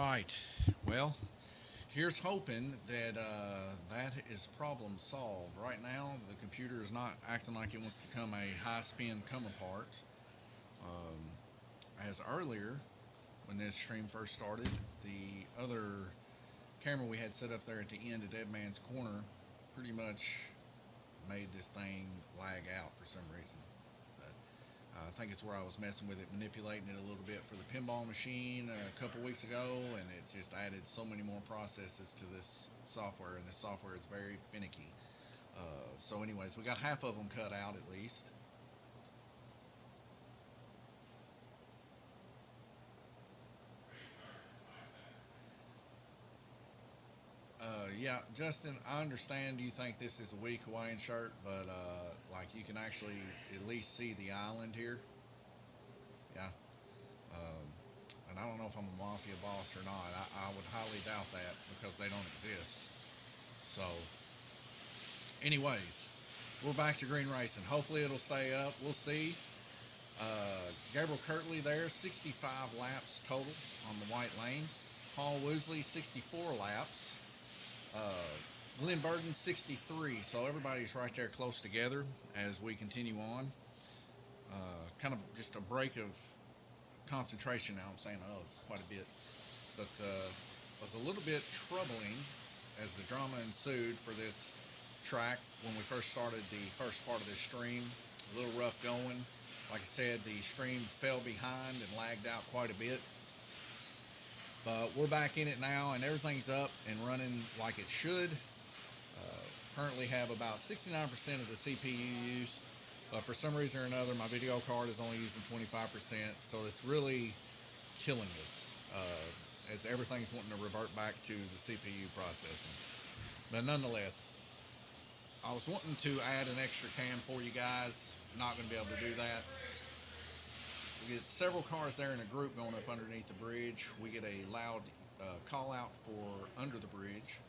right. Well, here's hoping that that is problem solved. Right now, the computer is not acting like it wants to come a high spin come apart. Um, as earlier, when this stream first started, the other camera we had set up there at the end of Dead Man's Corner pretty much made this thing lag out for some reason. But I think it's where I was messing with it, manipulating it a little bit for the pinball machine a couple weeks ago, and it just added so many more processes to this software, and this software is very finicky. So, anyways, we got half of them cut out at least. Yeah, Justin, I understand you think this is a weak Hawaiian shirt, but like you can actually at least see the island here. Yeah. Um, and I don't know if I'm a mafia boss or not. I would highly doubt that because they don't exist. So, anyways, we're back to green racing. Hopefully, it'll stay up. We'll see. Gabriel Kirtley there, 65 laps total on the white lane. Paul Woosley, 64 laps. Uh, Glenn Burden, 63. So everybody's right there close together as we continue on. Kind of just a break of concentration now. I'm saying quite a bit. But was a little bit troubling as the drama ensued for this track when we first started the first part of this stream. A little rough going. Like I said, the stream fell behind and lagged out quite a bit. But we're back in it now, and everything's up and running like it should. Currently have about 69% of the CPU used, but for some reason or another, my video card is only using 25%, so it's really killing us as everything's wanting to revert back to the CPU processing. But nonetheless, I was wanting to add an extra cam for you guys. Not going to be able to do that. We get several cars there in a group going up underneath the bridge. We get a loud call out for under the bridge.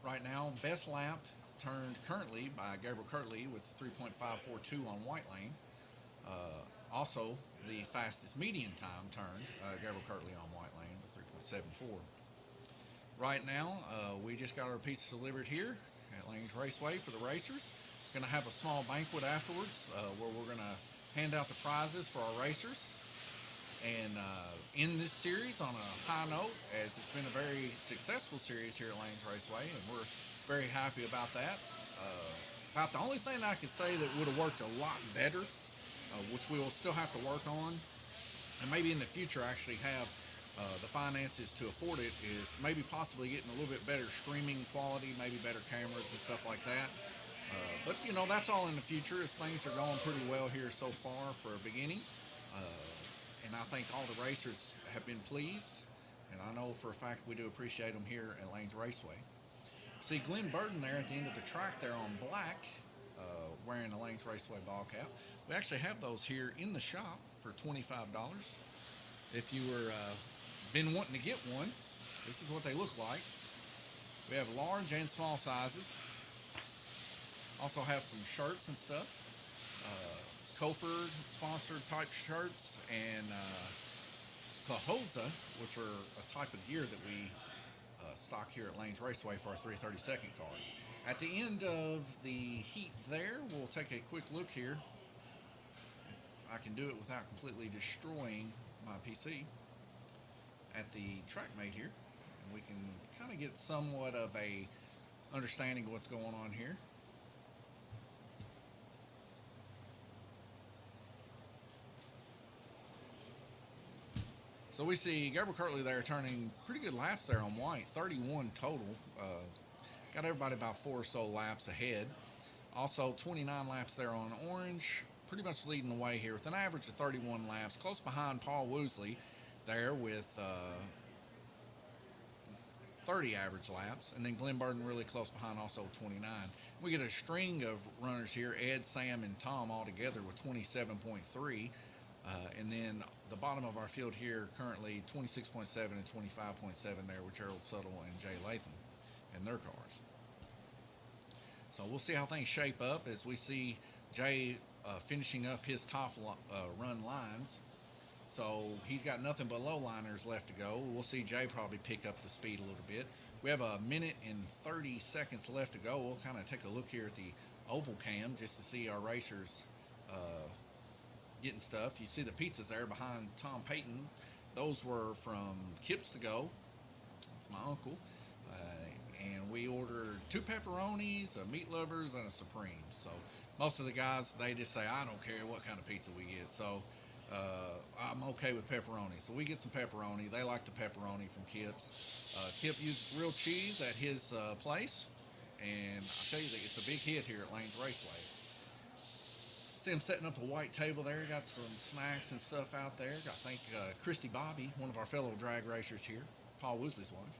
Right now, best lap turned currently by Gabriel Kirtley with 3.542 on white lane. Also, the fastest median time turned Gabriel Kirtley on white lane with 3.74. Right now, we just got our pizzas delivered here at Lanes Raceway for the racers. Going to have a small banquet afterwards where we're going to hand out the prizes for our racers and end this series on a high note, as it's been a very successful series here at Lanes Raceway, and we're very happy about that. About the only thing I could say that would have worked a lot better, which we will still have to work on, and maybe in the future actually have the finances to afford it, is maybe possibly getting a little bit better streaming quality, maybe better cameras and stuff like that. But, you know, that's all in the future, as things are going pretty well here so far for a beginning. And I think all the racers have been pleased. And I know for a fact we do appreciate them here at Lanes Raceway. See Glenn Burden there at the end of the track there on black, wearing a Lanes Raceway ball cap. We actually have those here in the shop for $25. If you were been wanting to get one, this is what they look like. We have large and small sizes. Also have some shirts and stuff. Kofor sponsored type shirts, and Cahoza, which are a type of gear that we stock here at Lanes Raceway for our 332nd cars. At the end of the heat there, we'll take a quick look here. If I can do it without completely destroying my PC. At the TrackMate here, and we can kind of get somewhat of a understanding of what's going on here. So we see Gabriel Kirtley there turning pretty good laps there on white, 31 total. Got everybody about 4 or so laps ahead. Also 29 laps there on orange, pretty much leading the way here with an average of 31 laps. Close behind Paul Woosley there with 30 average laps. And then Glenn Burden really close behind, also 29. We get a string of runners here, Ed, Sam, and Tom all together with 27.3. And then the bottom of our field here currently 26.7 and 25.7 there with Gerald Suttle and Jay Latham and their cars. So we'll see how things shape up as we see Jay finishing up his top run lines. So he's got nothing but low liners left to go. We'll see Jay probably pick up the speed a little bit. We have a minute and 30 seconds left to go. We'll kind of take a look here at the oval cam just to see our racers getting stuff. You see the pizzas there behind Tom Payton. Those were from Kips to Go. It's my uncle. And we ordered 2 pepperonis, a meat lovers, and a supreme. So most of the guys, they just say, I don't care what kind of pizza we get. So I'm okay with pepperoni. So we get some pepperoni. They like the pepperoni from Kips. Kip uses real cheese at his place. And I tell you that it's a big hit here at Lanes Raceway. See him setting up the white table there. Got some snacks and stuff out there. I think Christy Bobby, one of our fellow drag racers here, Paul Woosley's wife,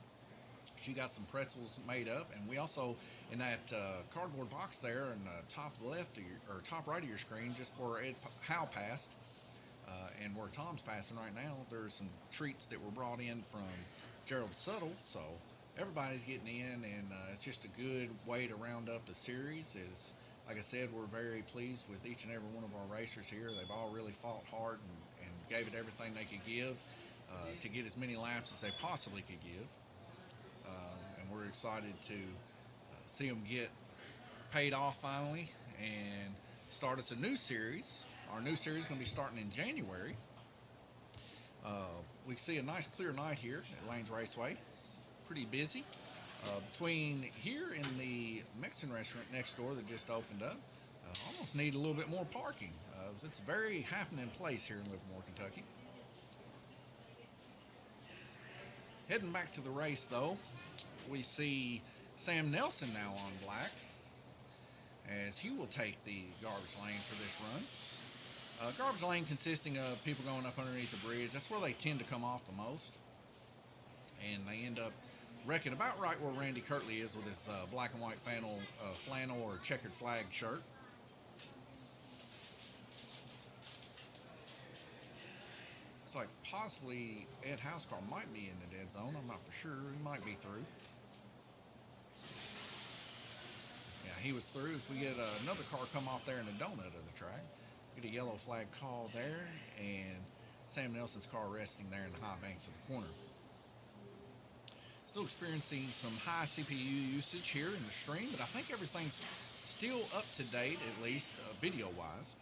she got some pretzels made up. And we also, in that cardboard box there in the top left of your, or top right of your screen, just where Ed Howe passed, and where Tom's passing right now, there's some treats that were brought in from Gerald Suttle. So everybody's getting in, and it's just a good way to round up the series. Is like I said, we're very pleased with each and every one of our racers here. They've all really fought hard and gave it everything they could give to get as many laps as they possibly could give. And we're excited to see them get paid off finally and start us a new series. Our new series is going to be starting in January. We see a nice clear night here at Lanes Raceway. It's pretty busy. Between here and the Mexican restaurant next door that just opened up, almost need a little bit more parking. It's a very happening place here in Livermore, Kentucky. Heading back to the race, though, we see Sam Nelson now on black, as he will take the garbage lane for this run. Garbage lane consisting of people going up underneath the bridge. That's where they tend to come off the most. And they end up wrecking about right where Randy Kirtley is with his black and white flannel or checkered flag shirt. Looks like possibly Ed Howe's car might be in the dead zone. I'm not for sure. He might be through. Yeah, he was through. If we get another car come off there in the donut of the track, get a yellow flag call there, and Sam Nelson's car resting there in the high banks of the corner. Still experiencing some high CPU usage here in the stream, but I think everything's still up to date, at least video-wise,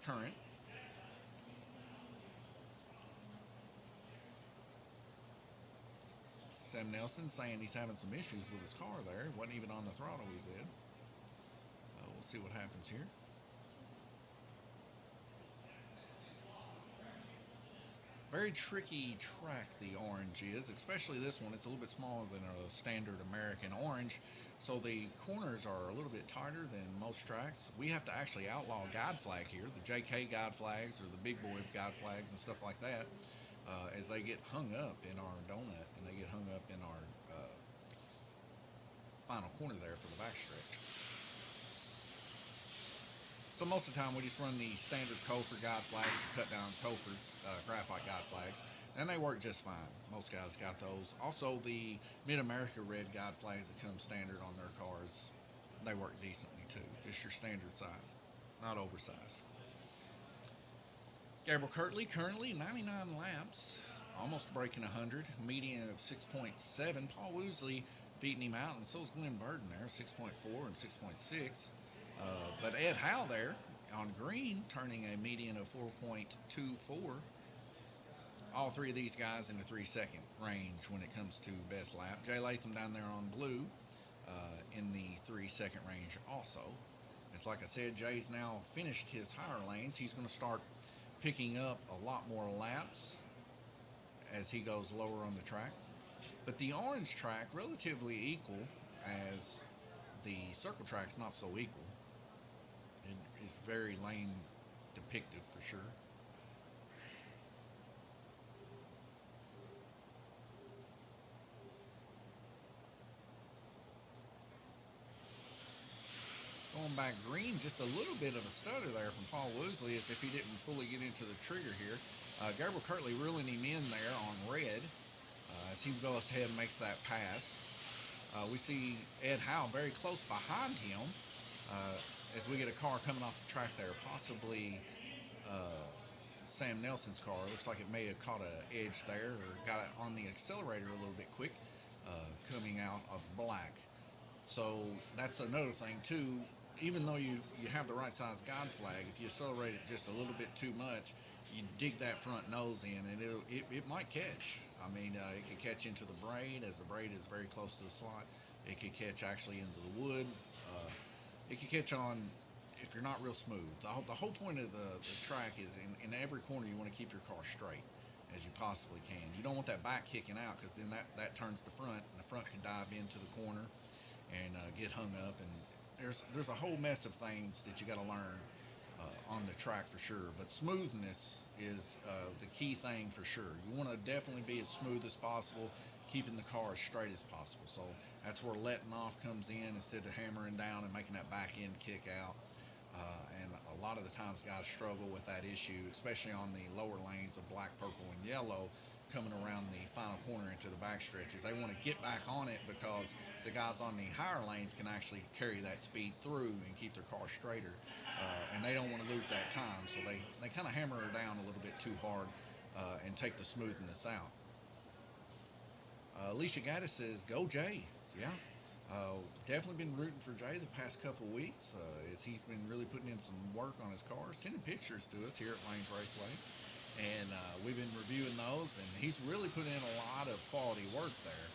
current. Sam Nelson saying he's having some issues with his car there. Wasn't even on the throttle, he said. We'll see what happens here. Very tricky track the orange is, especially this one. It's a little bit smaller than a standard American orange, so the corners are a little bit tighter than most tracks. We have to actually outlaw guide flag here, the JK guide flags or the big boy guide flags and stuff like that, as they get hung up in our donut and they get hung up in our final corner there for the backstretch. So most of the time we just run the standard Cofer guide flags, cut down Cofer's graphite guide flags, and they work just fine. Most guys got those. Also the Mid-America red guide flags that come standard on their cars, they work decently too. Just your standard size, not oversized. Gabriel Kirtley currently 99 laps, almost breaking 100, median of 6.7. Paul Woosley beating him out, and so is Glenn Burden there, 6.4 and 6.6. But Ed Howe there on green, turning a median of 4.24. All three of these guys in the 3-second range when it comes to best lap. Jay Latham down there on blue in the 3-second range also. It's like I said, Jay's now finished his higher lanes. He's going to start picking up a lot more laps as he goes lower on the track. But the orange track, relatively equal, as the circle track's not so equal. It is very lane depictive for sure. Going back green, just a little bit of a stutter there from Paul Woosley, as if he didn't fully get into the trigger here. Gabriel Kirtley reeling him in there on red as he goes ahead and makes that pass. We see Ed Howe very close behind him as we get a car coming off the track there, possibly Sam Nelson's car. Looks like it may have caught an edge there or got it on the accelerator a little bit quick, coming out of black. So that's another thing too. Even though you have the right size guide flag, if you accelerate it just a little bit too much, you dig that front nose in, and it might catch. I mean, it could catch into the braid, as the braid is very close to the slot. It could catch actually into the wood. It could catch on if you're not real smooth. The whole point of the track is in every corner you want to keep your car straight as you possibly can. You don't want that back kicking out, because then that turns the front, and the front can dive into the corner and get hung up. And there's a whole mess of things that you got to learn on the track for sure. But smoothness is the key thing for sure. You want to definitely be as smooth as possible, keeping the car as straight as possible. So that's where letting off comes in instead of hammering down and making that back end kick out. And a lot of the times guys struggle with that issue, especially on the lower lanes of black, purple, and yellow, coming around the final corner into the back stretches. They want to get back on it because the guys on the higher lanes can actually carry that speed through and keep their car straighter. And they don't want to lose that time, so they kind of hammer her down a little bit too hard and take the smoothness out. Alicia Gaddis says, "Go Jay." Yeah, definitely been rooting for Jay the past couple weeks as he's been really putting in some work on his car, sending pictures to us here at Lanes Raceway, and we've been reviewing those, and he's really put in a lot of quality work there.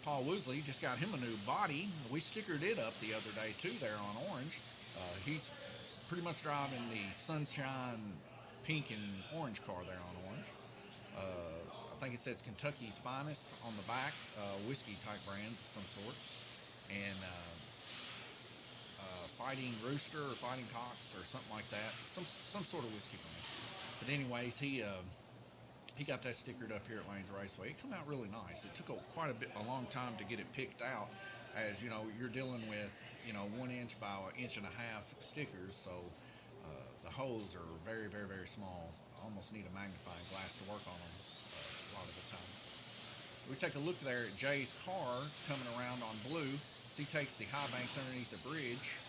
Paul Woosley just got him a new body. We stickered it up the other day too there on orange. He's pretty much driving the Sunshine pink and orange car there on orange. I think it says Kentucky's Finest on the back, whiskey type brand of some sort, and Fighting Rooster or Fighting Cox or something like that, some sort of whiskey brand. But anyways, he got that stickered up here at Lanes Raceway. It came out really nice. It took a long time to get it picked out, as you know you're dealing with 1 inch by 1.5 inch stickers, so the holes are very, very, very small. Almost need a magnifying glass to work on them a lot of the time. We take a look there at Jay's car coming around on blue. As he takes the high banks underneath the bridge,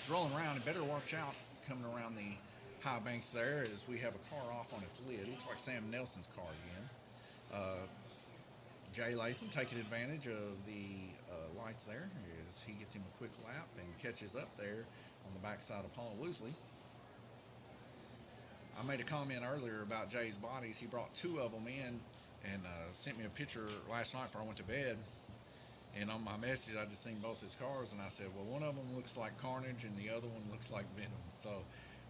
it's rolling around, and better watch out coming around the high banks there as we have a car off on its lid. It looks like Sam Nelson's car again. Jay Latham taking advantage of the lights there as he gets him a quick lap and catches up there on the backside of Paul Woosley. I made a comment earlier about Jay's bodies. He brought 2 of them in and sent me a picture last night before I went to bed. And on my message, I just seen both his cars, and I said, well, one of them looks like Carnage and the other one looks like Venom. So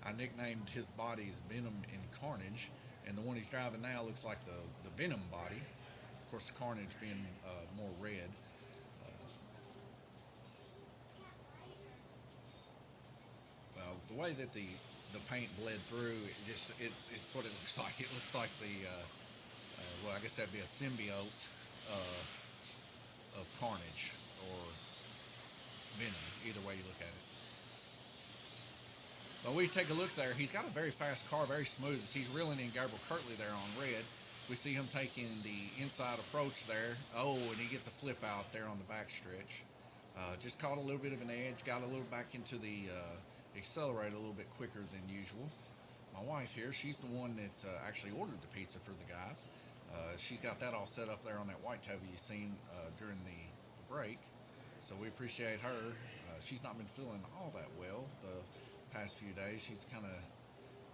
I nicknamed his bodies Venom and Carnage, and the one he's driving now looks like the Venom body. Of course, the Carnage being more red. Well, the way that the paint bled through, it's what it looks like. It looks like well, I guess that'd be a symbiote of Carnage or Venom, either way you look at it. But we take a look there. He's got a very fast car, very smooth. As he's reeling in Gabriel Kirtley there on red. We see him taking the inside approach there. Oh, and he gets a flip out there on the back stretch. Just caught a little bit of an edge, got a little back into the accelerator a little bit quicker than usual. My wife here, she's the one that actually ordered the pizza for the guys. She's got that all set up there on that white table you seen during the break. So we appreciate her. She's not been feeling all that well the past few days. She's kind of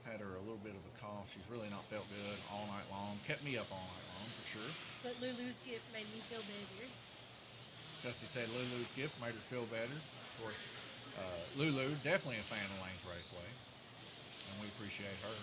had her a little bit of a cough. She's really not felt good all night long. Kept me up all night long for sure. But Lulu's gift made me feel better. Justy said Lulu's gift made her feel better. Of course, Lulu, definitely a fan of Lanes Raceway, and we appreciate her.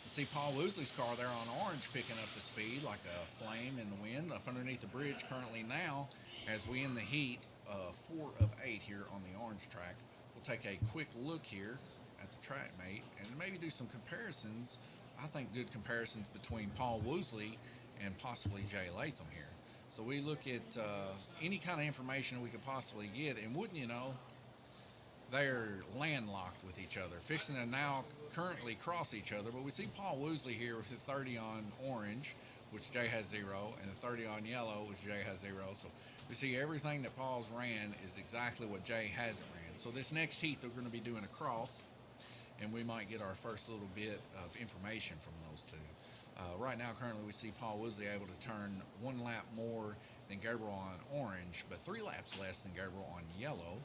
You see Paul Woosley's car there on orange picking up the speed like a flame in the wind up underneath the bridge currently now as we in the heat 4 of 8 here on the orange track. We'll take a quick look here at the track mate and maybe do some comparisons. I think good comparisons between Paul Woosley and possibly Jay Latham here. So we look at any kind of information we could possibly get, and wouldn't you know, they're landlocked with each other, fixing to now currently cross each other. But we see Paul Woosley here with the 30 on orange, which Jay has 0, and the 30 on yellow, which Jay has 0. So we see everything that Paul's ran is exactly what Jay hasn't ran. So this next heat, they're going to be doing a cross, and we might get our first little bit of information from those two. Right now, currently, we see Paul Woodley able to turn 1 lap more than Gabriel on orange, but 3 laps less than Gabriel on yellow.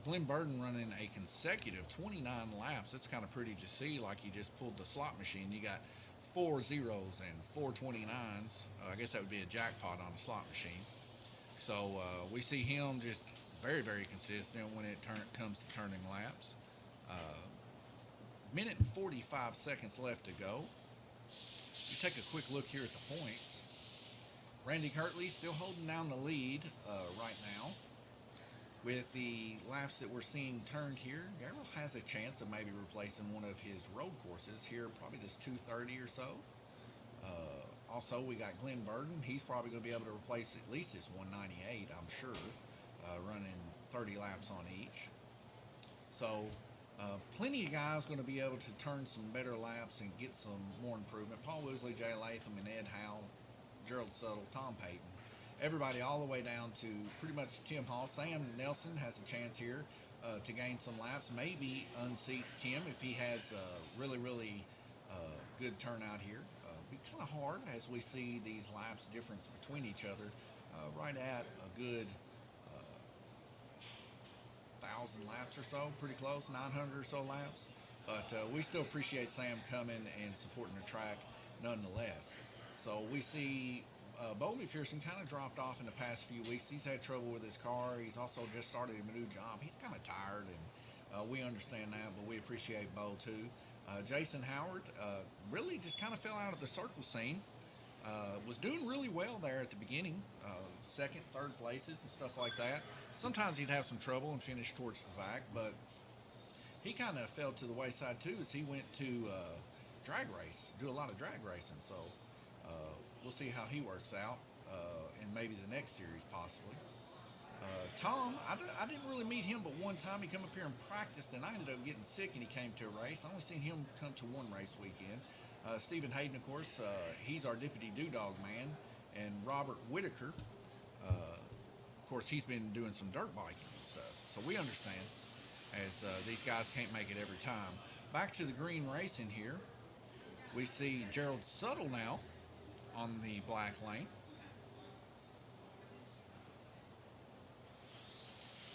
Glenn Burden running a consecutive 29 laps. That's kind of pretty to see, like he just pulled the slot machine. You got 4 zeros and 4 29s. I guess that would be a jackpot on a slot machine. So we see him just very, very consistent when it comes to turning laps. Minute and 45 seconds left to go. You take a quick look here at the points. Randy Kirtley still holding down the lead right now. With the laps that we're seeing turned here, Gabriel has a chance of maybe replacing one of his road courses here, probably this 230 or so. Also, we got Glenn Burden. He's probably going to be able to replace at least this 198, I'm sure, running 30 laps on each. So, plenty of guys going to be able to turn some better laps and get some more improvement. Paul Woodley, Jay Latham, and Ed Howell, Gerald Suttle, Tom Payton. Everybody all the way down to pretty much Tim Hall. Sam Nelson has a chance here to gain some laps. Maybe unseat Tim if he has a really, really good turnout here. Be kind of hard as we see these laps difference between each other. Right at a good 1,000 laps or so, pretty close, 900 or so laps. But we still appreciate Sam coming and supporting the track nonetheless. So we see Bo McPherson kind of dropped off in the past few weeks. He's had trouble with his car. He's also just started a new job. He's kind of tired, and we understand that, but we appreciate Bo too. Jason Howard really just kind of fell out of the circle scene. Was doing really well there at the beginning, second, third places and stuff like that. Sometimes he'd have some trouble and finish towards the back, but he kind of fell to the wayside too as he went to drag race, do a lot of drag racing. So we'll see how he works out in maybe the next series possibly. Tom, I didn't really meet him but one time. He come up here and practiced, and I ended up getting sick, and he came to a race. I only seen him come to one race weekend. Stephen Hayden, of course, he's our Deputy Dewdog man, and Robert Whitaker, of course, he's been doing some dirt biking and stuff. So we understand, as these guys can't make it every time. Back to the green racing here. We see Gerald Suttle now on the black lane.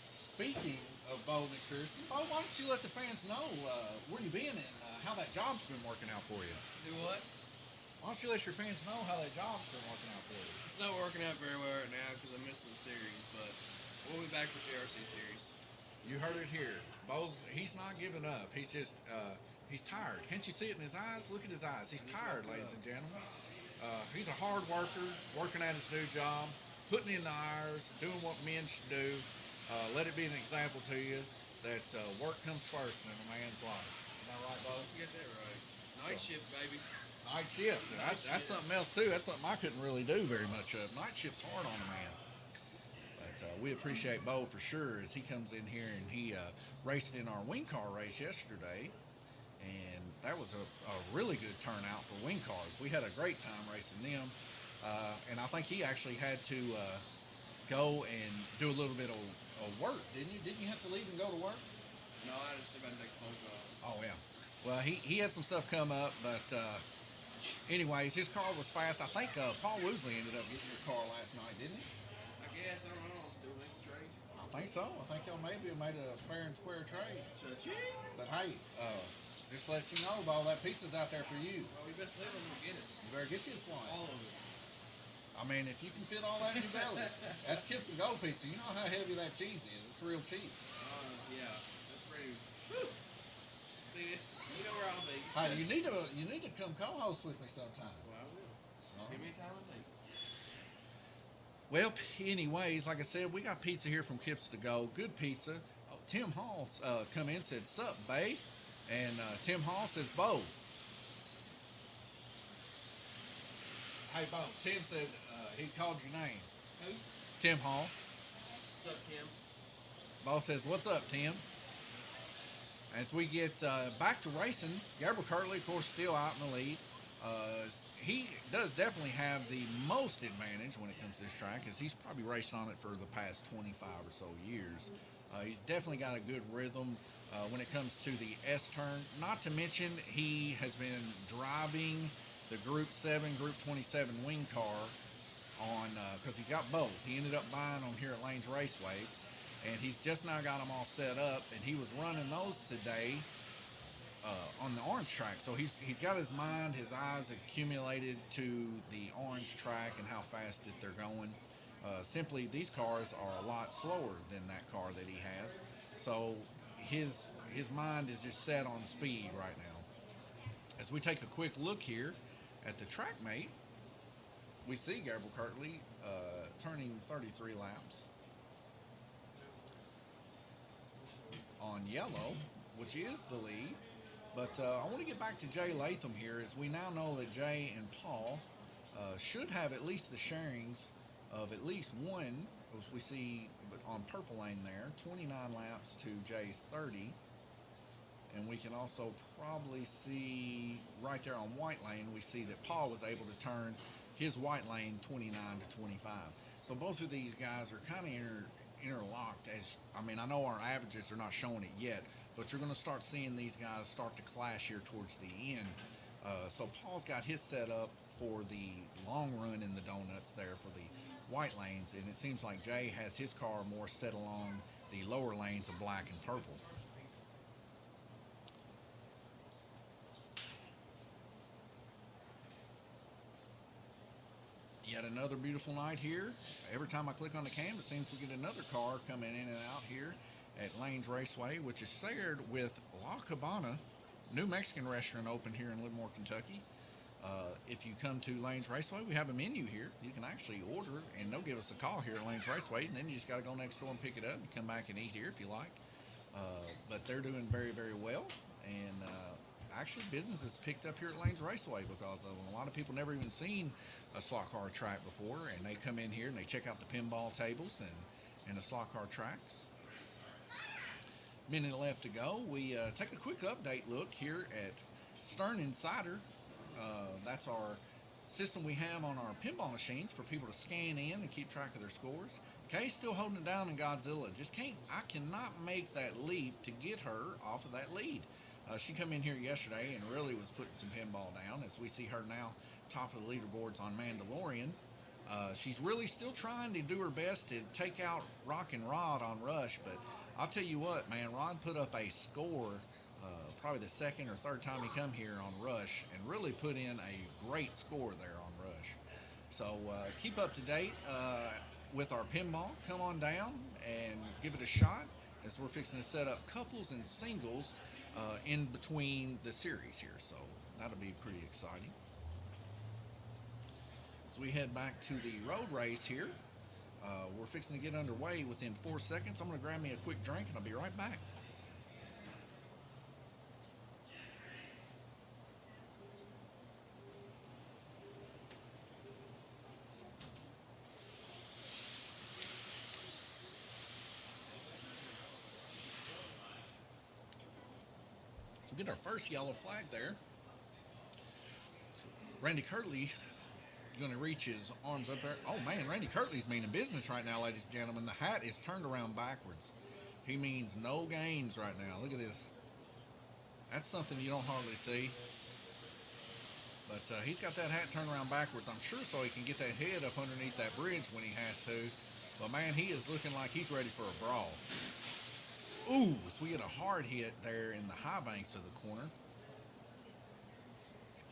Speaking of Bo McPherson, Bo, why don't you let the fans know where you've been and how that job's been working out for you? Do what? Why don't you let your fans know how that job's been working out for you? It's not working out very well right now because I'm missing the series, but we'll be back with JRC series. You heard it here. He's not giving up. He's just, he's tired. Can't you see it in his eyes? Look at his eyes. He's tired, ladies and gentlemen. He's a hard worker, working at his new job, putting in the hours, doing what men should do. Let it be an example to you that work comes first in a man's life. Isn't that right, Bo? You get that right. Night shift, baby. Night shift. That's something else, too. That's something I couldn't really do very much of. Night shift's hard on a man. But we appreciate Bo for sure as he comes in here, and he raced in our wing car race yesterday. And that was a really good turnout for wing cars. We had a great time racing them. And I think he actually had to go and do a little bit of work, didn't you? Didn't you have to leave and go to work? No, I just think I take a phone call. Oh, yeah. Well, he had some stuff come up, but anyways, his car was fast. I think Paul Woodley ended up getting your car last night, didn't he? I guess, I don't know. Do we make a trade? I think so. I think y'all maybe have made a fair and square trade. Cha-ching! But hey, just let you know, Bo, that pizza's out there for you. Well, we best believe I'm going to get it. You better get you a slice. All of it. I mean, if you can fit all that in your belly, that's Kips and Go pizza. You know how heavy that cheese is. It's real cheese. Yeah, that's pretty. Whew. See, you know where I'll be. Hey, you need to come co-host with me sometime. Well, I will. Just give me a time and date. Well, anyways, like I said, we got pizza here from Kips to Go. Good pizza. Oh, Tim Hall come in and said, "Sup, bae?" And Tim Hall says, "Bo." Hey, Bo. Tim said he called your name. Who? Tim Hall. What's up, Kim? Bo says, "What's up, Tim?" As we get back to racing, Gabriel Kirtley, of course, still out in the lead. He does definitely have the most advantage when it comes to this track, as he's probably raced on it for the past 25 or so years. He's definitely got a good rhythm, when it comes to the S turn. Not to mention, he has been driving the Group 7, Group 27 wing car on because he's got both. He ended up buying them here at Lanes Raceway, and he's just now got them all set up. And he was running those today on the orange track. So he's got his mind, his eyes accumulated to the orange track and how fast that they're going. Simply, these cars are a lot slower than that car that he has. So his mind is just set on speed right now. As we take a quick look here at the track mate, we see Gabriel Kirtley turning 33 laps on yellow, which is the lead. But I want to get back to Jay Latham here, as we now know that Jay and Paul should have at least the sharings of at least one, as we see on purple lane there, 29 laps to Jay's 30. And we can also probably see right there on white lane, we see that Paul was able to turn his white lane 29 to 25. So both of these guys are kind of interlocked. I know our averages are not showing it yet, but you're going to start seeing these guys start to clash here towards the end. So Paul's got his set up for the long run in the donuts there for the white lanes, and it seems like Jay has his car more set along the lower lanes of black and purple. Yet another beautiful night here. Every time I click on the cam, it seems we get another car coming in and out here at Lanes Raceway, which is shared with La Cabana, new Mexican restaurant open here in Livermore, Kentucky. If you come to Lanes Raceway, we have a menu here. You can actually order, and they'll give us a call here at Lanes Raceway, and then you just got to go next door and pick it up and come back and eat here if you like. But they're doing very, very well, and actually business has picked up here at Lanes Raceway because of them. A lot of people never even seen a slot car track before, and they come in here and they check out the pinball tables and the slot car tracks. Minute left to go. We take a quick update look here at Stern Insider. That's our system we have on our pinball machines for people to scan in and keep track of their scores. Kay's still holding it down in Godzilla. I cannot make that leap to get her off of that lead. She come in here yesterday and really was putting some pinball down, as we see her now top of the leaderboards on Mandalorian. She's really still trying to do her best to take out Rock and Rod on Rush, but I'll tell you what, man, Rod put up a score probably the second or third time he come here on Rush and really put in a great score there on Rush. So keep up to date with our pinball. Come on down and give it a shot, as we're fixing to set up couples and singles in between the series here. So that'll be pretty exciting. As we head back to the road race here, we're fixing to get underway within 4 seconds. I'm going to grab me a quick drink and I'll be right back. So we get our first yellow flag there. Randy Kirtley going to reach his arms up there. Oh man, Randy Kirtley's meaning business right now, ladies and gentlemen. The hat is turned around backwards. He means no games right now. Look at this. That's something you don't hardly see. But he's got that hat turned around backwards, I'm sure, so he can get that head up underneath that bridge when he has to. But man, he is looking like he's ready for a brawl. Ooh, so we get a hard hit there in the high banks of the corner.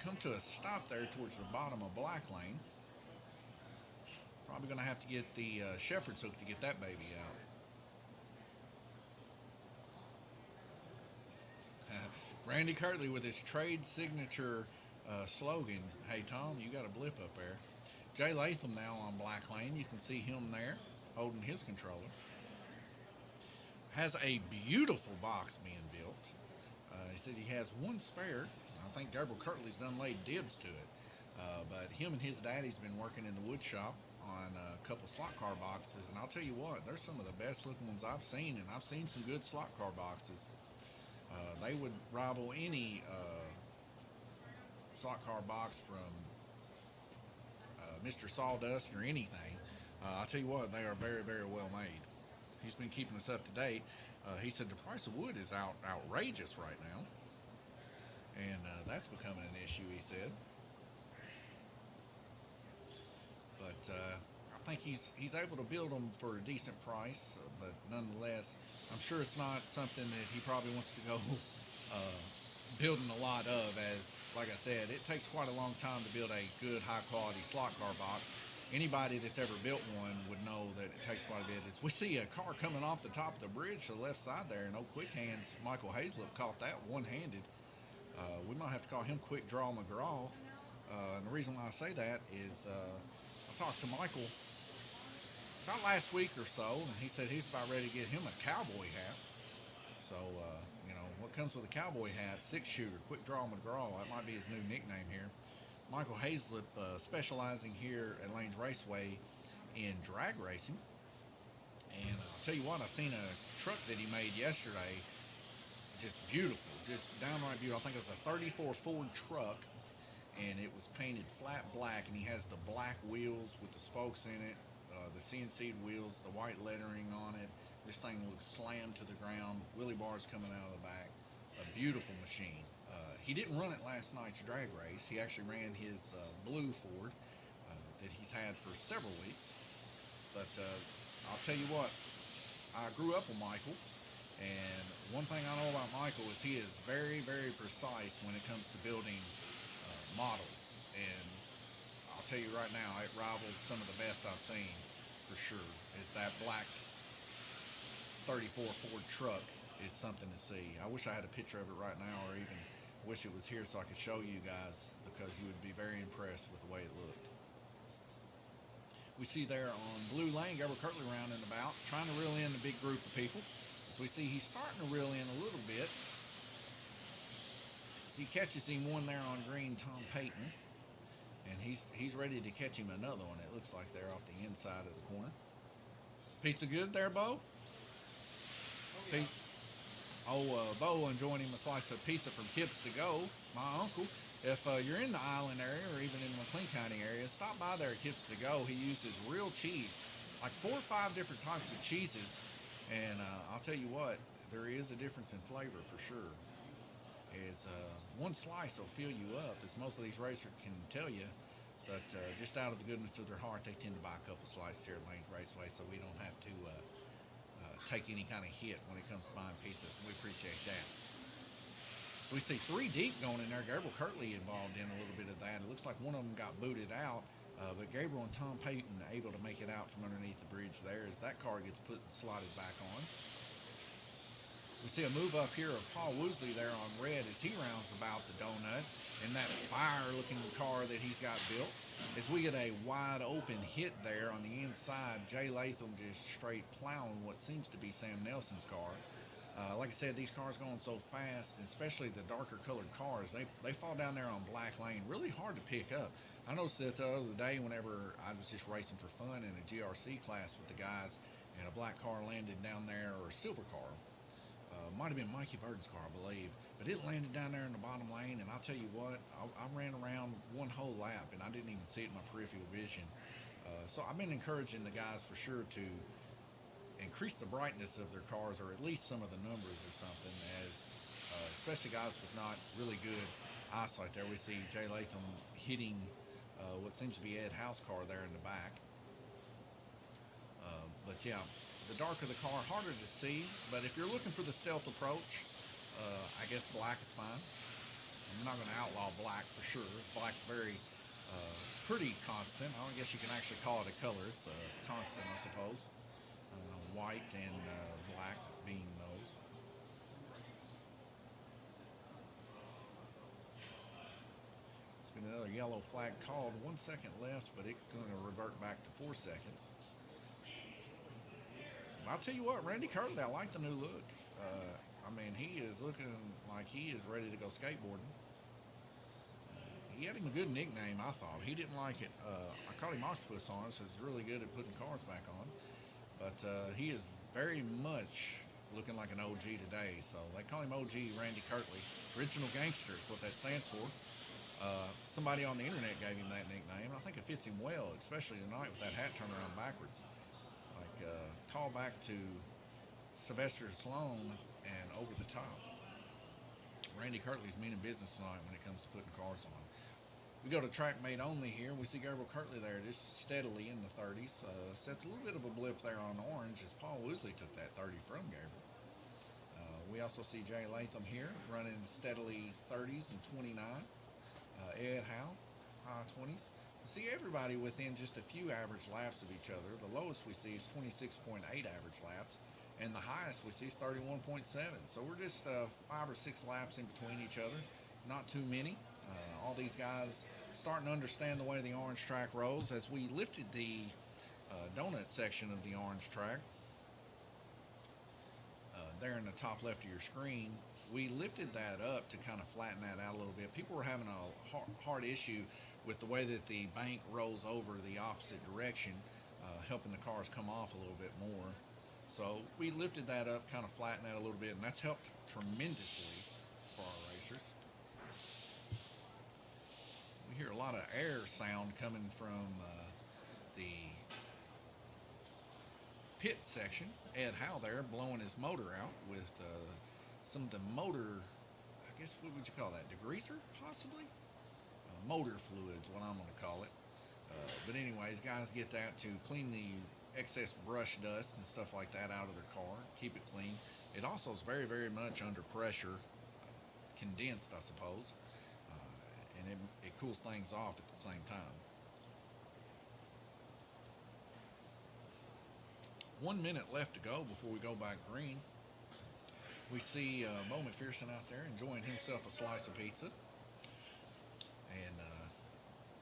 Come to a stop there towards the bottom of black lane. Probably going to have to get the shepherd's hook to get that baby out. Randy Kirtley with his trade signature slogan, "Hey Tom, you got a blip up there." Jay Latham now on black lane. You can see him there holding his controller. Has a beautiful box being built. He says he has one spare. I think Gabriel Kirtley's done laid dibs to it. But him and his daddy's been working in the wood shop on a couple slot car boxes. And I'll tell you what, they're some of the best looking ones I've seen. And I've seen some good slot car boxes. They would rival any slot car box from Mr. Sawdust or anything. I'll tell you what, they are very, very well made. he's been keeping us up to date. He said the price of wood is outrageous right now, and that's becoming an issue. He said, but I think he's able to build them for a decent price. But nonetheless, I'm sure it's not something that he probably wants to go building a lot of. As like I said, it takes quite a long time to build a good, high quality slot car box. Anybody that's ever built one would know that it takes quite a bit. As we see a car coming off the top of the bridge to the left side there, and quick hands Michael Hazlip caught that one-handed. We might have to call him Quick Draw McGraw. And the reason why I say that is I talked to Michael about last week or so, and he said he's about ready to get him a cowboy hat. So, what comes with a cowboy hat? Six-shooter, Quick Draw McGraw. That might be his new nickname here. Michael Hazlip, specializing here at Lanes Raceway in drag racing. And I'll tell you what, I seen a truck that he made yesterday. Just beautiful, just downright beautiful. I think it was a 34 Ford truck, and it was painted flat black, and he has the black wheels with the spokes in it, the CNC wheels, the white lettering on it. This thing looks slammed to the ground. Wheelie bars coming out of the back. A beautiful machine. He didn't run it last night's drag race. He actually ran his blue Ford that he's had for several weeks. But I'll tell you what, I grew up with Michael, and one thing I know about Michael is he is very, very precise when it comes to building models. And I'll tell you right now, it rivals some of the best I've seen for sure. Is that black 34 Ford truck is something to see. I wish I had a picture of it right now, or even wish it was here so I could show you guys, because you would be very impressed with the way it looked. We see there on Blue Lane, Gabriel Kirtley rounding about, trying to reel in a big group of people. As we see, he's starting to reel in a little bit. As he catches him one there on green, Tom Payton, and he's ready to catch him another one. It looks like they're off the inside of the corner. Pizza good there, Bo? Yeah. Bo enjoying him a slice of pizza from Kips to Go, my uncle. If you're in the Island area or even in the McLean County area, stop by there at Kips to Go. He uses real cheese, like 4 or 5 different types of cheeses. And I'll tell you what, there is a difference in flavor for sure. Is one slice will fill you up, as most of these racers can tell you. But just out of the goodness of their heart, they tend to buy a couple slices here at Lanes Raceway, so we don't have to take any kind of hit when it comes to buying pizzas. We appreciate that. So we see 3 deep going in there. Gabriel Kirtley involved in a little bit of that. It looks like one of them got booted out, but Gabriel and Tom Payton able to make it out from underneath the bridge there as that car gets put and slotted back on. We see a move up here of Paul Woosley there on red as he rounds about the donut in that fire-looking car that he's got built. As we get a wide-open hit there on the inside, Jay Latham just straight plowing what seems to be Sam Nelson's car. Like I said, these cars going so fast, especially the darker-colored cars, they fall down there on black lane, really hard to pick up. I noticed that the other day whenever I was just racing for fun in a GRC class with the guys, and a black car landed down there, or a silver car. Might have been Mikey Verdon's car, I believe, but it landed down there in the bottom lane, and I'll tell you what, I ran around one whole lap, and I didn't even see it in my peripheral vision. So I've been encouraging the guys for sure to increase the brightness of their cars, or at least some of the numbers or something, as especially guys with not really good eyesight. There we see Jay Latham hitting what seems to be Ed House car there in the back. But yeah, the darker the car, harder to see. But if you're looking for the stealth approach, I guess black is fine. I'm not going to outlaw black for sure. Black's very pretty constant. I don't guess you can actually call it a color. It's a constant, I suppose. White and black being those. It's been another yellow flag called. 1 second left, but it's going to revert back to 4 seconds. I'll tell you what, Randy Kirtley, I like the new look. I mean, he is looking like he is ready to go skateboarding. He had him a good nickname, I thought. He didn't like it. I called him Octopus on it, so he's really good at putting cars back on. But he is very much looking like an OG today. So they call him OG Randy Kirtley. Original Gangster is what that stands for. Somebody on the internet gave him that nickname. I think it fits him well, especially tonight with that hat turned around backwards. Call back to Sylvester Sloan and Over the Top. Randy Kirtley's meaning business tonight when it comes to putting cars on. We go to track made only here. We see Gabriel Kirtley there just steadily in the 30s. Sets a little bit of a blip there on orange as Paul Woosley took that 30 from Gabriel. We also see Jay Latham here running steadily 30s and 29. Ed Howe, high 20s. See everybody within just a few average laps of each other. The lowest we see is 26.8 average laps, and the highest we see is 31.7. So we're just 5 or 6 laps in between each other. Not too many. All these guys starting to understand the way the orange track rolls. As we lifted the donut section of the orange track, there in the top left of your screen, we lifted that up to kind of flatten that out a little bit. People were having a hard issue with the way that the bank rolls over the opposite direction, helping the cars come off a little bit more. So we lifted that up, kind of flattened that a little bit, and that's helped tremendously for our racers. We hear a lot of air sound coming from the pit section. Ed Howe there blowing his motor out with some of the motor, I guess, what would you call that? Degreaser, possibly? Motor fluids, what I'm going to call it. But anyways, guys get that to clean the excess brush dust and stuff like that out of their car, keep it clean. It also is very, very much under pressure, condensed, I suppose, and it cools things off at the same time. 1 minute left to go before we go back green. We see Bo McPherson out there enjoying himself a slice of pizza. And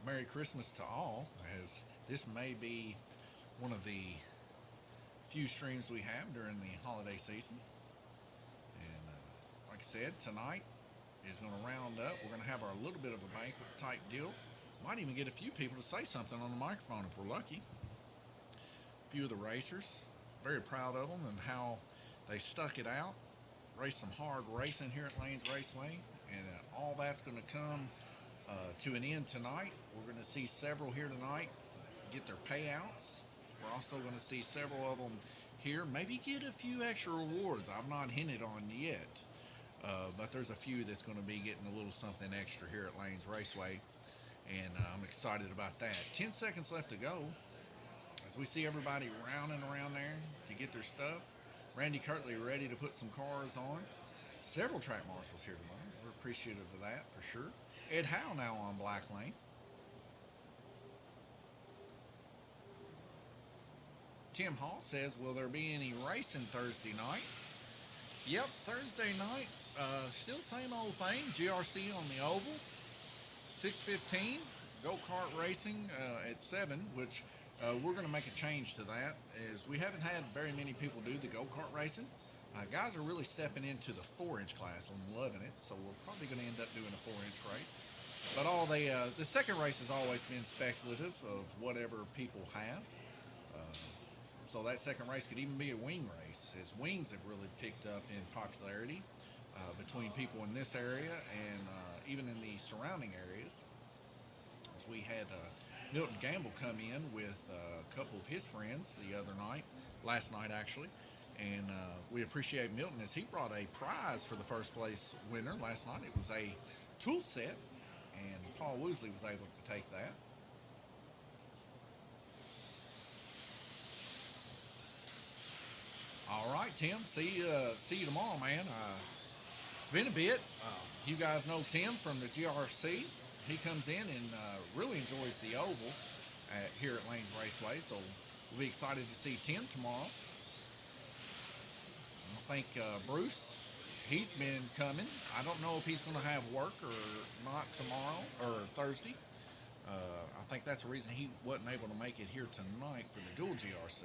Merry Christmas to all, as this may be one of the few streams we have during the holiday season. And like I said, tonight is going to round up. We're going to have our little bit of a banquet type deal. Might even get a few people to say something on the microphone if we're lucky. A few of the racers, very proud of them and how they stuck it out, raced some hard racing here at Lanes Raceway, and all that's going to come to an end tonight. We're going to see several here tonight get their payouts. We're also going to see several of them here maybe get a few extra rewards I've not hinted on yet, but there's a few that's going to be getting a little something extra here at Lanes Raceway, and I'm excited about that. 10 seconds left to go as we see everybody rounding around there to get their stuff. Randy Kirtley ready to put some cars on. Several track marshals here tonight. We're appreciative of that for sure. Ed Howe now on black lane. Tim Hall says, will there be any racing Thursday night? Yep, Thursday night. Still same old thing. GRC on the oval. 6:15. Go-kart racing at 7, which we're going to make a change to that, as we haven't had very many people do the go-kart racing. Guys are really stepping into the 4-inch class. I'm loving it, so we're probably going to end up doing a 4-inch race. But the second race has always been speculative of whatever people have. So that second race could even be a wing race, as wings have really picked up in popularity between people in this area and even in the surrounding areas. As we had Milton Gamble come in with a couple of his friends last night actually, and we appreciate Milton as he brought a prize for the first place winner last night. It was a tool set, and Paul Woosley was able to take that. All right, Tim. See you tomorrow, man. It's been a bit. You guys know Tim from the GRC. He comes in and really enjoys the oval here at Lanes Raceway, so we'll be excited to see Tim tomorrow. I think Bruce, he's been coming. I don't know if he's going to have work or not tomorrow or Thursday. I think that's the reason he wasn't able to make it here tonight for the dual GRC.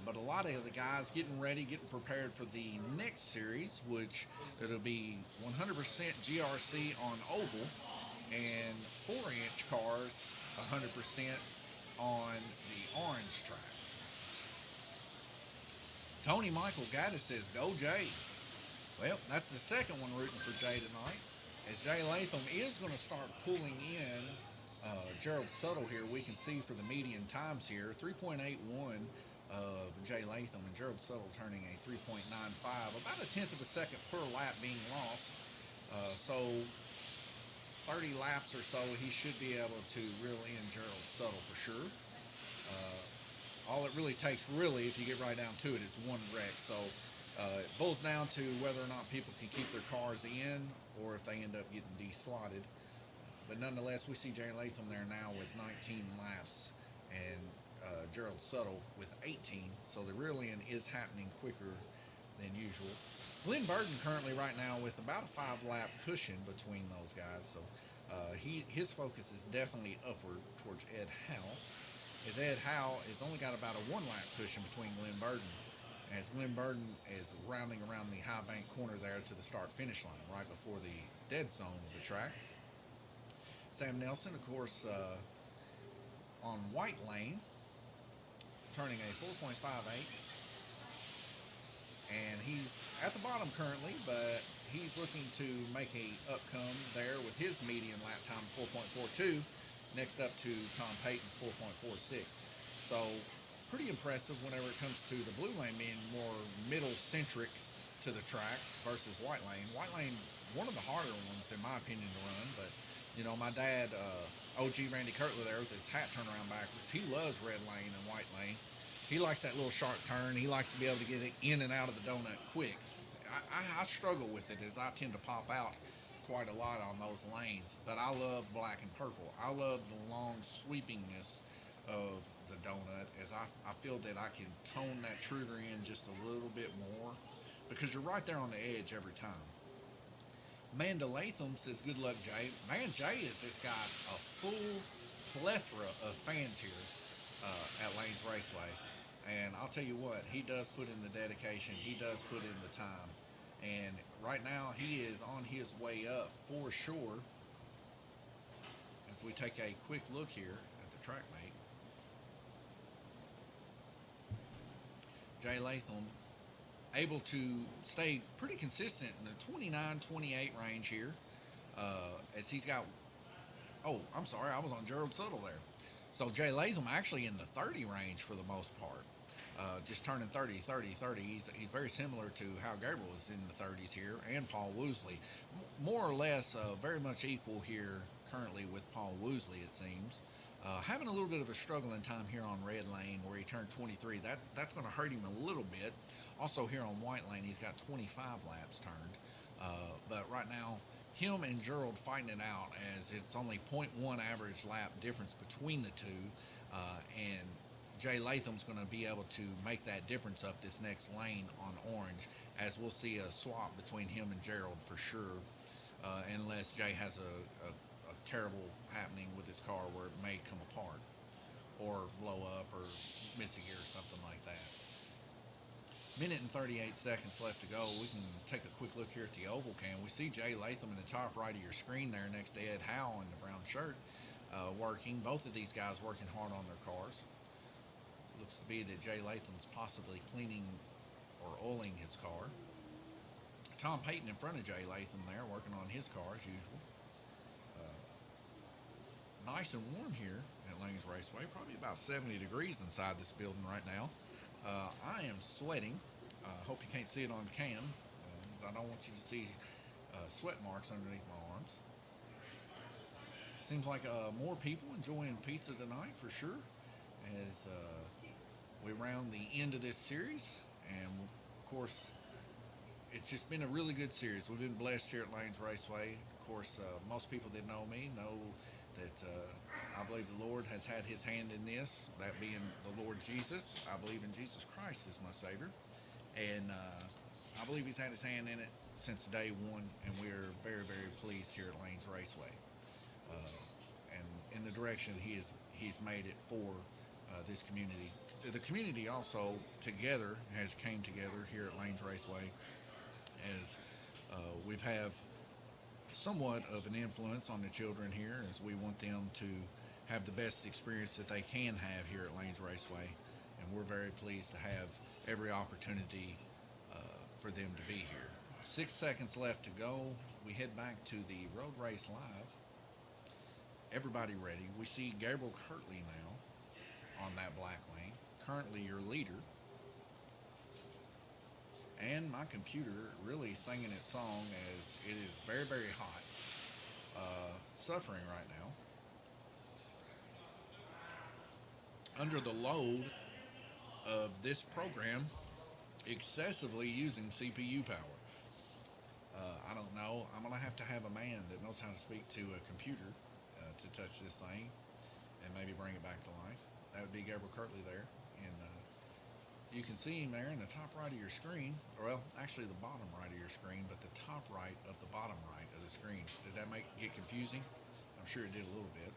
But a lot of the guys getting ready, getting prepared for the next series, which it'll be 100% GRC on oval and 4-inch cars 100% on the orange track. Tony Michael Gaddis says, go Jay. Well, that's the second one rooting for Jay tonight, as Jay Latham is going to start pulling in Gerald Suttle here. We can see for the median times here, 3.81 of Jay Latham and Gerald Suttle turning a 3.95, about a tenth of a second per lap being lost. So 30 laps or so, he should be able to reel in Gerald Suttle for sure. All it really takes, really, if you get right down to it, is one wreck. So it boils down to whether or not people can keep their cars in or if they end up getting deslotted. But nonetheless, we see Jay Latham there now with 19 laps and Gerald Suttle with 18. So the real in is happening quicker than usual. Glenn Burden currently right now with about a 5-lap cushion between those guys. So his focus is definitely upward towards Ed Howe. As Ed Howe has only got about a 1-lap cushion between Glenn Burden, as Glenn Burden is rounding around the high bank corner there to the start-finish line, right before the dead zone of the track. Sam Nelson, of course, on White Lane, turning a 4.58. And he's at the bottom currently, but he's looking to make a upcome there with his median lap time of 4.42. Next up to Tom Payton's 4.46. So pretty impressive whenever it comes to the blue lane being more middle-centric to the track versus white lane. White lane, one of the harder ones in my opinion to run, but you know, my dad, OG Randy Kirtley there with his hat turned around backwards, he loves red lane and white lane. He likes that little sharp turn. He likes to be able to get it in and out of the donut quick. I struggle with it as I tend to pop out quite a lot on those lanes, but I love black and purple. I love the long sweepingness of the donut as I feel that I can tone that trigger in just a little bit more because you're right there on the edge every time. Amanda Latham says, good luck, Jay. Man, Jay has just got a full plethora of fans here at Lanes Raceway. And I'll tell you what, he does put in the dedication. He does put in the time. And right now, he is on his way up for sure. As we take a quick look here at the track mate. Jay Latham able to stay pretty consistent in the 29-28 range here. As he's got, oh, I'm sorry, I was on Gerald Suttle there. So Jay Latham actually in the 30 range for the most part. Just turning 30. He's very similar to how Gabriel is in the 30s here, and Paul Woosley. More or less very much equal here currently with Paul Woosley, it seems. Having a little bit of a struggling time here on red lane where he turned 23. That's going to hurt him a little bit. Also here on white lane, he's got 25 laps turned. But right now, him and Gerald fighting it out as it's only 0.1 average lap difference between the two. And Jay Latham's going to be able to make that difference up this next lane on orange, as we'll see a swap between him and Gerald for sure, unless Jay has a terrible happening with his car where it may come apart or blow up or miss a gear or something like that. Minute and 38 seconds left to go. We can take a quick look here at the oval cam. We see Jay Latham in the top right of your screen there next to Ed Howe in the brown shirt working. Both of these guys working hard on their cars. Looks to be that Jay Latham's possibly cleaning or oiling his car. Tom Payton in front of Jay Latham there working on his car as usual. Nice and warm here at Lanes Raceway. Probably about 70 degrees inside this building right now. I am sweating. Hope you can't see it on cam, because I don't want you to see sweat marks underneath my arms. Seems like more people enjoying pizza tonight for sure, as we round the end of this series. And of course, it's just been a really good series. We've been blessed here at Lanes Raceway. Of course, most people that know me know that I believe the Lord has had his hand in this, that being the Lord Jesus. I believe in Jesus Christ as my Savior. And I believe he's had his hand in it since day one, and we're very, very pleased here at Lanes Raceway. And in the direction he's made it for this community. The community also together has came together here at Lanes Raceway as we've have somewhat of an influence on the children here, as we want them to have the best experience that they can have here at Lanes Raceway, and we're very pleased to have every opportunity for them to be here. 6 seconds left to go. We head back to the Road Race Live. Everybody ready. We see Gabriel Kirtley now on that black lane. currently your leader. And my computer really singing its song as it is very, very hot. Suffering right now under the load of this program excessively using CPU power. I don't know. I'm going to have a man that knows how to speak to a computer to touch this thing and maybe bring it back to life. That would be Gabriel Kirtley there. And you can see him there in the top right of your screen. Well, actually the bottom right of your screen, but the top right of the bottom right of the screen. Did that get confusing? I'm sure it did a little bit.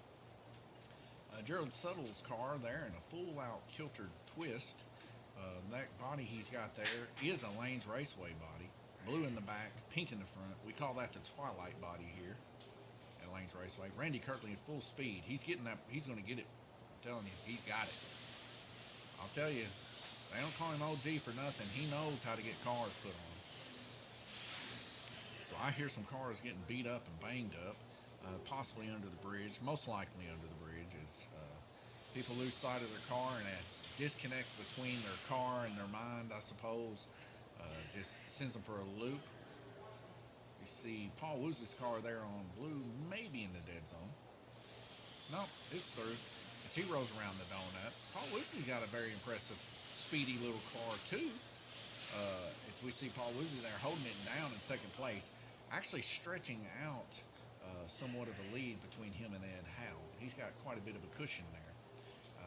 Gerald Suttle's car there in a full-out kiltered twist. That body he's got there is a Lanes Raceway body. Blue in the back, pink in the front. We call that the Twilight body here at Lanes Raceway. Randy Kirtley at full speed. He's getting that. He's going to get it. I'm telling you, he's got it. I'll tell you, they don't call him OG for nothing. He knows how to get cars put on. So I hear some cars getting beat up and banged up, possibly under the bridge, most likely under the bridge, as people lose sight of their car and a disconnect between their car and their mind, I suppose. Just sends them for a loop. You see Paul Woosley's car there on blue, maybe in the dead zone. Nope, it's through. As he rolls around the donut, Paul Woosley's got a very impressive, speedy little car too. As we see Paul Woosley there holding it down in second place, actually stretching out somewhat of a lead between him and Ed Howe. He's got quite a bit of a cushion there.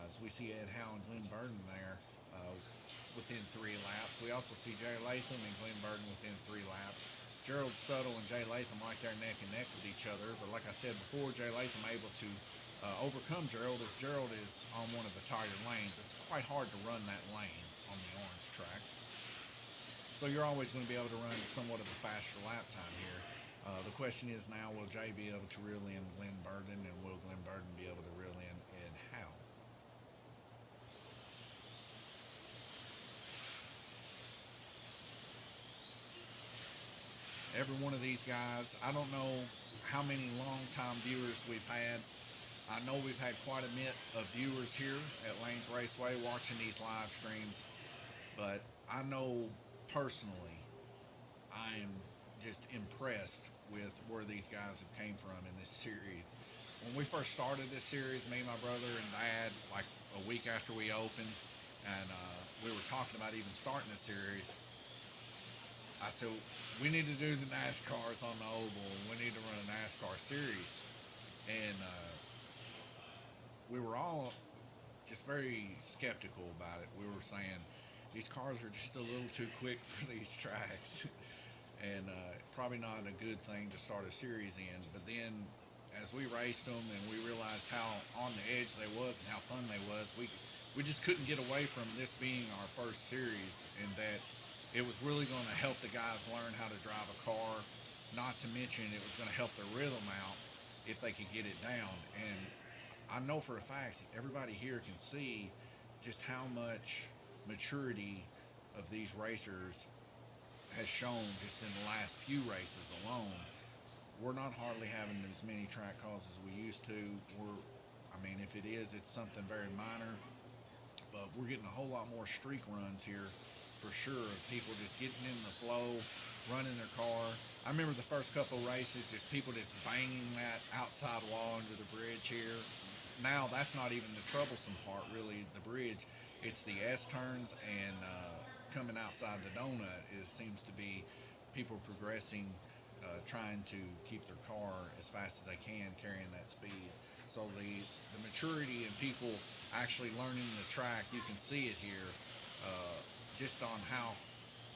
As we see Ed Howe and Glenn Burden there within 3 laps. We also see Jay Latham and Glenn Burden within 3 laps. Gerald Suttle and Jay Latham right there neck and neck with each other. But like I said before, Jay Latham able to overcome Gerald as Gerald is on one of the tighter lanes. It's quite hard to run that lane on the orange track. So you're always going to be able to run somewhat of a faster lap time here. The question is now, will Jay be able to reel in Glenn Burden, and will Glenn Burden be able to reel in Ed Howe? Every one of these guys, I don't know how many long-time viewers we've had. I know we've had quite a bit of viewers here at Lanes Raceway watching these live streams, but I know personally I am just impressed with where these guys have came from in this series. When we first started this series, me, my brother, and Dad, like a week after we opened, and we were talking about even starting the series, I said, we need to do the NASCARs on the oval, and we need to run a NASCAR series. And we were all just very skeptical about it. We were saying, these cars are just a little too quick for these tracks. And probably not a good thing to start a series in. But then, as we raced them and we realized how on the edge they was and how fun they was, we just couldn't get away from this being our first series, and that it was really going to help the guys learn how to drive a car. Not to mention it was going to help their rhythm out if they could get it down. And I know for a fact everybody here can see just how much maturity of these racers has shown just in the last few races alone. We're not hardly having as many track calls as we used to. If it is, it's something very minor, but we're getting a whole lot more streak runs here for sure. People just getting in the flow, running their car. I remember the first couple of races, just people just banging that outside wall under the bridge here. Now that's not even the troublesome part, really, the bridge. It's the S-turns and coming outside the donut. It seems to be people progressing, trying to keep their car as fast as they can, carrying that speed. So the maturity and people actually learning the track, you can see it here just on how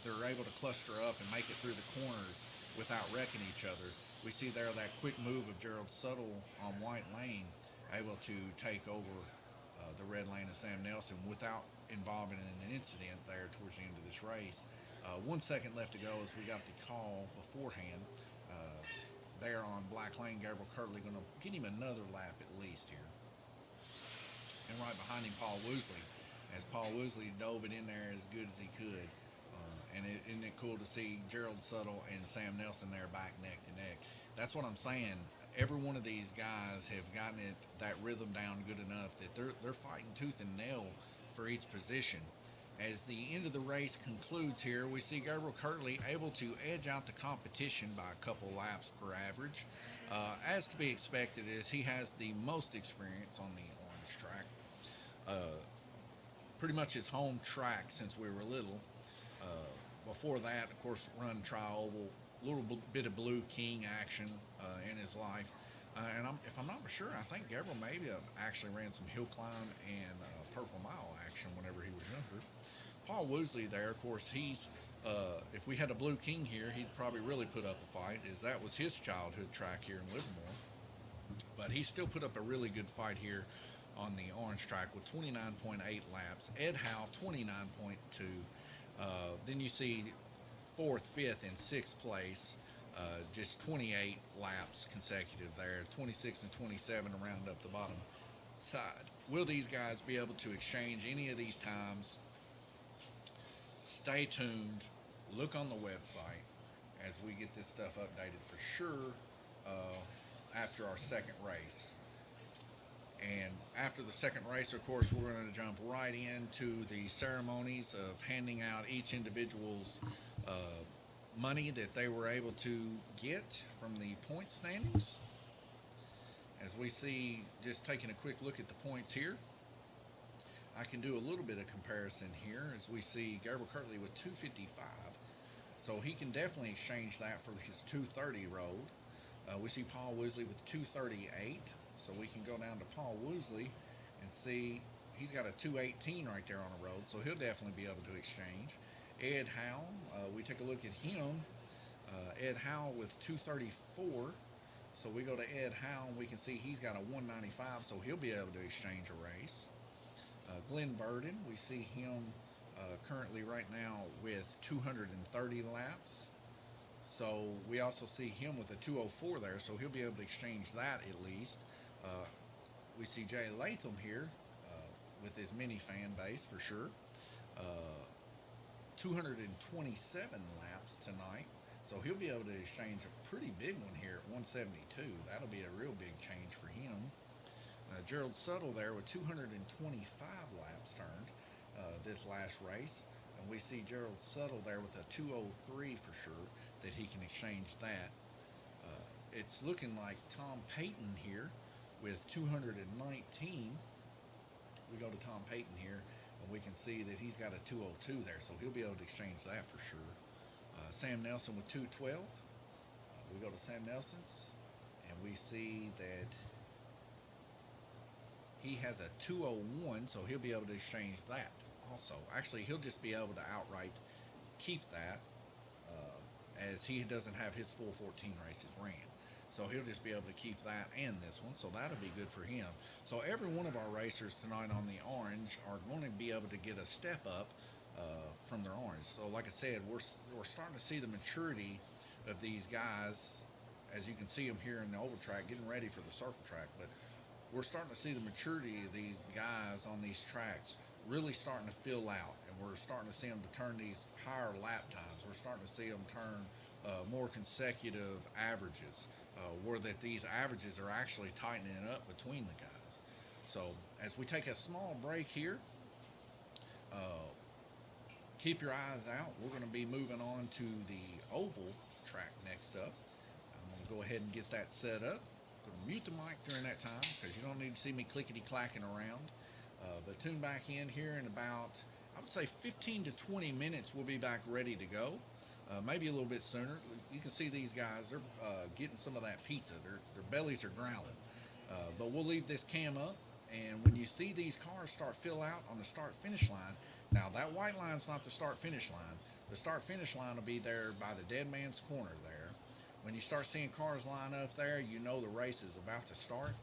they're able to cluster up and make it through the corners without wrecking each other. We see there that quick move of Gerald Suttle on White Lane, able to take over the red lane of Sam Nelson without involving in an incident there towards the end of this race. 1 second left to go as we got the call beforehand. There on Black Lane, Gabriel Kirtley going to get him another lap at least here. And right behind him, Paul Woosley, as Paul Woosley dove it in there as good as he could. Isn't it cool to see Gerald Suttle and Sam Nelson there back neck to neck? That's what I'm saying. Every one of these guys have gotten that rhythm down good enough that they're fighting tooth and nail for each position. As the end of the race concludes here, we see Gabriel Kirtley able to edge out the competition by a couple laps per average. As to be expected, as he has the most experience on the orange track. Pretty much his home track since we were little. Before that, of course, run tri-oval, a little bit of Blue King action in his life. And if I'm not sure, I think Gabriel maybe actually ran some hill climb and Purple Mile action whenever he was younger. Paul Woosley there, of course, he's, if we had a Blue King here, he'd probably really put up a fight, as that was his childhood track here in Livermore. But he still put up a really good fight here on the orange track with 29.8 laps. Ed Howe, 29.2. Then you see 4th, 5th, and 6th place, just 28 laps consecutive there. 26 and 27 to round up the bottom side. Will these guys be able to exchange any of these times? Stay tuned. Look on the website as we get this stuff updated for sure after our second race. And after the second race, of course, we're going to jump right into the ceremonies of handing out each individual's money that they were able to get from the point standings. As we see, just taking a quick look at the points here, I can do a little bit of comparison here as we see Gabriel Kirtley with 255. So he can definitely exchange that for his 230 road. We see Paul Woosley with 238. So we can go down to Paul Woosley and see he's got a 218 right there on the road. So he'll definitely be able to exchange. Ed Howe, we take a look at him. Ed Howe with 234. So we go to Ed Howe and we can see he's got a 195. So he'll be able to exchange a race. Glenn Burden, we see him currently right now with 230 laps. So we also see him with a 204 there, so he'll be able to exchange that at least. We see Jay Latham here with his mini fan base for sure. 227 laps tonight, so he'll be able to exchange a pretty big one here at 172. That'll be a real big change for him. Gerald Suttle there with 225 laps turned this last race. And we see Gerald Suttle there with a 203 for sure, that he can exchange that. It's looking like Tom Payton here with 219. We go to Tom Payton here, and we can see that he's got a 202 there, so he'll be able to exchange that for sure. Sam Nelson with 212. We go to Sam Nelson's, and we see that he has a 201, so he'll be able to exchange that also. Actually, he'll just be able to outright keep that, as he doesn't have his full 14 races ran. So he'll just be able to keep that and this one, so that'll be good for him. So every one of our racers tonight on the orange are going to be able to get a step up from their orange. So like I said, we're starting to see the maturity of these guys, as you can see them here in the oval track, getting ready for the circle track. But we're starting to see the maturity of these guys on these tracks really starting to fill out, and we're starting to see them to turn these higher lap times. We're starting to see them turn more consecutive averages, where that these averages are actually tightening up between the guys. So as we take a small break here, keep your eyes out. We're going to be moving on to the oval track next up. I'm going to go ahead and get that set up. I'm going to mute the mic during that time because you don't need to see me clickety-clacking around. But tune back in here in about, I would say 15 to 20 minutes, we'll be back ready to go. Maybe a little bit sooner. You can see these guys, they're getting some of that pizza. Their bellies are growling. But we'll leave this cam up, and when you see these cars start fill out on the start-finish line, now that white line's not the start-finish line. The start-finish line will be there by the dead man's corner there. When you start seeing cars line up there, you know the race is about to start,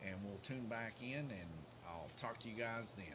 and we'll tune back in, and I'll talk to you guys then.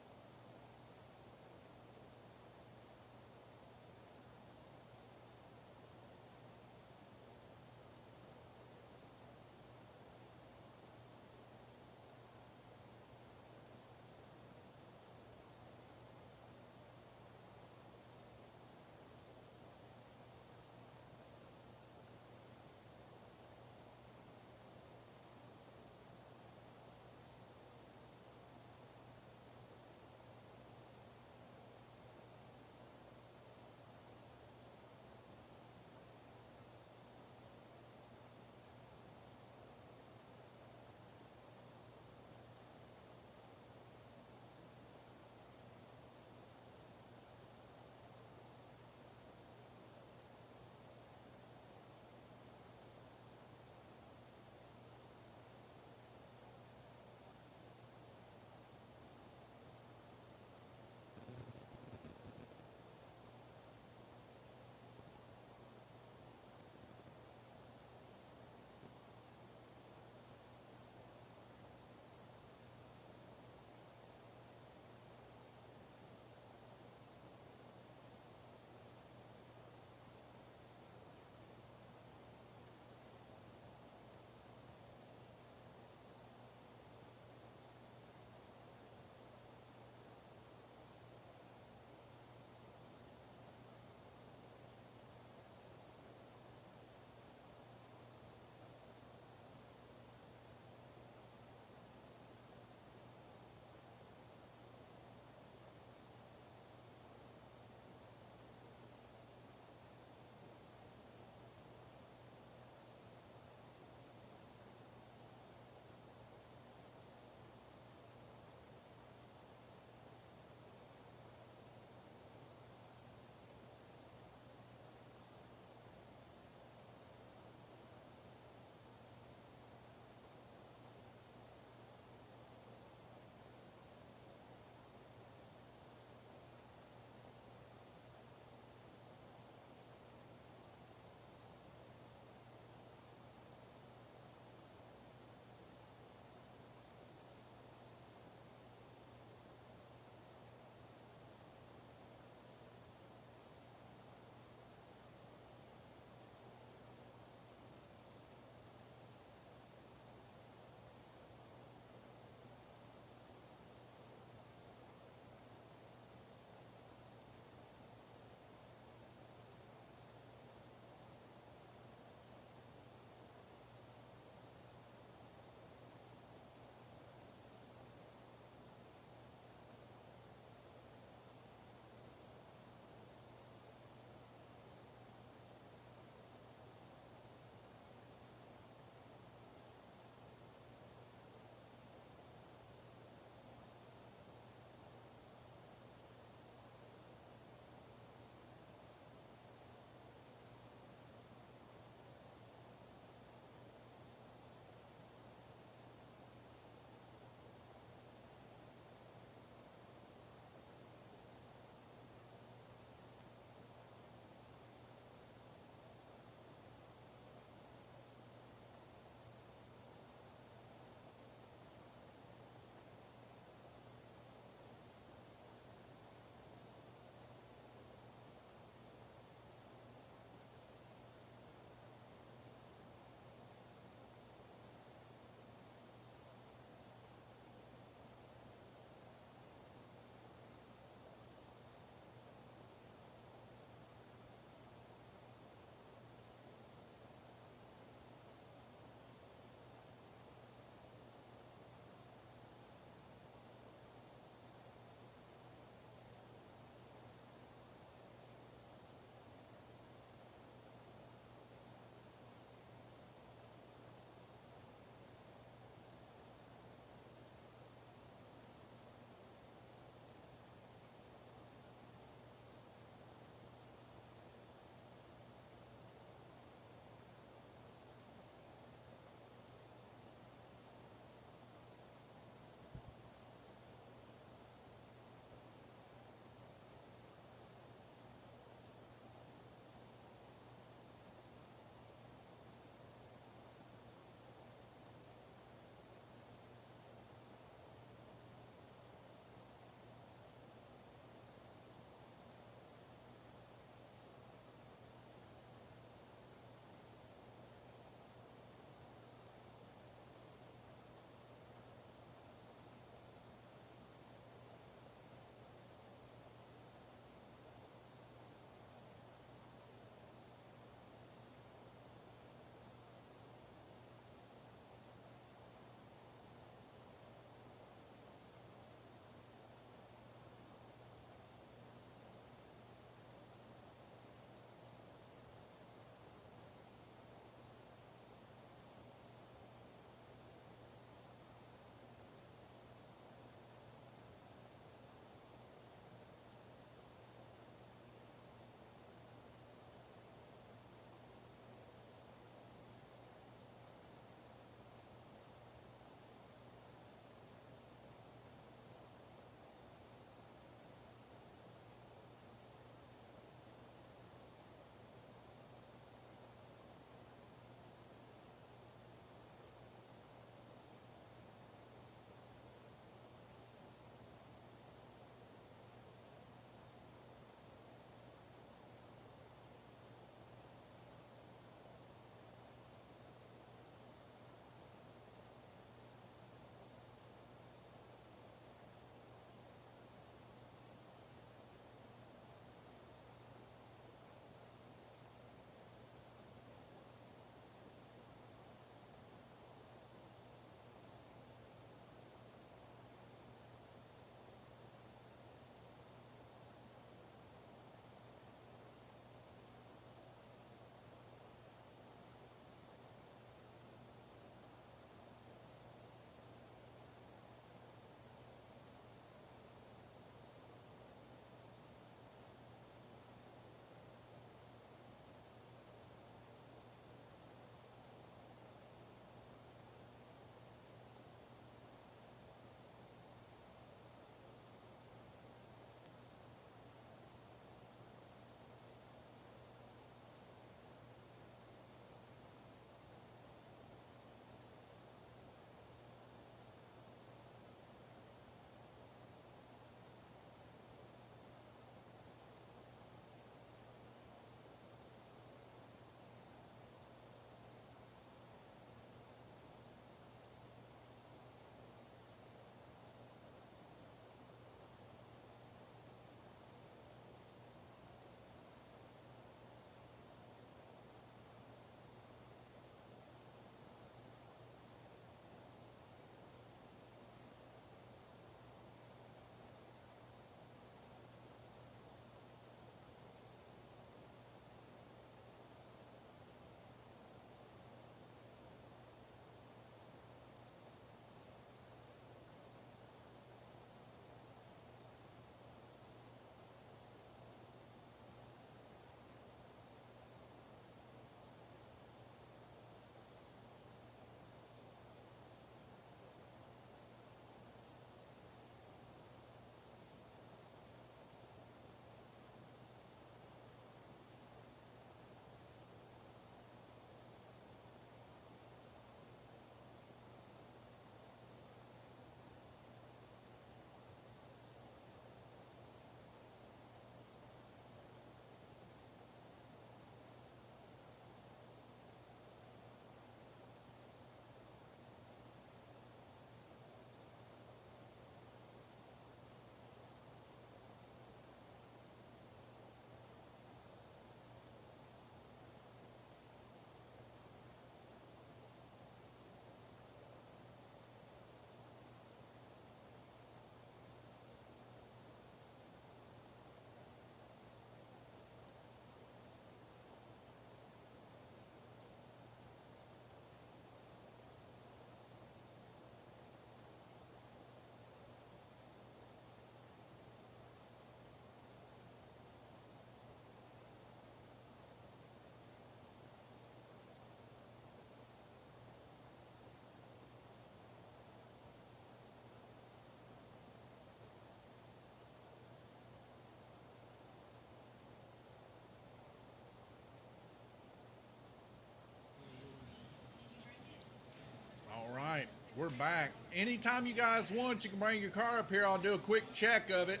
We're back. Anytime you guys want, you can bring your car up here. I'll do a quick check of it.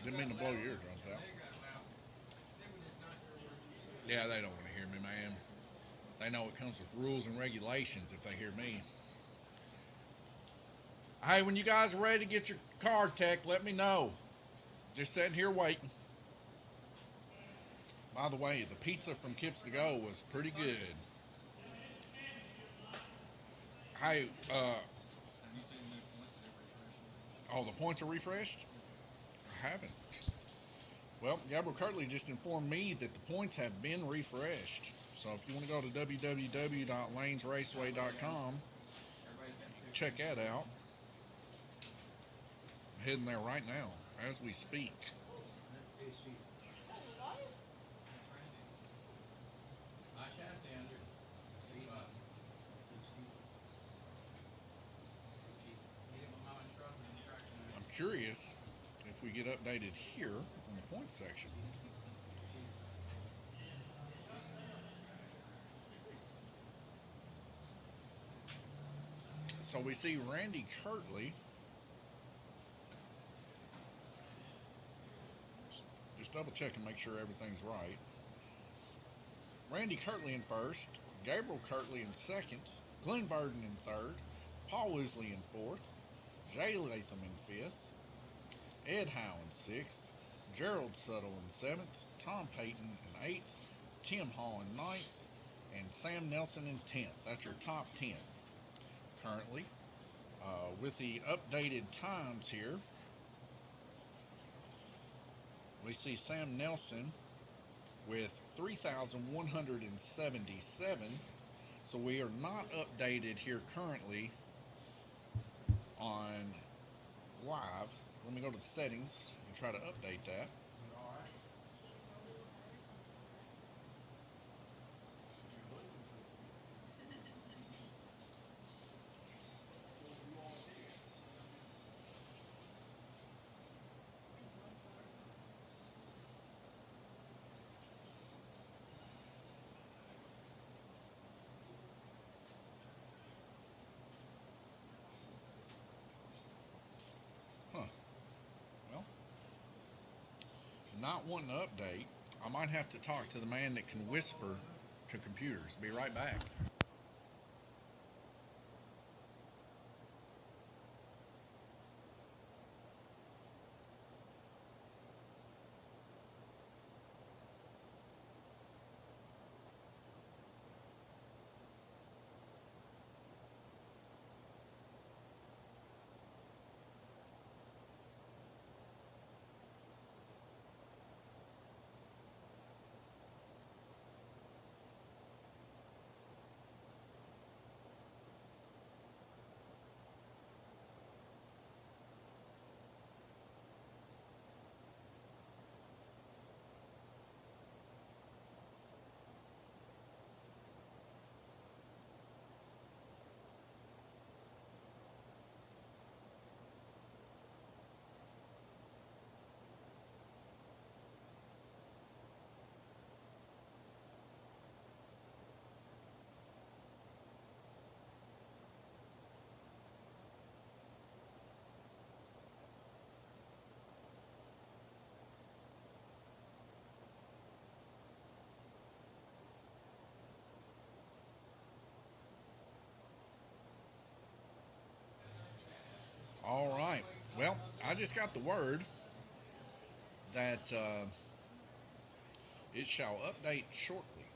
Didn't mean to blow your eardrums out. Yeah, they don't want to hear me, man. They know it comes with rules and regulations if they hear me. Hey, when you guys are ready to get your car checked, let me know. Just sitting here waiting. By the way, the pizza from Kips to Go was pretty good. Hey, oh, the points are refreshed? I haven't. Well, Gabriel Kirtley just informed me that the points have been refreshed. So if you want to go to www.lanesraceway.com, check that out. I'm heading there right now as we speak. I'm curious if we get updated here on the points section. So we see Randy Kirtley. Just double check and make sure everything's right. Randy Kirtley in first, Gabriel Kirtley in second, Glenn Burden in third, Paul Woosley in fourth, Jay Latham in fifth, Ed Howe in sixth, Gerald Suttle in seventh, Tom Payton in eighth, Tim Hall in ninth, and Sam Nelson in 10th. That's your top 10 currently. With the updated times here, we see Sam Nelson with 3,177. So we are not updated here currently on live. Let me go to the settings and try to update that. Well, not wanting to update. I might have to talk to the man that can whisper to computers. Be right back. All right. Well, I just got the word that it shall update shortly,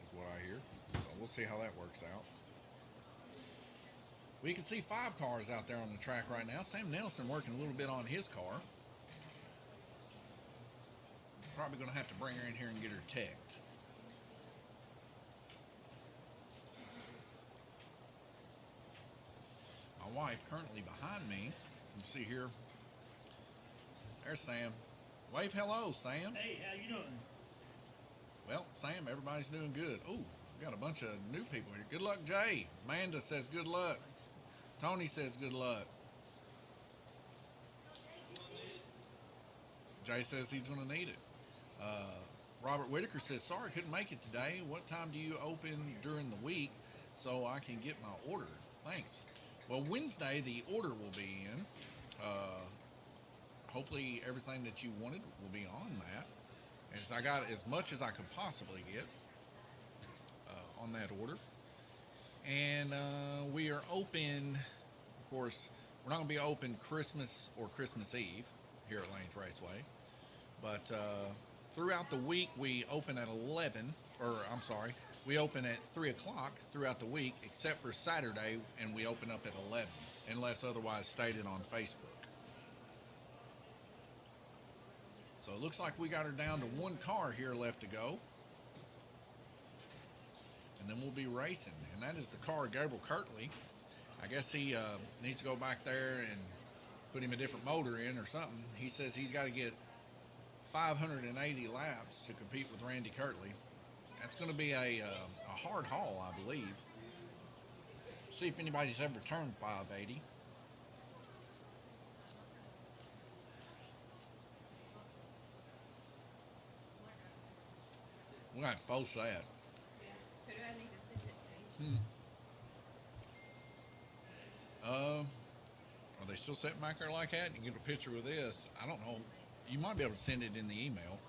is what I hear. So we'll see how that works out. We can see 5 cars out there on the track right now. Sam Nelson working a little bit on his car. Probably going to have to bring her in here and get her teched. My wife currently behind me. You can see here. There's Sam. Wave hello, Sam. Hey, how you doing? Well, Sam, everybody's doing good. Oh, we got a bunch of new people here. Good luck, Jay. Amanda says good luck. Tony says good luck. Jay says he's going to need it. Robert Whitaker says, sorry, couldn't make it today. What time do you open during the week? so I can get my order. Thanks. Well, Wednesday the order will be in. Hopefully everything that you wanted will be on that. As I got as much as I could possibly get on that order. And we are open, of course, we're not going to be open Christmas or Christmas Eve here at Lanes Raceway. But throughout the week, we open at 11, or I'm sorry, we open at 3 o'clock throughout the week, except for Saturday, and we open up at 11, unless otherwise stated on Facebook. So it looks like we got her down to one car here left to go. And then we'll be racing. And that is the car of Gabriel Kirtley. I guess he needs to go back there and put him a different motor in or something. He says he's got to get 580 laps to compete with Randy Kirtley. That's going to be a hard haul, I believe. See if anybody's ever turned 580. We're going to have to post that. Who do I need to send it to? Are they still sitting back there like that? You can get a picture with this. I don't know. You might be able to send it in the email.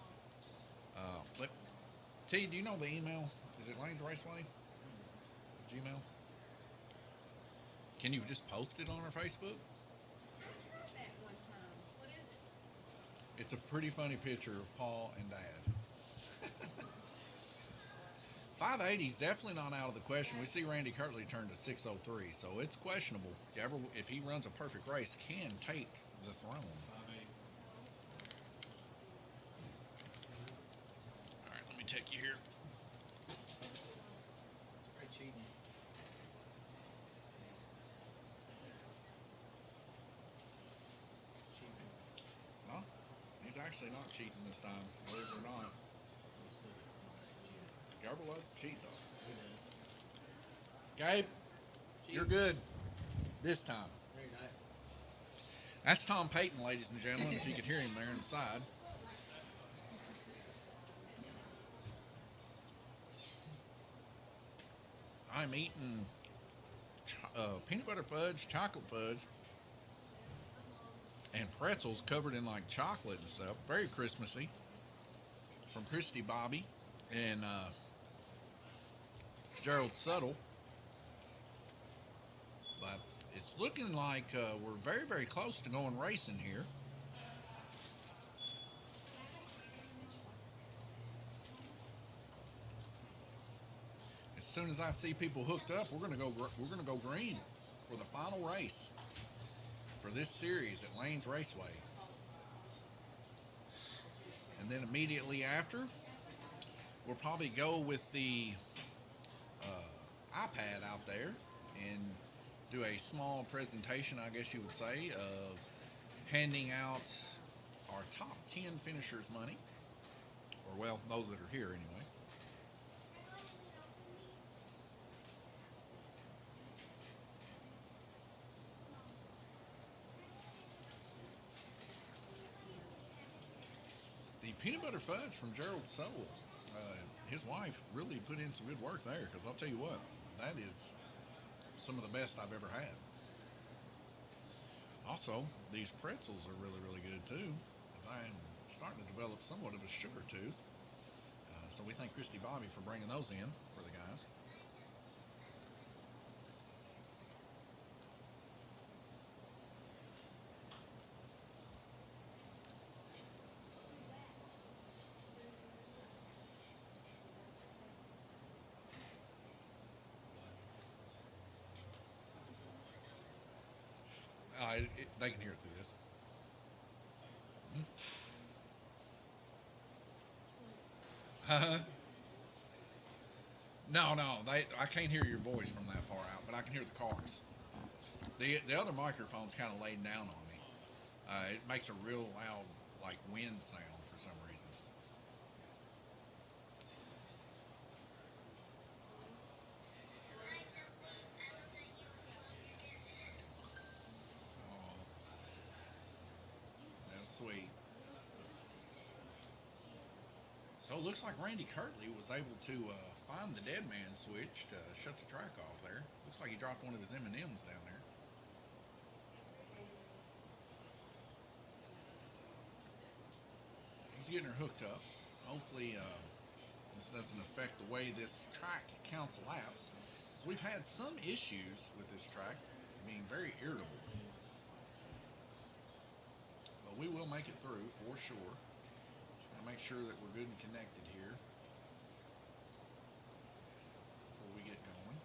T, do you know the email? Is it Lanes Raceway? Gmail? Can you just post it on our Facebook? I tried that one time. What is it? It's a pretty funny picture of Paul and Dad. 580 is definitely not out of the question. We see Randy Kirtley turn to 603, so it's questionable. If he runs a perfect race, can take the throne. All right, let me take you here. Great cheating. No, he's actually not cheating this time, believe it or not. Gabriel loves to cheat, though. Gabe, you're good this time. Very nice. That's Tom Payton, ladies and gentlemen, if you could hear him there on the side. I'm eating peanut butter fudge, chocolate fudge, and pretzels covered in like chocolate and stuff. Very Christmassy. From Christy Bobby and Gerald Suttle. But it's looking like we're very, very close to going racing here. As soon as I see people hooked up, we're gonna go green for the final race for this series at Lanes Raceway. And then immediately after, we'll probably go with the iPad out there and do a small presentation, I guess you would say, of handing out our top 10 finishers money. Or, well, those that are here anyway. The peanut butter fudge from Gerald Soul. His wife really put in some good work there, because I'll tell you what, that is some of the best I've ever had. Also, these pretzels are really, really good too, as I am starting to develop somewhat of a sugar tooth. So we thank Christy Bobby for bringing those in for the guys. They can hear it through this. No, I can't hear your voice from that far out, but I can hear the cars. The other microphone's kind of laid down on me. It makes a real loud, like, wind sound for some reason. Oh, that's sweet. So it looks like Randy Kirtley was able to find the dead man switch to shut the track off there. Looks like he dropped one of his M&Ms down there. He's getting her hooked up. Hopefully, this doesn't affect the way this track counts laps. So we've had some issues with this track being very irritable. But we will make it through for sure. Just gotta make sure that we're good and connected here before we get going.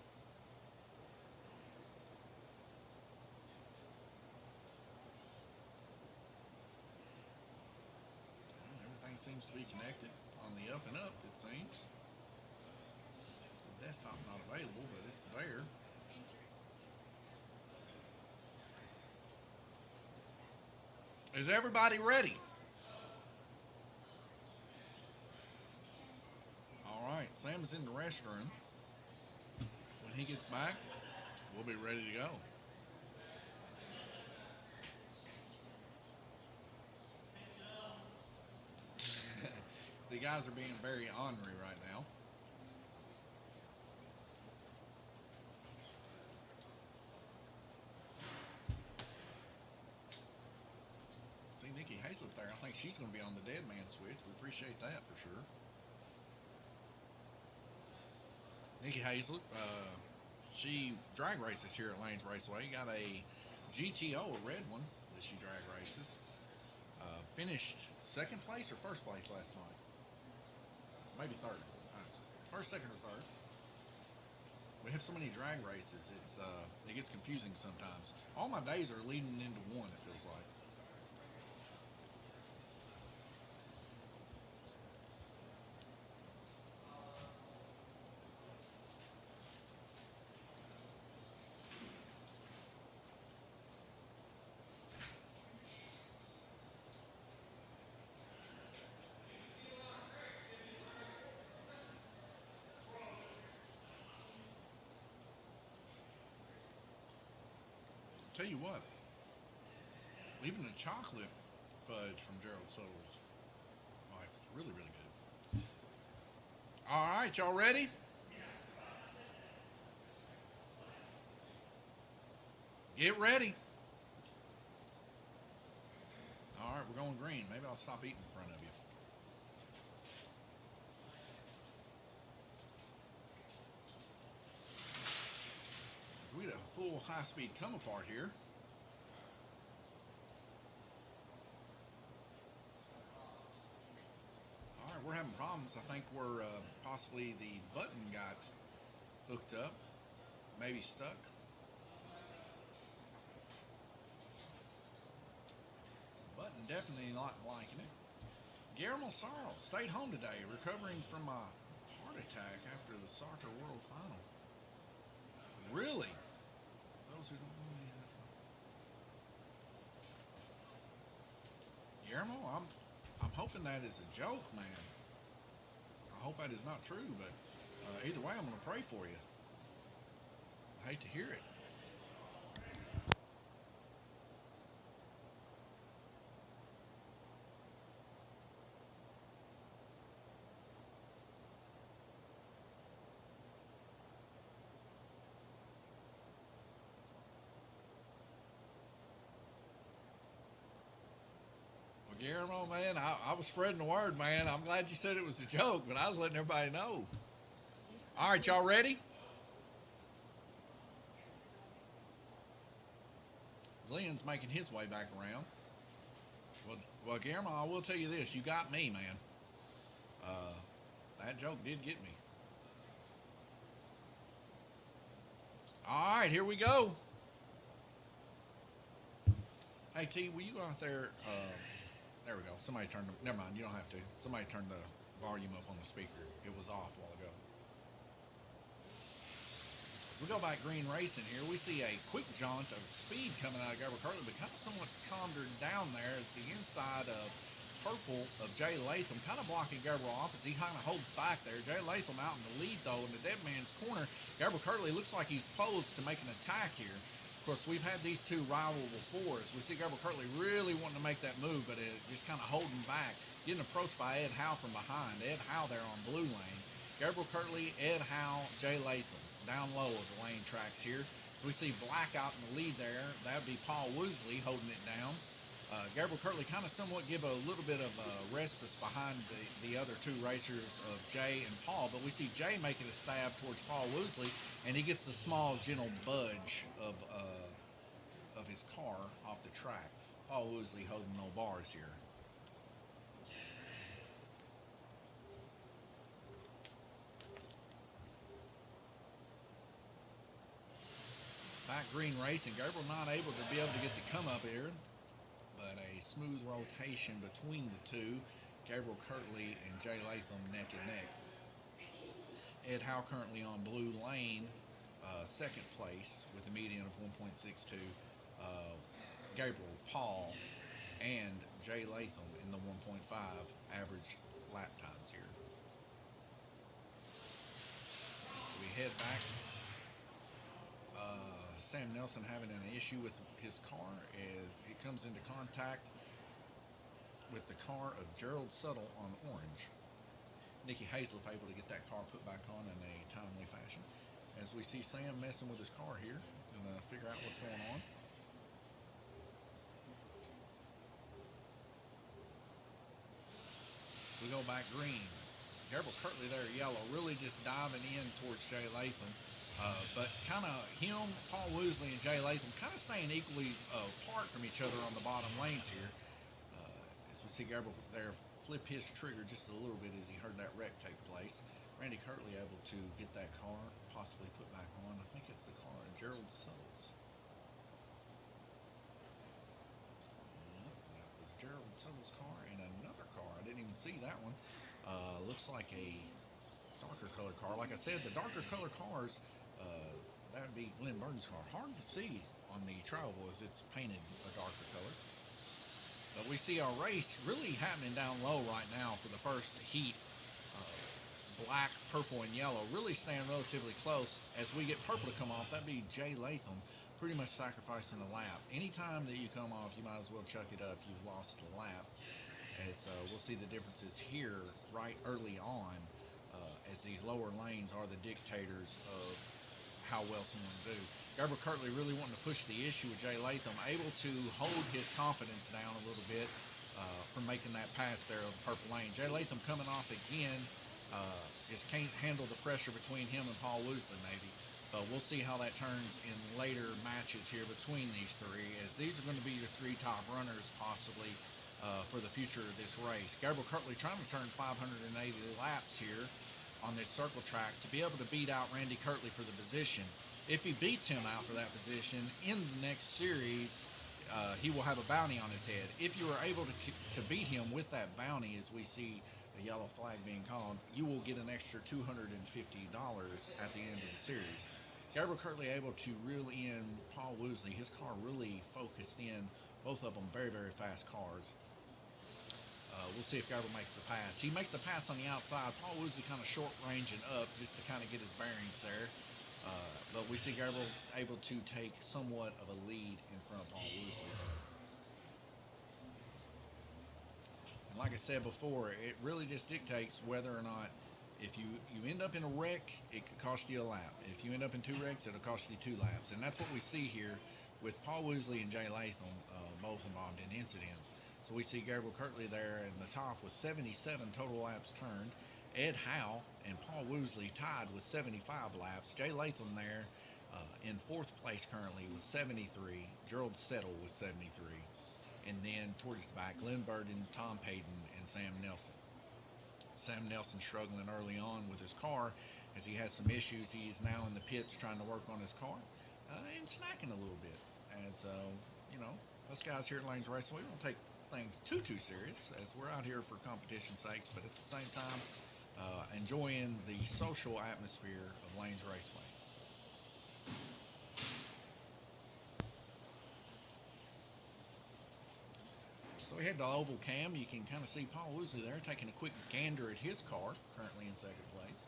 Everything seems to be connected on the up and up, it seems. The desktop's not available, but it's there. Is everybody ready? All right, Sam is in the restroom. When he gets back, we'll be ready to go. The guys are being very ornery right now. See Nikki Hazlett there. I think she's going to be on the dead man switch. We appreciate that for sure. Nikki Hazlett, she drag races here at Lanes Raceway. Got a GTO, a red one, that she drag races. Finished second place or first place last night? Maybe third. First, second, or third. We have so many drag races, it gets confusing sometimes. All my days are leading into one, it feels like. Tell you what, even the chocolate fudge from Gerald Soul's wife is really, really good. All right, y'all ready? Get ready. All right, we're going green. Maybe I'll stop eating in front of you. We had a full high-speed come apart here. All right, we're having problems. I think we're possibly the button got hooked up, maybe stuck. Button definitely not liking it. Guillermo Sarl stayed home today, recovering from a heart attack after the soccer world final. Really? Those who don't know me. Guillermo, I'm hoping that is a joke, man. I hope that is not true, but either way, I'm going to pray for you. I hate to hear it. Guillermo, man, I was spreading the word, man. I'm glad you said it was a joke, but I was letting everybody know. All right, y'all ready? Glenn's making his way back around. Well, Guillermo, I will tell you this. You got me, man. That joke did get me. All right, here we go. Hey, T, will you go out there? There we go. Somebody turned the, never mind, you don't have to. Somebody turned the volume up on the speaker. It was off a while ago. As we go back green racing here, we see a quick jaunt of speed coming out of Gabriel Curley, but kind of somewhat calmed her down there as the inside of purple of Jay Latham kind of blocking Gabriel off as he kind of holds back there. Jay Latham out in the lead, though, in the dead man's corner. Gabriel Curley looks like he's posed to make an attack here. Of course, we've had these two rival before, as we see Gabriel Curley really wanting to make that move, but it just kind of holding back, getting approached by Ed Howe from behind. Ed Howe there on blue lane. Gabriel Kirtley, Ed Howe, Jay Latham down low of the lane tracks here. So we see Black out in the lead there. That would be Paul Woosley holding it down. Gabriel Kirtley kind of somewhat give a little bit of respite behind the other two racers of Jay and Paul, but we see Jay making a stab towards Paul Woosley, and he gets the small, gentle budge of his car off the track. Paul Woosley holding no bars here. Back green racing, Gabriel not able to be able to get the come up here, but a smooth rotation between the two. Gabriel Kirtley and Jay Latham neck and neck. Ed Howe currently on blue lane, second place with a median of 1.62. Gabriel, Paul, and Jay Latham in the 1.5 average lap times here. So we head back. Sam Nelson having an issue with his car as he comes into contact with the car of Gerald Settle on orange. Nikki Hazlip able to get that car put back on in a timely fashion. As we see Sam messing with his car here, gonna figure out what's going on. We go back green. Gabriel Kirtley there, yellow, really just diving in towards Jay Latham. But kind of him, Paul Woosley, and Jay Latham kind of staying equally apart from each other on the bottom lanes here. As we see Gabriel there flip his trigger just a little bit as he heard that wreck take place. Randy Kirtley able to get that car possibly put back on. I think it's the car of Gerald Settles. That was Gerald Settles' car and another car. I didn't even see that one. Looks like a darker color car. Like I said, the darker color cars, that would be Glenn Burton's car. Hard to see on the travel as it's painted a darker color. But we see our race really happening down low right now for the first heat. Black, purple, and yellow really staying relatively close. As we get purple to come off, that'd be Jay Latham pretty much sacrificing the lap. Anytime that you come off, you might as well chuck it up. You've lost the lap. As we'll see the differences here right early on, as these lower lanes are the dictators of how well someone do. Gabriel Kirtley really wanting to push the issue with Jay Latham, able to hold his confidence down a little bit from making that pass there of the purple lane. Jay Latham coming off again, just can't handle the pressure between him and Paul Woosley maybe. But we'll see how that turns in later matches here between these three, as these are going to be your three top runners possibly for the future of this race. Gabriel Kirtley trying to turn 580 laps here on this circle track to be able to beat out Randy Kirtley for the position. If he beats him out for that position in the next series, he will have a bounty on his head. If you are able to beat him with that bounty, as we see a yellow flag being called, you will get an extra $250 at the end of the series. Gabriel Kirtley able to reel in Paul Woosley. His car really focused in. Both of them very, very fast cars. We'll see if Gabriel makes the pass. He makes the pass on the outside. Paul Woosley kind of short ranging up just to kind of get his bearings there. But we see Gabriel able to take somewhat of a lead in front of Paul Woosley. And like I said before, it really just dictates whether or not, if you end up in a wreck, it could cost you a lap. If you end up in two wrecks, it'll cost you 2 laps. And that's what we see here with Paul Woosley and Jay Latham, both involved in incidents. So we see Gabriel Kirtley there in the top with 77 total laps turned. Ed Howe and Paul Woosley tied with 75 laps. Jay Latham there in 4th place currently with 73. Gerald Settle with 73. And then towards the back, Glenn Burton, Tom Payton, and Sam Nelson. Sam Nelson struggling early on with his car as he has some issues. He is now in the pits trying to work on his car and snacking a little bit. As, us guys here at Lanes Raceway, we don't take things too serious, as we're out here for competition sakes, but at the same time enjoying the social atmosphere of Lanes Raceway. So we head to Oval Cam. You can kind of see Paul Woosley there taking a quick gander at his car, currently in 2nd place.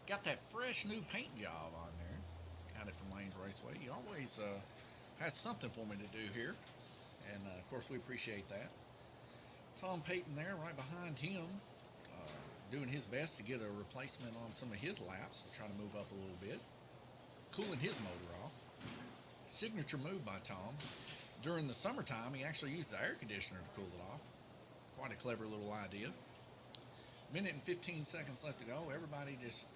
Got that fresh new paint job on there. Got it from Lanes Raceway. He always has something for me to do here. And, of course, we appreciate that. Tom Payton there right behind him. doing his best to get a replacement on some of his laps to try to move up a little bit, cooling his motor off. Signature move by Tom. During the summertime, he actually used the air conditioner to cool it off. Quite a clever little idea. Minute and 15 seconds left to go. Everybody just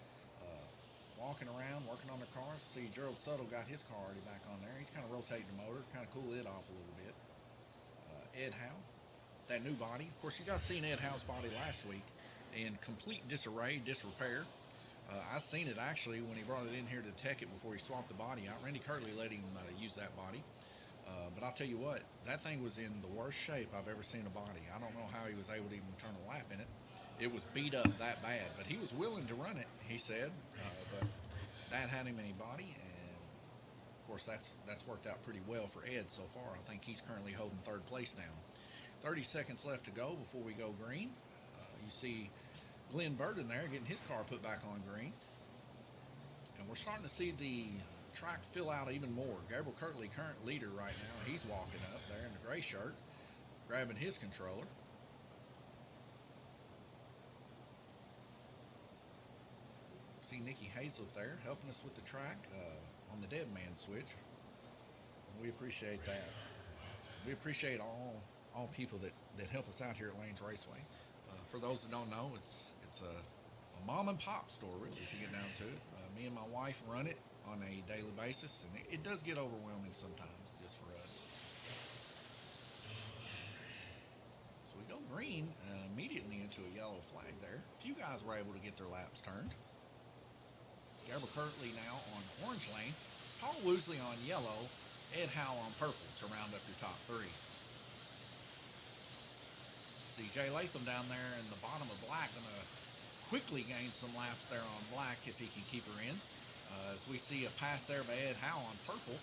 walking around, working on their cars. See, Gerald Suttle got his car already back on there. He's kind of rotating the motor, kind of cool it off a little bit. Ed Howe, that new body. Of course, you guys seen Ed Howe's body last week in complete disarray, disrepair. I seen it actually when he brought it in here to tech it before he swapped the body out. Randy Kirtley let him use that body. But I'll tell you what, that thing was in the worst shape I've ever seen a body. I don't know how he was able to even turn a lap in it. It was beat up that bad, but he was willing to run it, he said. But that had him in a body, and of course that's worked out pretty well for Ed so far. I think he's currently holding third place now. 30 seconds left to go before we go green. You see Glenn Burden there getting his car put back on green. And we're starting to see the track fill out even more. Gabriel Kirtley, current leader right now, he's walking up there in the gray shirt, grabbing his controller. See Nikki Hazlett there helping us with the track on the dead man switch. We appreciate that. We appreciate all people that help us out here at Lanes Raceway. For those that don't know, it's a mom and pop store, really, if you get down to it. Me and my wife run it on a daily basis, and it does get overwhelming sometimes, just for us. So we go green immediately into a yellow flag there. A few guys were able to get their laps turned. Gabriel Kirtley now on orange lane. Paul Woosley on yellow. Ed Howe on purple to round up your top three. See Jay Latham down there in the bottom of black, going to quickly gain some laps there on black if he can keep her in. As we see a pass there by Ed Howe on purple.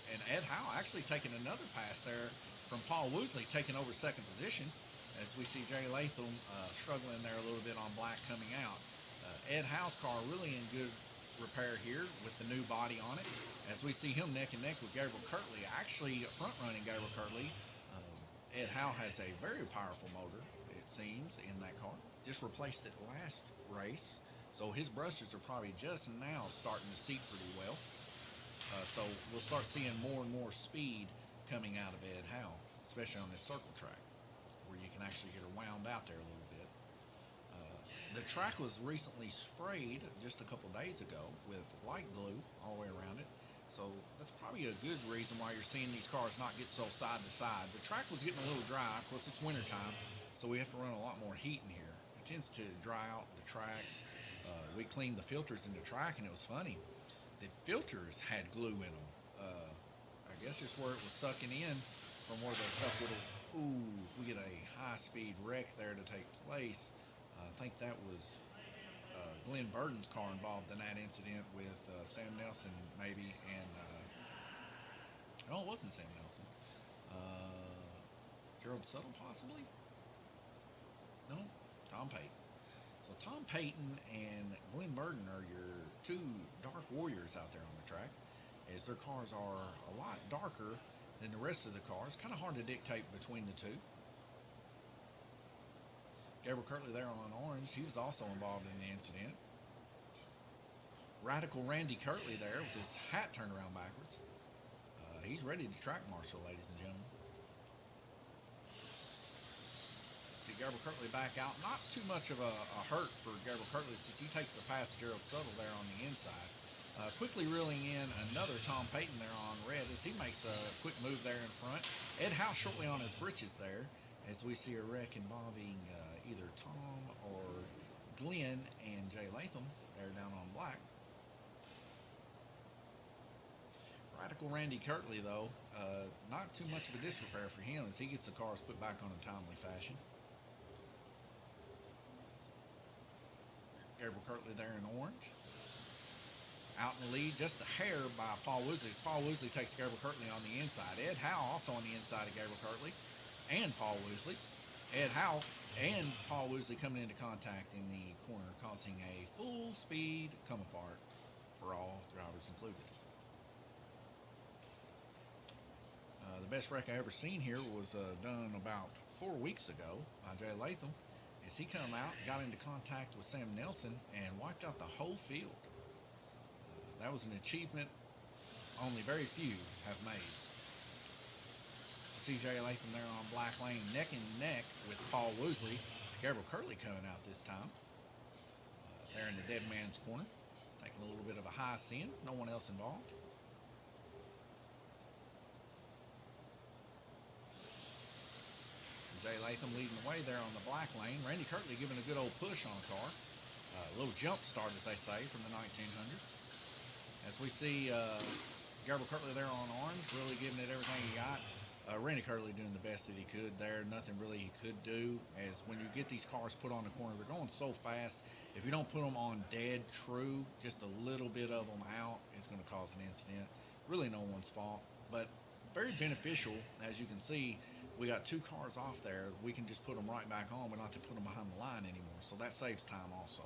And Ed Howe actually taking another pass there from Paul Woosley, taking over second position. As we see Jay Latham struggling there a little bit on black coming out. Ed Howe's car really in good repair here with the new body on it. As we see him neck and neck with Gabriel Kirtley, actually front-running Gabriel Kirtley. Ed Howe has a very powerful motor, it seems, in that car. Just replaced it last race, so his brushes are probably just now starting to seat pretty well. So we'll start seeing more and more speed coming out of Ed Howe, especially on this circle track, where you can actually get her wound out there a little bit. The track was recently sprayed just a couple days ago with white glue all the way around it. So that's probably a good reason why you're seeing these cars not get so side to side. The track was getting a little dry. Of course, it's winter time, so we have to run a lot more heat in here. It tends to dry out the tracks. We cleaned the filters in the track, and it was funny. The filters had glue in them. I guess just where it was sucking in from where the stuff would have oozed. We get a high-speed wreck there to take place. I think that was Glenn Burden's car involved in that incident with Sam Nelson, maybe, and no, it wasn't Sam Nelson. Gerald Suttle, possibly? No, Tom Payton. So Tom Payton and Glenn Burden are your two dark warriors out there on the track, as their cars are a lot darker than the rest of the cars. Kind of hard to dictate between the two. Gabriel Kirtley there on orange. He was also involved in the incident. Radical Randy Kirtley there with his hat turned around backwards. He's ready to track marshal, ladies and gentlemen. See Gabriel Kirtley back out. Not too much of a hurt for Gabriel Kirtley since he takes the pass to Gerald Suttle there on the inside. Quickly reeling in another Tom Payton there on red as he makes a quick move there in front. Ed Howe shortly on his britches there as we see a wreck involving either Tom or Glenn and Jay Latham there down on black. Radical Randy Kirtley, though, not too much of a disrepair for him as he gets the cars put back on in timely fashion. Gabriel Kirtley there in orange. Out in the lead, just a hair by Paul Woosley. Paul Woosley takes Gabriel Kirtley on the inside. Ed Howe also on the inside of Gabriel Kirtley and Paul Woosley. Ed Howe and Paul Woosley coming into contact in the corner, causing a full speed come apart for all drivers included. The best wreck I ever seen here was done about 4 weeks ago by Jay Latham as he come out, got into contact with Sam Nelson, and wiped out the whole field. That was an achievement only very few have made. So CJ Latham there on Black Lane, neck and neck with Paul Woosley. Gabriel Curley coming out this time. There in the dead man's corner, taking a little bit of a high sin, no one else involved. Jay Latham leading the way there on the Black Lane. Randy Kirtley giving a good old push on a car. A little jump start, as they say, from the 1900s. As we see Gabriel Kirtley there on orange, really giving it everything he got. Randy Kirtley doing the best that he could there. Nothing really he could do, as when you get these cars put on the corner, they're going so fast. If you don't put them on dead true, just a little bit of them out, it's going to cause an incident. Really no one's fault, but very beneficial. As you can see, we got two cars off there. We can just put them right back on, but not to put them behind the line anymore. So that saves time also.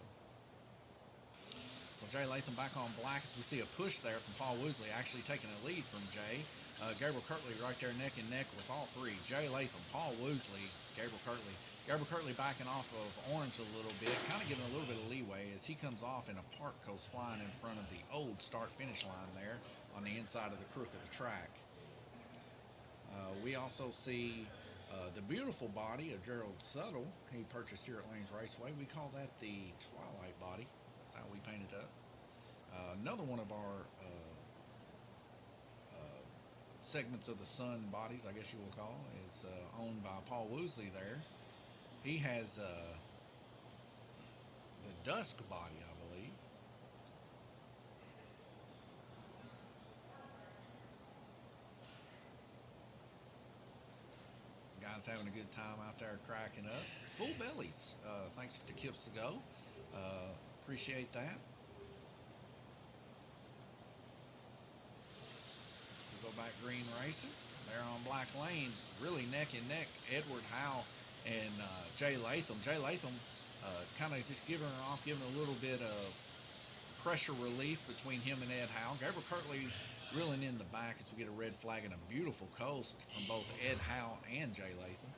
So Jay Latham back on black as we see a push there from Paul Woosley, actually taking a lead from Jay. Gabriel Kirtley right there neck and neck with all three. Jay Latham, Paul Woosley, Gabriel Kirtley. Gabriel Kirtley backing off of orange a little bit, kind of giving a little bit of leeway as he comes off and a park goes flying in front of the old start-finish line there on the inside of the crook of the track. We also see the beautiful body of Gerald Suttle he purchased here at Lanes Raceway. We call that the Twilight body. That's how we paint it up. Another one of our segments of the sun bodies, I guess you will call, is owned by Paul Woosley there. He has the dusk body, I believe. Guys having a good time out there cracking up. Full bellies, thanks to Kips to Go. Appreciate that. So we go back green racing. There on Black Lane, really neck and neck, Edward Howe and Jay Latham. Jay Latham kind of just giving a little bit of pressure relief between him and Ed Howe. Gabriel Kirtley reeling in the back as we get a red flag and a beautiful coast from both Ed Howe and Jay Latham.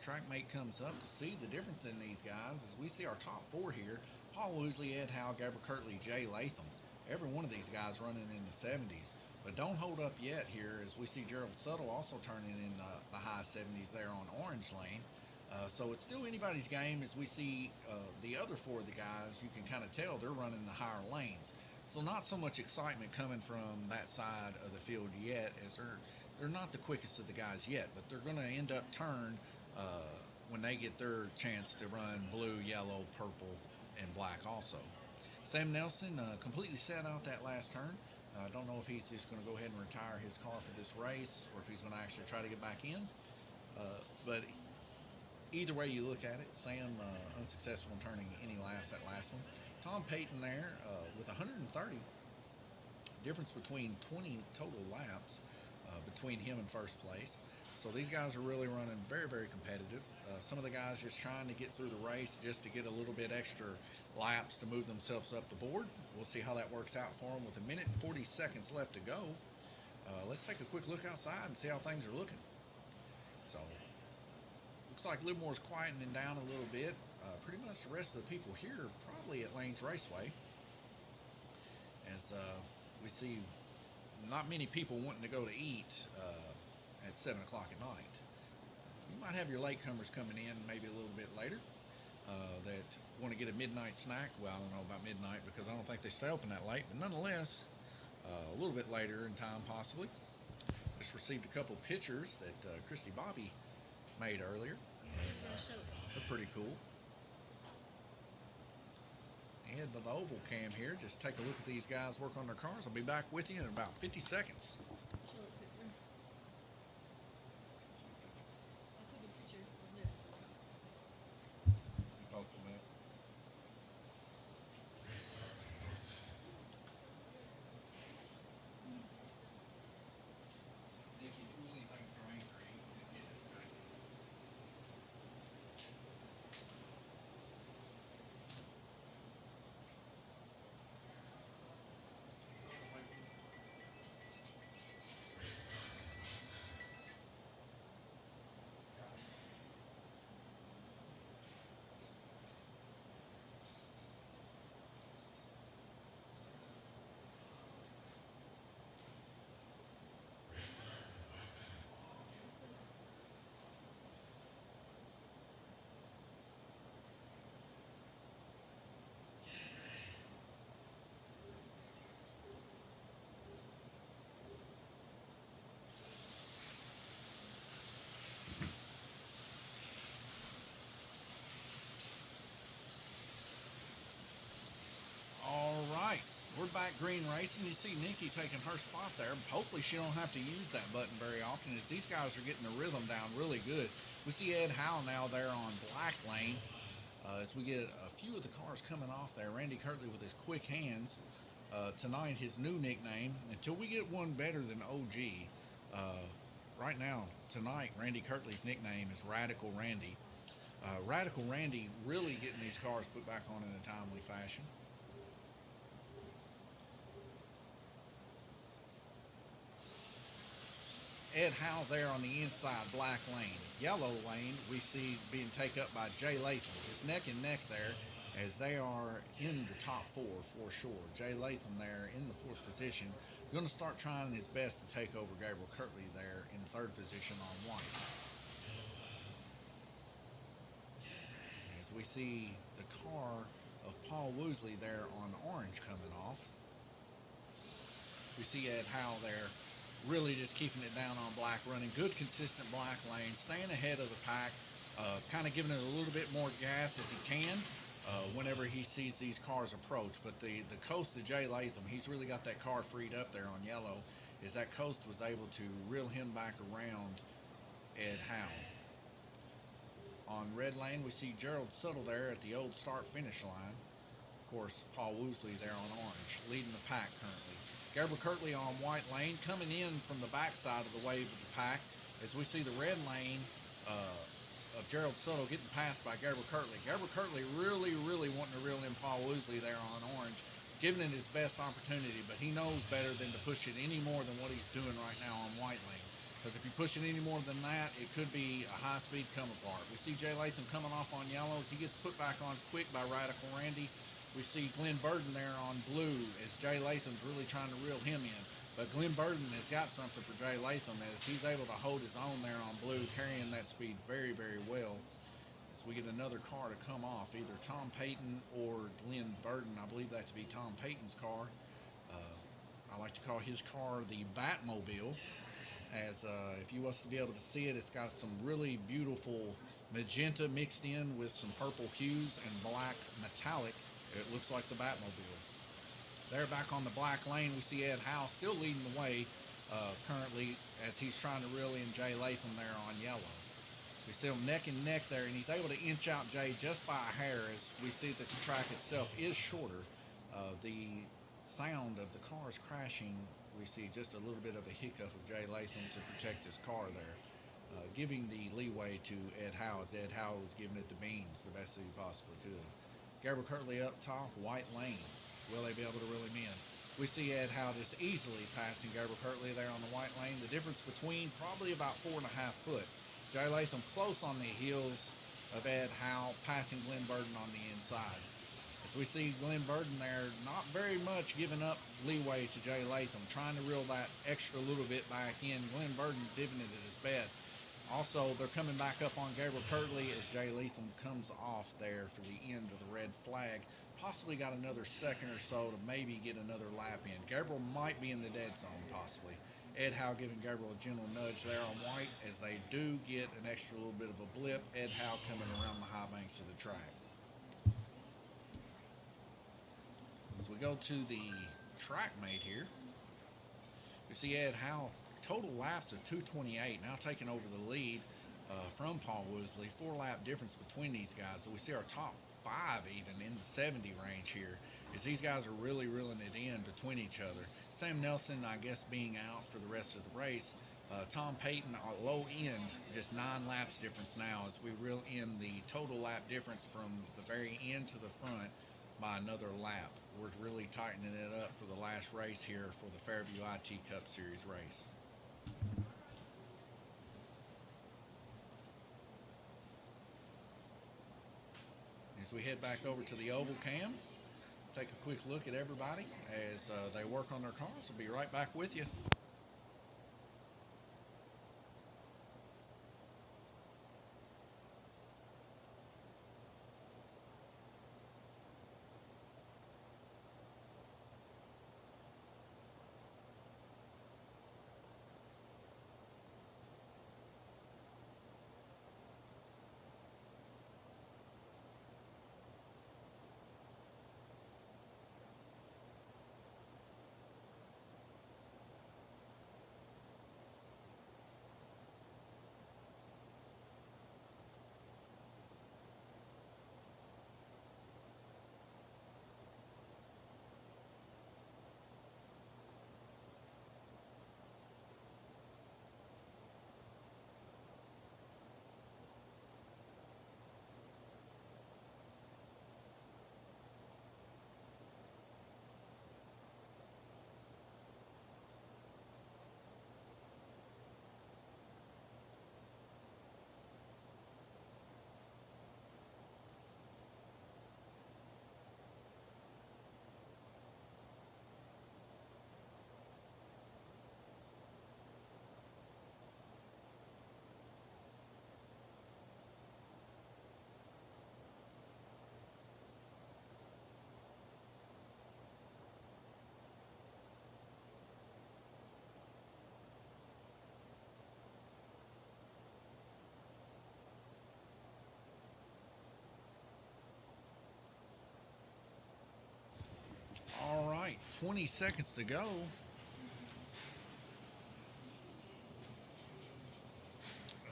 Track mate comes up to see the difference in these guys as we see our top four here. Paul Woosley, Ed Howe, Gabriel Kirtley, Jay Latham. Every one of these guys running in the 70s. But don't hold up yet here as we see Gerald Suttle also turning in the high 70s there on orange lane. So it's still anybody's game as we see the other four of the guys. You can kind of tell they're running the higher lanes. So not so much excitement coming from that side of the field yet, as they're not the quickest of the guys yet, but they're going to end up turned when they get their chance to run blue, yellow, purple, and black also. Sam Nelson completely set out that last turn. I don't know if he's just going to go ahead and retire his car for this race or if he's going to actually try to get back in. But either way you look at it, Sam unsuccessful in turning any laps that last one. Tom Payton there with 130. Difference between 20 total laps between him and first place. So these guys are really running very, very competitive. Some of the guys just trying to get through the race just to get a little bit extra laps to move themselves up the board. We'll see how that works out for them with 1 minute and 40 seconds left to go. Let's take a quick look outside and see how things are looking. So looks like Livermore's quietening down a little bit. Pretty much the rest of the people here probably at Lanes Raceway. As we see not many people wanting to go to eat at 7 o'clock at night. You might have your latecomers coming in maybe a little bit later that want to get a midnight snack. Well, I don't know about midnight because I don't think they stay open that late, but nonetheless, a little bit later in time possibly. Just received a couple pictures that Christy Bobby made earlier. And, they're pretty cool. Head to the oval cam here. Just take a look at these guys work on their cars. I'll be back with you in about 50 seconds. Posting that. We're back green racing. You see Nikki taking her spot there. Hopefully she don't have to use that button very often as these guys are getting the rhythm down really good. We see Ed Howe now there on black lane as we get a few of the cars coming off there. Randy Kirtley with his quick hands. Tonight his new nickname, until we get one better than OG. Right now, tonight, Randy Kirtley's nickname is Radical Randy. Radical Randy really getting these cars put back on in a timely fashion. Ed Howe there on the inside, black lane. Yellow lane we see being taken up by Jay Latham. It's neck and neck there as they are in the top four for sure. Jay Latham there in the fourth position. Going to start trying his best to take over Gabriel Kirtley there in third position on white. As we see the car of Paul Woosley there on orange coming off. We see Ed Howe there really just keeping it down on black, running good consistent black lane, staying ahead of the pack, kind of giving it a little bit more gas as he can whenever he sees these cars approach. But the coast of Jay Latham, he's really got that car freed up there on yellow, as that coast was able to reel him back around Ed Howe. On red lane, we see Gerald Suttle there at the old start-finish line. Of course, Paul Woosley there on orange, leading the pack currently. Gabriel Kirtley on white lane, coming in from the backside of the wave of the pack, as we see the red lane of Gerald Suttle getting passed by Gabriel Kirtley. Gabriel Kirtley really wanting to reel in Paul Woosley there on orange, giving it his best opportunity, but he knows better than to push it any more than what he's doing right now on white lane. Because if you push it any more than that, it could be a high-speed come apart. We see Jay Latham coming off on yellows. He gets put back on quick by Radical Randy. We see Glenn Burden there on blue as Jay Latham's really trying to reel him in. But Glenn Burden has got something for Jay Latham as he's able to hold his own there on blue, carrying that speed very well. As we get another car to come off, either Tom Payton or Glenn Burden. I believe that to be Tom Payton's car. I like to call his car the Batmobile, as if you was to be able to see it, it's got some really beautiful magenta mixed in with some purple hues and black metallic. It looks like the Batmobile. There back on the black lane, we see Ed Howe still leading the way currently as he's trying to reel in Jay Latham there on yellow. We see him neck and neck there, and he's able to inch out Jay just by a hair as we see that the track itself is shorter. The sound of the cars crashing, we see just a little bit of a hiccup of Jay Latham to protect his car there, giving the leeway to Ed Howe as Ed Howe was giving it the beans the best that he possibly could. Gabriel Kirtley up top, white lane. Will they be able to reel him in? We see Ed Howe just easily passing Gabriel Kirtley there on the white lane. The difference between probably about 4.5 foot. Jay Latham close on the heels of Ed Howe, passing Glenn Burden on the inside. As we see Glenn Burden there, not very much giving up leeway to Jay Latham, trying to reel that extra little bit back in. Glenn Burden giving it at his best. Also, they're coming back up on Gabriel Kirtley as Jay Latham comes off there for the end of the red flag. Possibly got another second or so to maybe get another lap in. Gabriel might be in the dead zone, possibly. Ed Howe giving Gabriel a gentle nudge there on white as they do get an extra little bit of a blip. Ed Howe coming around the high banks of the track. As we go to the track mate here, we see Ed Howe, total laps of 2:28, now taking over the lead from Paul Woosley. 4-lap difference between these guys. So we see our top 5 even in the 70 range here, as these guys are really reeling it in between each other. Sam Nelson, I guess, being out for the rest of the race. Tom Payton, our low end, just 9 laps difference now as we reel in the total lap difference from the very end to the front by another lap. We're really tightening it up for the last race here for the Fairview IT Cup Series race. As we head back over to the oval cam, take a quick look at everybody as they work on their cars. We'll be right back with you. 20 seconds to go.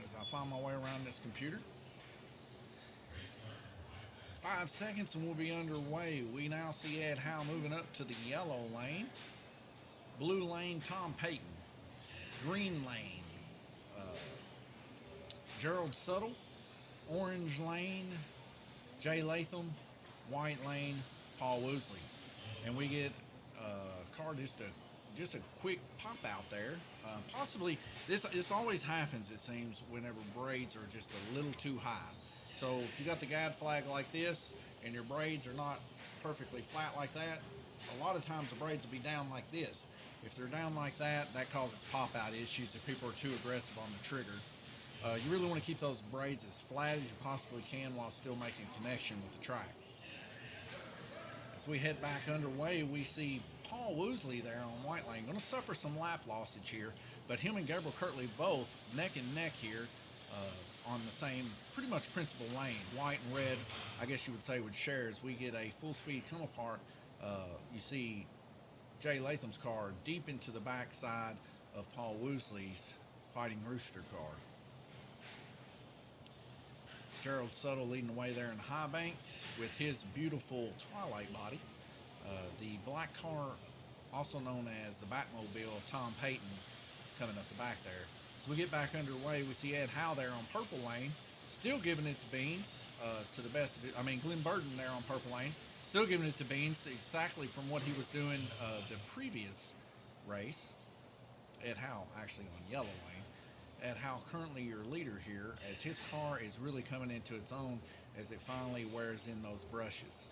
As I find my way around this computer. 5 seconds and we'll be underway. We now see Ed Howe moving up to the yellow lane. Blue lane, Tom Payton. Green lane, Gerald Suttle. Orange lane, Jay Latham. White lane, Paul Woosley. And we get a car just a quick pop out there. Possibly, this always happens, it seems, whenever braids are just a little too high. So if you got the guide flag like this and your braids are not perfectly flat like that, a lot of times the braids will be down like this. If they're down like that, that causes pop-out issues if people are too aggressive on the trigger. You really want to keep those braids as flat as you possibly can while still making connection with the track. As we head back underway, we see Paul Woosley there on white lane. Going to suffer some lap lossage here, but him and Gabriel Kirtley both neck and neck here on the same pretty much principal lane. White and red, I guess you would say, would share as we get a full speed come apart. You see Jay Latham's car deep into the backside of Paul Woosley's Fighting Rooster car. Gerald Suttle leading the way there in high banks with his beautiful Twilight body. The black car, also known as the Batmobile of Tom Payton, coming up the back there. As we get back underway, we see Ed Howe there on purple lane, still giving it to Beans to the best of it. I mean, Glenn Burton there on purple lane, still giving it to Beans exactly from what he was doing the previous race. Ed Howe actually on yellow lane. Ed Howe currently your leader here as his car is really coming into its own as it finally wears in those brushes.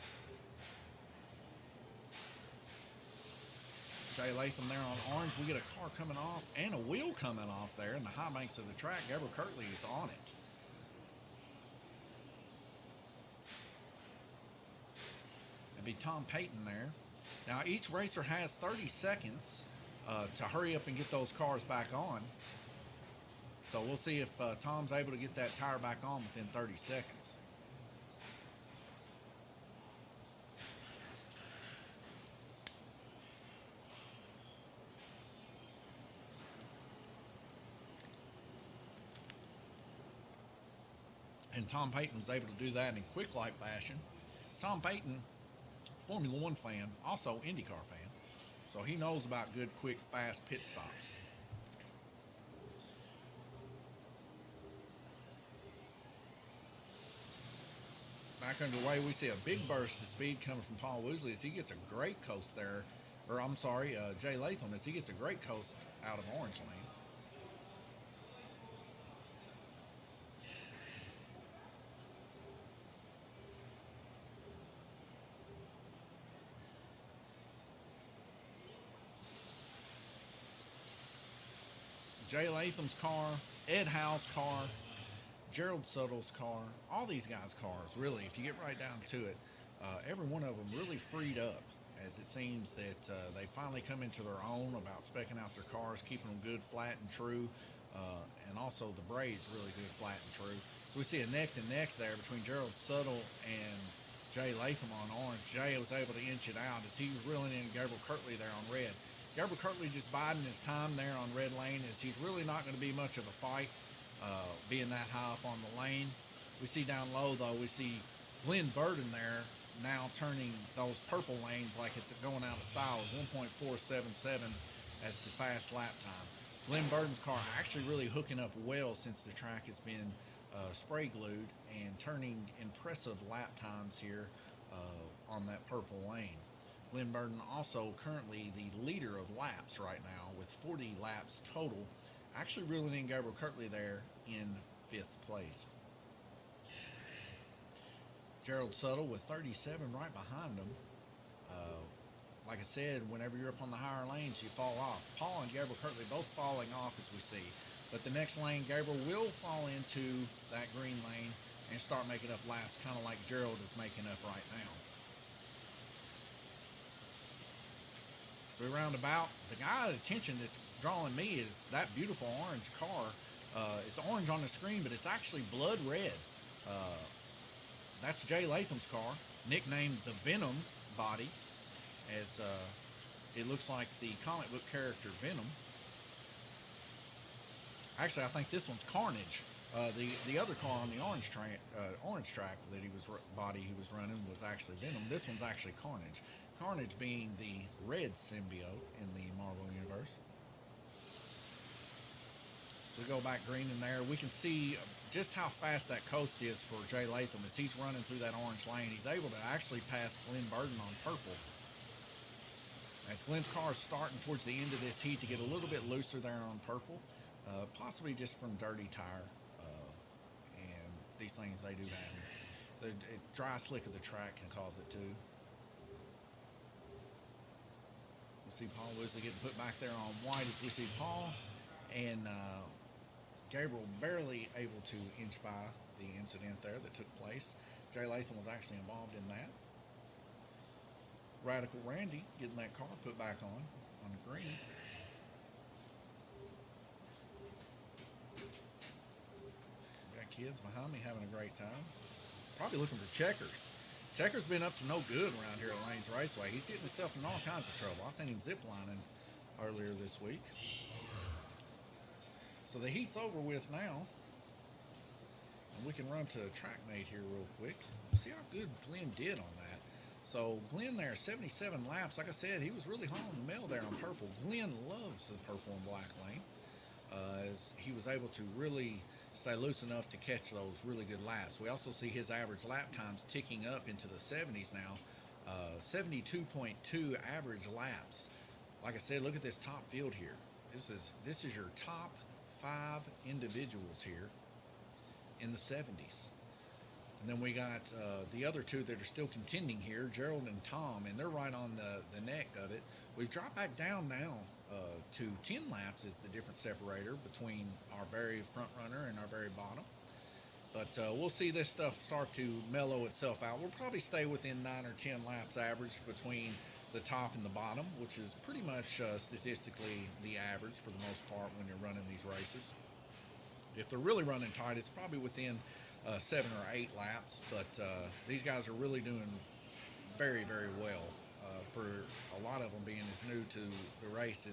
Jay Latham there on orange. We get a car coming off and a wheel coming off there in the high banks of the track. Gabriel Kirtley is on it. It'd be Tom Payton there. Now each racer has 30 seconds to hurry up and get those cars back on. So we'll see if Tom's able to get that tire back on within 30 seconds. And Tom Payton was able to do that in quick-like fashion. Tom Payton, Formula One fan, also IndyCar fan. So he knows about good, quick, fast pit stops. Back underway, we see a big burst of speed coming from Paul Woosley as he gets a great coast there. Or I'm sorry, Jay Latham as he gets a great coast out of orange lane. Jay Latham's car, Ed Howe's car, Gerald Suttle's car, all these guys' cars, really, if you get right down to it, every one of them really freed up as it seems that they finally come into their own about speccing out their cars, keeping them good, flat, and true, and also the braids really good, flat, and true. So we see a neck-to-neck there between Gerald Suttle and Jay Latham on orange. Jay was able to inch it out as he was reeling in Gabriel Kirtley there on red. Gabriel Kirtley just biding his time there on red lane as he's really not going to be much of a fight being that high up on the lane. We see down low, though, we see Glenn Burton there now turning those purple lanes like it's going out of style with 1.477 as the fast lap time. Glenn Burton's car actually really hooking up well since the track has been spray glued and turning impressive lap times here on that purple lane. Glenn Burton also currently the leader of laps right now with 40 laps total, actually reeling in Gabriel Kirtley there in 5th place. Gerald Suttle with 37 right behind him. Like I said, whenever you're up on the higher lanes, you fall off. Paul and Gabriel Kirtley both falling off as we see. But the next lane, Gabriel will fall into that green lane and start making up laps, kind of like Gerald is making up right now. So we round about. The guy of attention that's drawing me is that beautiful orange car. It's orange on the screen, but it's actually blood red. That's Jay Latham's car, nicknamed the Venom body, as it looks like the comic book character Venom. Actually, I think this one's Carnage. The other car on the orange track that he was running was actually Venom. This one's actually Carnage. Carnage being the red symbiote in the Marvel universe. So we go back green in there. We can see just how fast that coast is for Jay Latham as he's running through that orange lane. He's able to actually pass Glenn Burden on purple. As Glenn's car is starting towards the end of this heat to get a little bit looser there on purple, possibly just from dirty tire. And these things, they do happen. The dry slick of the track can cause it too. We see Paul Woosley getting put back there on white as we see Paul and Gabriel barely able to inch by the incident there that took place. Jay Latham was actually involved in that. Radical Randy getting that car put back on the green. Got kids behind me having a great time. Probably looking for Checkers. Checkers been up to no good around here at Lanes Raceway. He's getting himself in all kinds of trouble. I seen him ziplining earlier this week. So the heat's over with now. And we can run to TrackMate here real quick. See how good Glenn did on that. So Glenn there, 77 laps. Like I said, he was really hauling the mail there on purple. Glenn loves the purple and black lane. As he was able to really stay loose enough to catch those really good laps. We also see his average lap times ticking up into the 70s now. 72.2 average laps. Like I said, look at this top field here. This is your top 5 individuals here in the 70s. And then we got the other two that are still contending here, Gerald and Tom, and they're right on the neck of it. We've dropped back down now to 10 laps is the difference separator between our very front runner and our very bottom. But we'll see this stuff start to mellow itself out. We'll probably stay within 9 or 10 laps average between the top and the bottom, which is pretty much statistically the average for the most part when you're running these races. If they're really running tight, it's probably within 7 or 8 laps, but these guys are really doing very, very well for a lot of them being as new to the race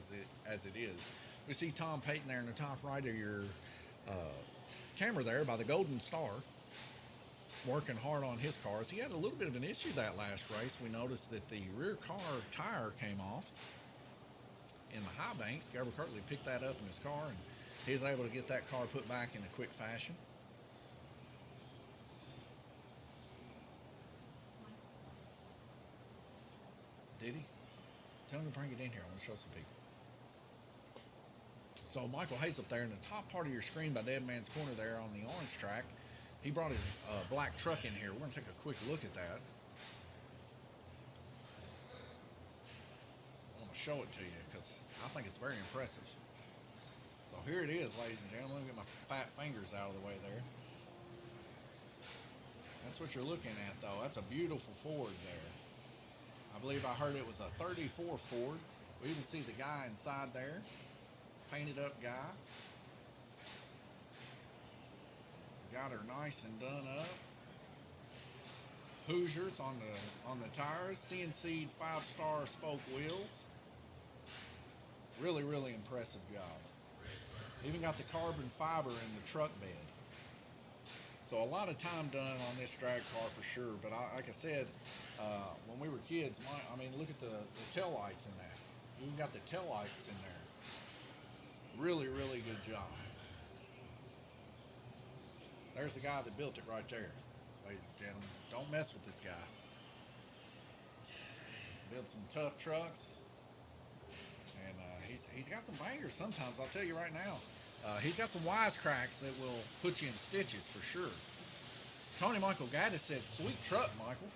as it is. We see Tom Payton there in the top right of your camera there by the Golden Star, working hard on his cars. He had a little bit of an issue that last race. We noticed that the rear car tire came off in the high banks. Gabriel Kirtley picked that up in his car, and he was able to get that car put back in a quick fashion. Did he? Tell him to bring it in here. I want to show some people. So Michael Hayes up there in the top part of your screen by Dead Man's Corner there on the orange track. He brought his black truck in here. We're going to take a quick look at that. I want to show it to you because I think it's very impressive. So here it is, ladies and gentlemen. Let me get my fat fingers out of the way there. That's what you're looking at, though. That's a beautiful Ford there. I believe I heard it was a 34 Ford. We even see the guy inside there. Painted up guy. Got her nice and done up. Hoosiers on the tires. CNC'd 5-star spoke wheels. Really, really impressive job. Even got the carbon fiber in the truck bed. So a lot of time done on this drag car for sure. But like I said, when we were kids, look at the tail lights in that. Even got the tail lights in there. Really, really good job. There's the guy that built it right there, ladies and gentlemen. Don't mess with this guy. Built some tough trucks. And he's got some bangers sometimes, I'll tell you right now. He's got some wisecracks that will put you in stitches for sure. Tony Michael Gaddis said, "Sweet truck, Michael."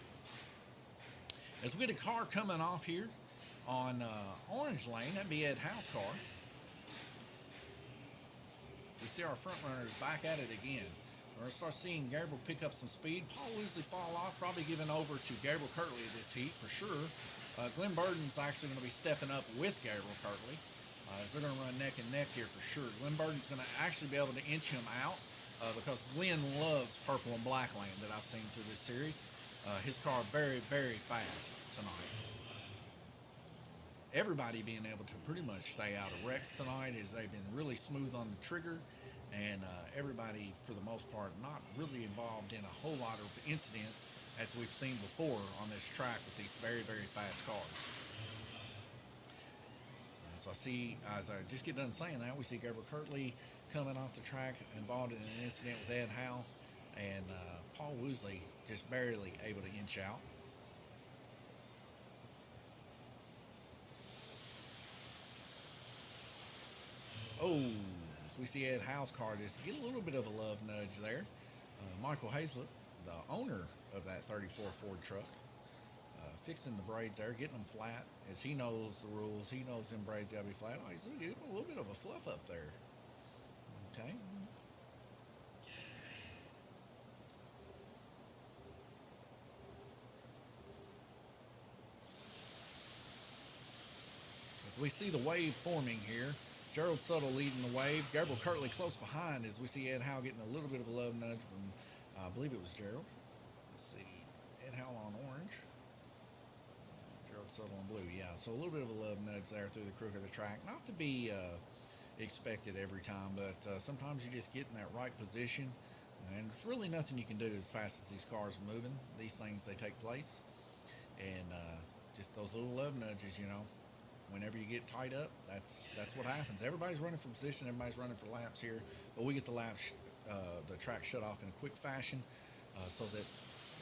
As we get a car coming off here on Orange Lane, that'd be Ed House car. We see our front runners back at it again. We're going to start seeing Gabriel pick up some speed. Paul Woosley fall off, probably giving over to Gabriel Kirtley this heat for sure. Glenn Burden's actually going to be stepping up with Gabriel Kirtley. As they're going to run neck and neck here for sure. Glenn Burden's going to actually be able to inch him out because Glenn loves purple and black lane that I've seen through this series. His car very, very fast tonight. everybody being able to pretty much stay out of wrecks tonight, as they've been really smooth on the trigger, and everybody, for the most part, not really involved in a whole lot of incidents as we've seen before on this track with these very, very fast cars. So I see, as I just get done saying that, we see Gabriel Kirtley coming off the track, involved in an incident with Ed Howe, and Paul Woosley just barely able to inch out. Oh, so we see Ed Howe's car just get a little bit of a love nudge there. Michael Hazlett, the owner of that 34 Ford truck, fixing the braids there, getting them flat, as he knows the rules. He knows them braids got to be flat. Oh, he's getting a little bit of a fluff up there. Okay. As we see the wave forming here, Gerald Suttle leading the wave. Gabriel Kirtley close behind, as we see Ed Howe getting a little bit of a love nudge from, I believe it was Gerald. Let's see, Ed Howe on orange. Gerald Suttle on blue, yeah. So a little bit of a love nudge there through the crook of the track. Not to be expected every time, but sometimes you just get in that right position, and there's really nothing you can do as fast as these cars are moving. These things, they take place, and just those little love nudges, whenever you get tied up, that's what happens. Everybody's running for position, everybody's running for laps here, but we get the the track shut off in a quick fashion, so that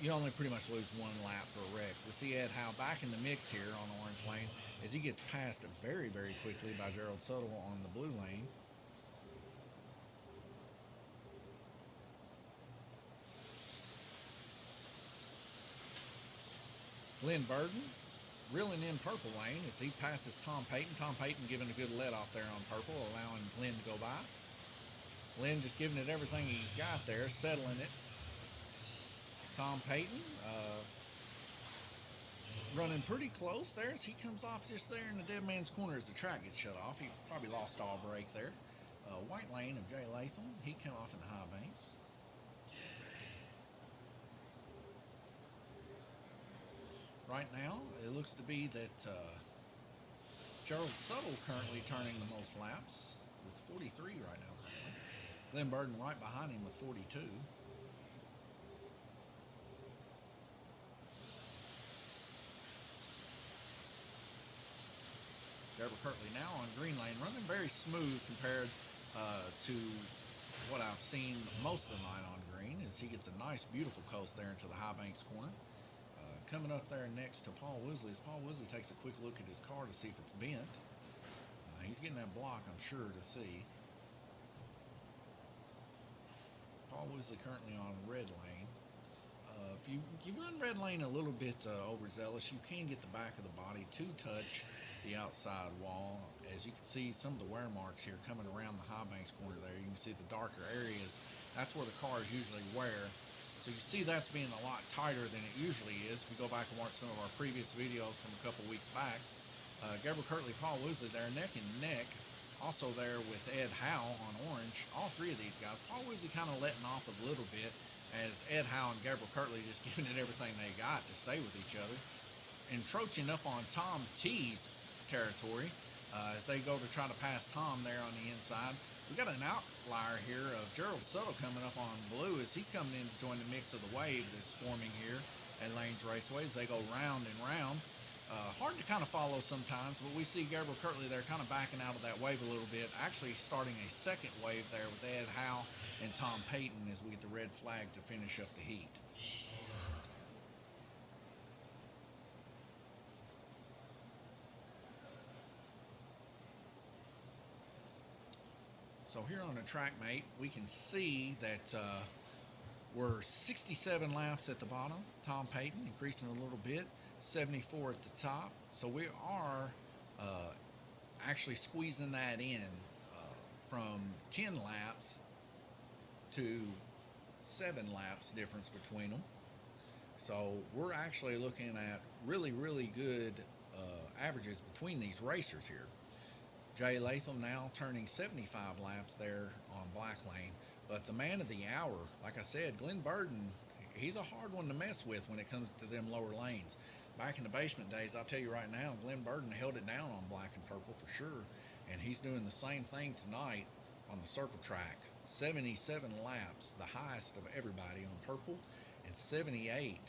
you only pretty much lose one lap for a wreck. We see Ed Howe back in the mix here on the orange lane, as he gets passed very, very quickly by Gerald Suttle on the blue lane. Glenn Burden reeling in purple lane as he passes Tom Payton. Tom Payton giving a good let off there on purple, allowing Glenn to go by. Glenn just giving it everything he's got there, settling it. Tom Payton running pretty close there as he comes off just there in the dead man's corner as the track gets shut off. He probably lost all brake there. White lane of Jay Latham. He came off in the high banks. Right now, it looks to be that Gerald Suttle currently turning the most laps with 43 right now. Glenn Burden right behind him with 42. Gabriel Kirtley now on green lane, running very smooth compared to what I've seen most of the night on green, as he gets a nice, beautiful coast there into the high banks corner. Coming up there next to Paul Woosley, as Paul Woosley takes a quick look at his car to see if it's bent. He's getting that block, I'm sure, to see. Paul Woosley currently on red lane. If you run red lane a little bit overzealous, you can get the back of the body to touch the outside wall. As you can see, some of the wear marks here coming around the high banks corner there. You can see the darker areas. That's where the cars usually wear. So you see that's being a lot tighter than it usually is. If we go back and watch some of our previous videos from a couple weeks back, Gabriel Kirtley, Paul Woosley there, neck and neck. Also there with Ed Howe on orange. All three of these guys. Paul Woosley kind of letting off a little bit, as Ed Howe and Gabriel Kirtley just giving it everything they got to stay with each other. Encroaching up on Tom T's territory as they go to try to pass Tom there on the inside. We got an outlier here of Gerald Suttle coming up on blue, as he's coming in to join the mix of the wave that's forming here at Lanes Raceway as they go round and round. Hard to kind of follow sometimes, but we see Gabriel Kirtley there kind of backing out of that wave a little bit, actually starting a second wave there with Ed Howe and Tom Payton as we get the red flag to finish up the heat. So here on the track, mate, we can see that we're 67 laps at the bottom. Tom Payton increasing a little bit, 74 at the top. So we are actually squeezing that in from 10 laps to 7 laps difference between them. So we're actually looking at really, really good averages between these racers here. Jay Latham now turning 75 laps there on black lane. But the man of the hour, like I said, Glenn Burden, he's a hard one to mess with when it comes to them lower lanes. back in the basement days, I'll tell you right now, Glenn Burden held it down on black and purple for sure. And he's doing the same thing tonight on the circle track. 77 laps, the highest of everybody on purple, and 78,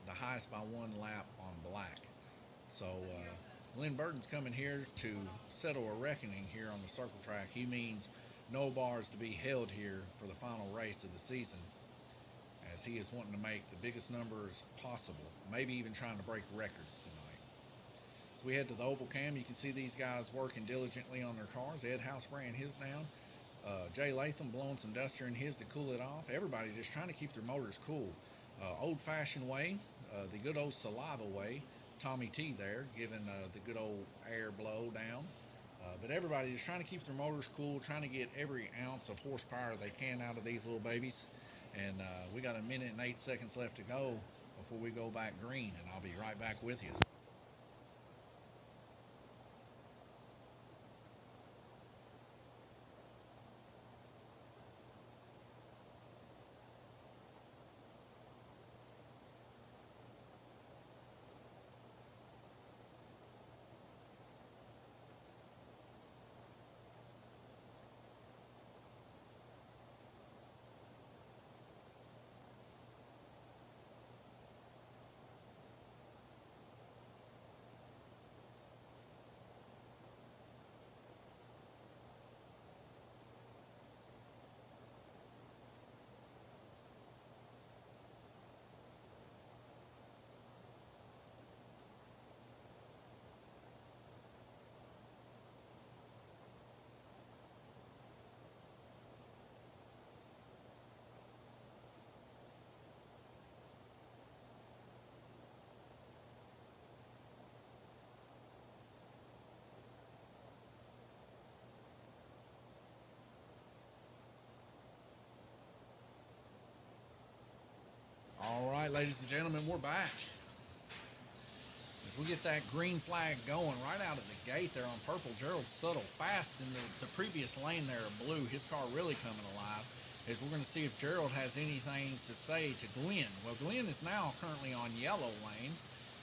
the highest by one lap on black. So Glenn Burden's coming here to settle a reckoning here on the circle track. He means no bars to be held here for the final race of the season, as he is wanting to make the biggest numbers possible, maybe even trying to break records tonight. As we head to the oval cam, you can see these guys working diligently on their cars. Ed House spraying his down. Jay Latham blowing some duster in his to cool it off. Everybody just trying to keep their motors cool. Old-fashioned way, the good old saliva way. Tommy T there giving the good old air blow down. But everybody just trying to keep their motors cool, trying to get every ounce of horsepower they can out of these little babies. And we got a minute and 8 seconds left to go before we go back green, and I'll be right back with you. All right, ladies and gentlemen, we're back. As we get that green flag going right out of the gate there on purple, Gerald Suttle fast in the previous lane there of blue. His car really coming alive. As we're going to see if Gerald has anything to say to Glenn. Well, Glenn is now currently on yellow lane,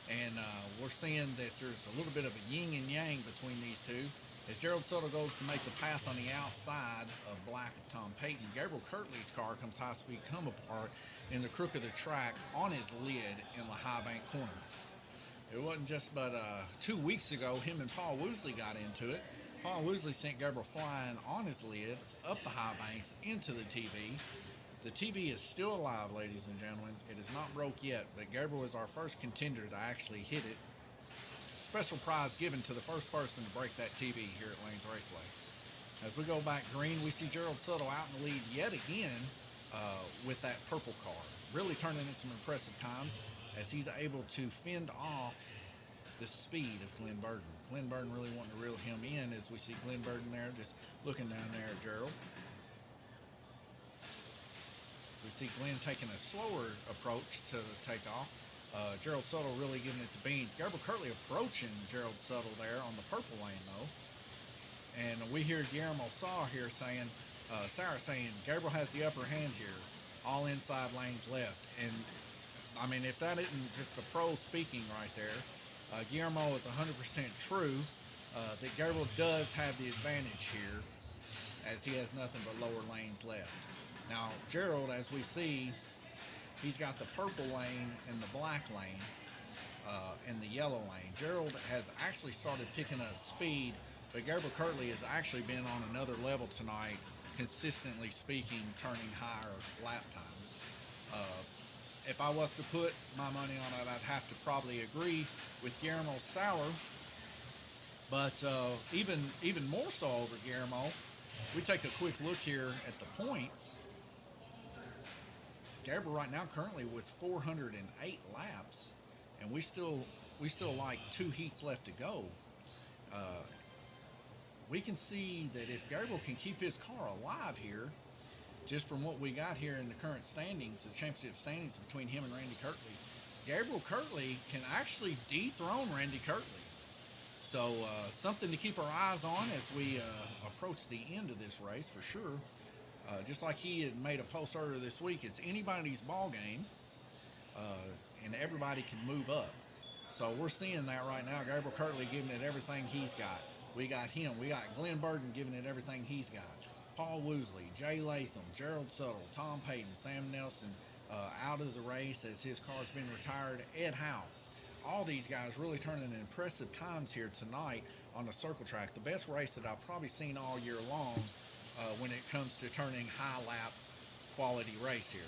and we're seeing that there's a little bit of a yin and yang between these two. As Gerald Suttle goes to make the pass on the outside of black of Tom Payton, Gabriel Kirtley's car comes high-speed come apart in the crook of the track on his lid in the high bank corner. It wasn't just but 2 weeks ago him and Paul Woosley got into it. Paul Woosley sent Gabriel flying on his lid up the high banks into the TV. The TV is still alive, ladies and gentlemen. It is not broke yet, but Gabriel is our first contender to actually hit it. Special prize given to the first person to break that TV here at Lanes Raceway. As we go back green, we see Gerald Suttle out in the lead yet again with that purple car. Really turning in some impressive times as he's able to fend off the speed of Glenn Burden. Glenn Burden really wanting to reel him in as we see Glenn Burden there just looking down there at Gerald. As we see Glenn taking a slower approach to take off. Gerald Suttle really giving it the beans. Gabriel Kirtley approaching Gerald Suttle there on the purple lane though. And we hear Guillermo Saw here saying, Sarah saying, Gabriel has the upper hand here. All inside lanes left. And I mean, if that isn't just the pro speaking right there, Guillermo is 100% true that Gabriel does have the advantage here as he has nothing but lower lanes left. Now, Gerald, as we see, he's got the purple lane and the black lane and the yellow lane. Gerald has actually started picking up speed, but Gabriel Kirtley has actually been on another level tonight, consistently speaking, turning higher lap times. If I was to put my money on it, I'd have to probably agree with Guillermo Sauer. But even more so over Guillermo, we take a quick look here at the points. Gabriel right now currently with 408 laps, and we still like 2 heats left to go. We can see that if Gabriel can keep his car alive here, just from what we got here in the current standings, the championship standings between him and Randy Kirtley, Gabriel Kirtley can actually dethrone Randy Kirtley. So something to keep our eyes on as we approach the end of this race for sure. Just like he had made a post earlier this week, it's anybody's ball game, and everybody can move up. So we're seeing that right now. Gabriel Kirtley giving it everything he's got. We got him. We got Glenn Burden giving it everything he's got. Paul Woosley, Jay Latham, Gerald Suttle, Tom Payton, Sam Nelson out of the race as his car's been retired. Ed Howe. All these guys really turning in impressive times here tonight on the circle track. The best race that I've probably seen all year long when it comes to turning high lap quality race here.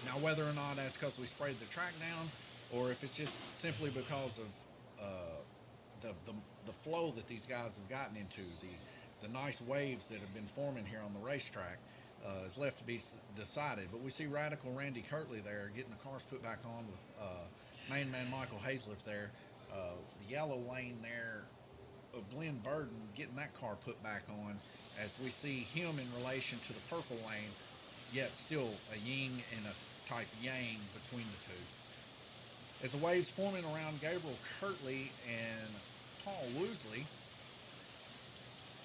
Now, whether or not that's because we sprayed the track down, or if it's just simply because of the flow that these guys have gotten into, the nice waves that have been forming here on the racetrack, is left to be decided. But we see Radical Randy Kirtley there getting the cars put back on with main man Michael Hazliff there. The yellow lane there of Glenn Burden getting that car put back on, as we see him in relation to the purple lane, yet still a yin and a type yang between the two. As the waves forming around Gabriel Kirtley and Paul Woosley,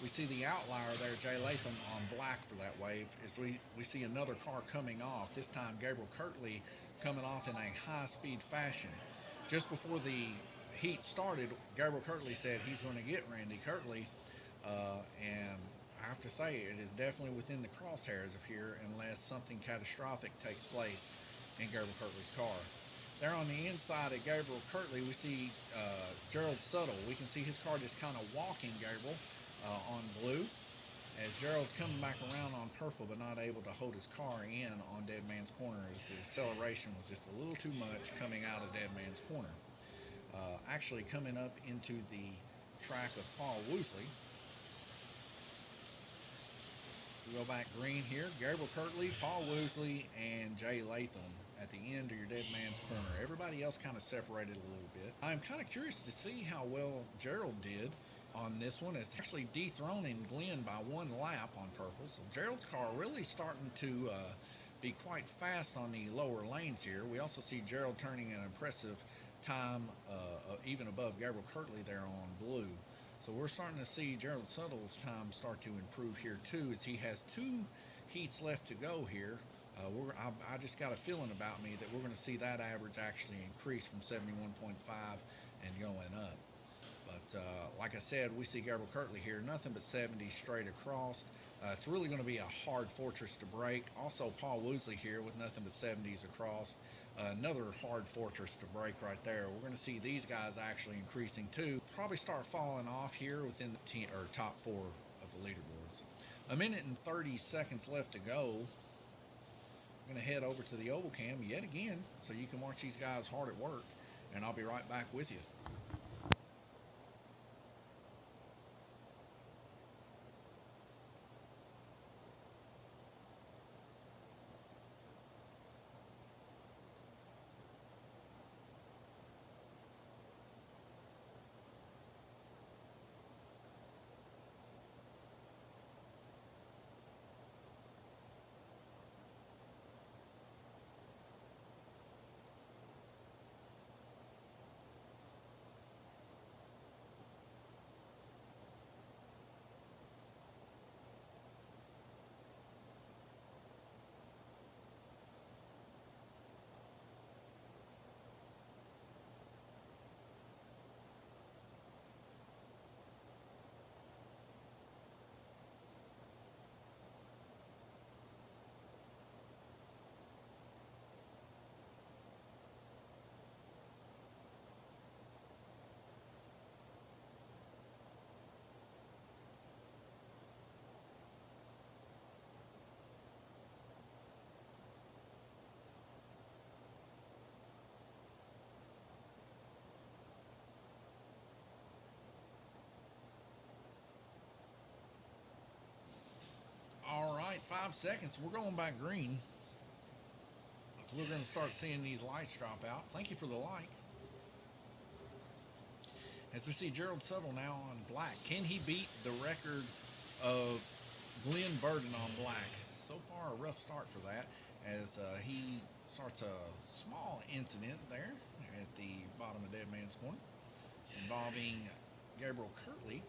we see the outlier there, Jay Latham, on black for that wave, as we see another car coming off, this time Gabriel Kirtley coming off in a high-speed fashion. Just before the heat started, Gabriel Kirtley said he's going to get Randy Kirtley, and I have to say it is definitely within the crosshairs of here unless something catastrophic takes place in Gabriel Kirtley's car. There on the inside of Gabriel Kirtley, we see Gerald Suttle. We can see his car just kind of walking Gabriel on blue, as Gerald's coming back around on purple but not able to hold his car in on Dead Man's Corner, as the acceleration was just a little too much coming out of Dead Man's Corner. Actually coming up into the track of Paul Woosley. We go back green here. Gabriel Kirtley, Paul Woosley, and Jay Latham at the end of your Dead Man's Corner. Everybody else kind of separated a little bit. I'm kind of curious to see how well Gerald did on this one. It's actually dethroning Glenn by one lap on purple. So Gerald's car really starting to be quite fast on the lower lanes here. We also see Gerald turning an impressive time even above Gabriel Kirtley there on blue. So we're starting to see Gerald Suttle's time start to improve here too, as he has 2 heats left to go here. I just got a feeling about me that we're going to see that average actually increase from 71.5 and going up. But like I said, we see Gabriel Kirtley here, nothing but 70 straight across. It's really going to be a hard fortress to break. Also, Paul Woosley here with nothing but 70s across. Another hard fortress to break right there. We're going to see these guys actually increasing too. Probably start falling off here within the top 4 of the leaderboards. A minute and 30 seconds left to go. I'm going to head over to the oval cam yet again so you can watch these guys hard at work, and I'll be right back with you. All right, 5 seconds. We're going back green. So we're going to start seeing these lights drop out. Thank you for the like. As we see Gerald Suttle now on black. Can he beat the record of Glenn Burden on black? So far, a rough start for that, as he starts a small incident there at the bottom of Dead Man's Corner involving Gabriel Kirtley.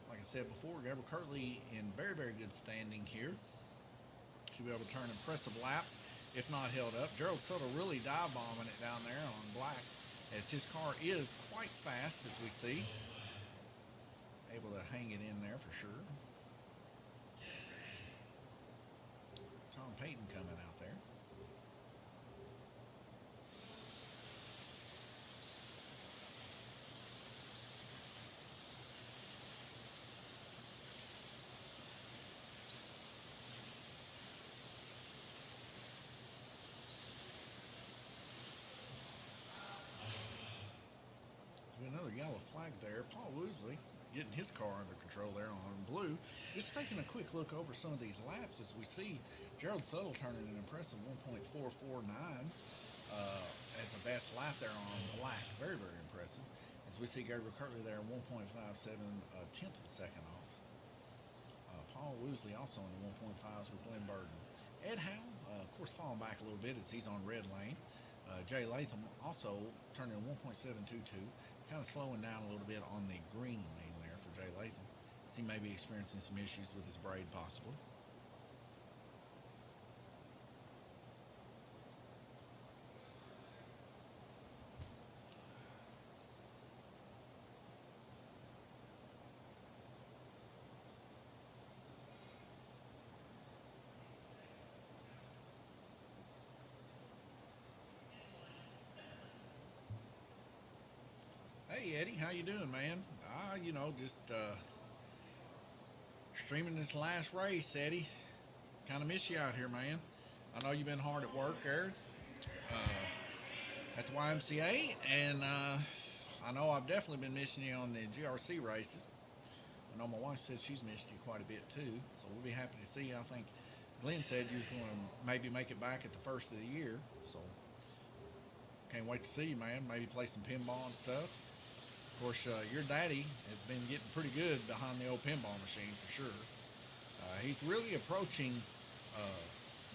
Like I said before, Gabriel Kirtley in very, very good standing here. Should be able to turn impressive laps, if not held up. Gerald Suttle really dive bombing it down there on black. as his car is quite fast, as we see. Able to hang it in there for sure. Tom Payton coming out there. Another yellow flag there. Paul Woosley getting his car under control there on blue. Just taking a quick look over some of these laps as we see Gerald Suttle turning an impressive 1.449 as a best lap there on black. Very, very impressive. As we see Gabriel Kirtley there 1.57 tenth of a second off. Paul Woosley also in the 1.5s with Glenn Burden. Ed Howe, of course, falling back a little bit as he's on red lane. Jay Latham also turning 1.722. Kind of slowing down a little bit on the green lane there for Jay Latham. As he may be experiencing some issues with his braid possibly. Hey Eddie, how you doing, man? Just streaming this last race, Eddie. Kind of miss you out here, man. I know you've been hard at work there at the YMCA, and I know I've definitely been missing you on the GRC races. I know my wife said she's missed you quite a bit too, so we'll be happy to see you. I think Glenn said you was going to maybe make it back at the first of the year, so can't wait to see you, man. Maybe play some pinball and stuff. Of course, your daddy has been getting pretty good behind the old pinball machine for sure. He's really approaching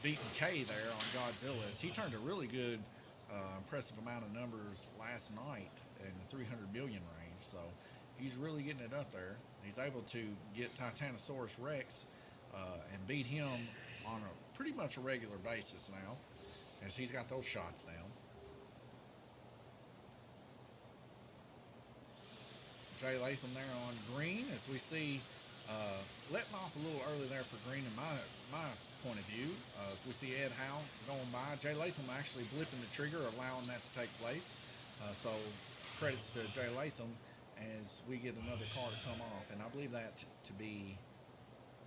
beating Kay there on Godzilla. He turned a really good, impressive amount of numbers last night in the 300 million range. So he's really getting it up there. He's able to get Titanosaurus Rex and beat him on a pretty much a regular basis now, as he's got those shots down. Jay Latham there on green, as we see letting off a little early there for green in my point of view. As we see Ed Howe going by. Jay Latham actually blipping the trigger, allowing that to take place. So credits to Jay Latham as we get another car to come off, and I believe that to be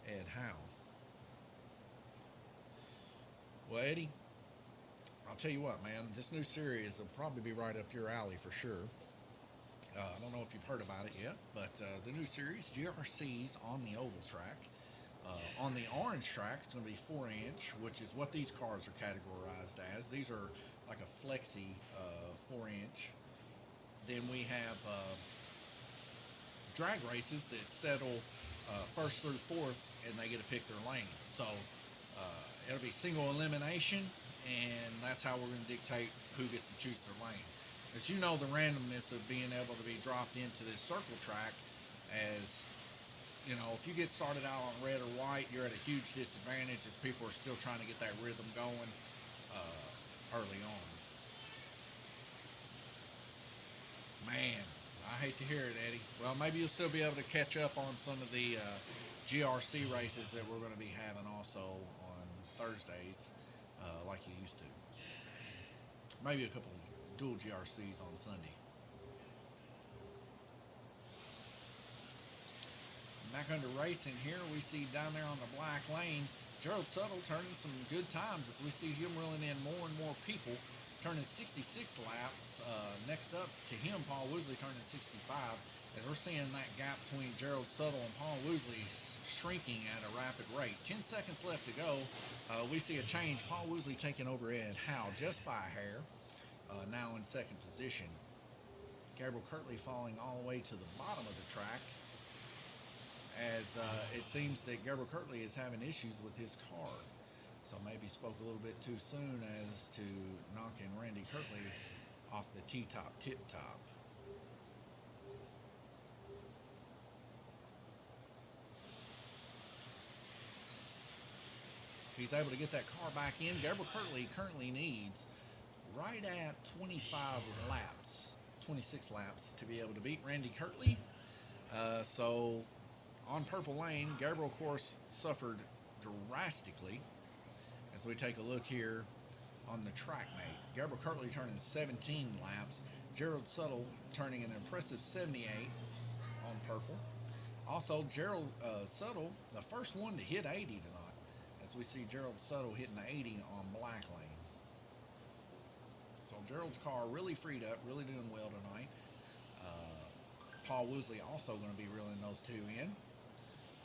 Ed Howe. Well, Eddie, I'll tell you what, man, this new series will probably be right up your alley for sure. I don't know if you've heard about it yet, but the new series, GRC's on the oval track. On the orange track, it's going to be 4-inch, which is what these cars are categorized as. These are like a flexi 4-inch. Then we have drag races that settle first through fourth, and they get to pick their lane. So it'll be single elimination, and that's how we're going to dictate who gets to choose their lane. As you know, the randomness of being able to be dropped into this circle track, as you know, if you get started out on red or white, you're at a huge disadvantage as people are still trying to get that rhythm going early on. Man, I hate to hear it, Eddie. Well, maybe you'll still be able to catch up on some of the GRC races that we're going to be having also on Thursdays like you used to. Maybe a couple dual GRCs on Sunday. Back under racing here, we see down there on the black lane, Gerald Suttle turning some good times as we see him reeling in more and more people, turning 66 laps. Next up to him, Paul Woosley turning 65. As we're seeing that gap between Gerald Suttle and Paul Woosley shrinking at a rapid rate. 10 seconds left to go. We see a change. Paul Woosley taking over Ed Howe just by a hair. Now in second position. Gabriel Kirtley falling all the way to the bottom of the track, as it seems that Gabriel Kirtley is having issues with his car. So maybe spoke a little bit too soon as to knocking Randy Kirtley off the T-top tip top. If he's able to get that car back in, Gabriel Kirtley currently needs right at 25 laps 26 laps to be able to beat Randy Kirtley. So on Purple Lane, Gabriel, of course, suffered drastically. As we take a look here on the track mate, Gabriel Kirtley turning 17 laps. Gerald Suttle turning an impressive 78 on Purple. Also, Gerald Suttle, the first one to hit 80 tonight, as we see Gerald Suttle hitting 80 on Black Lane. So Gerald's car really freed up, really doing well tonight. Paul Woosley also going to be reeling those two in.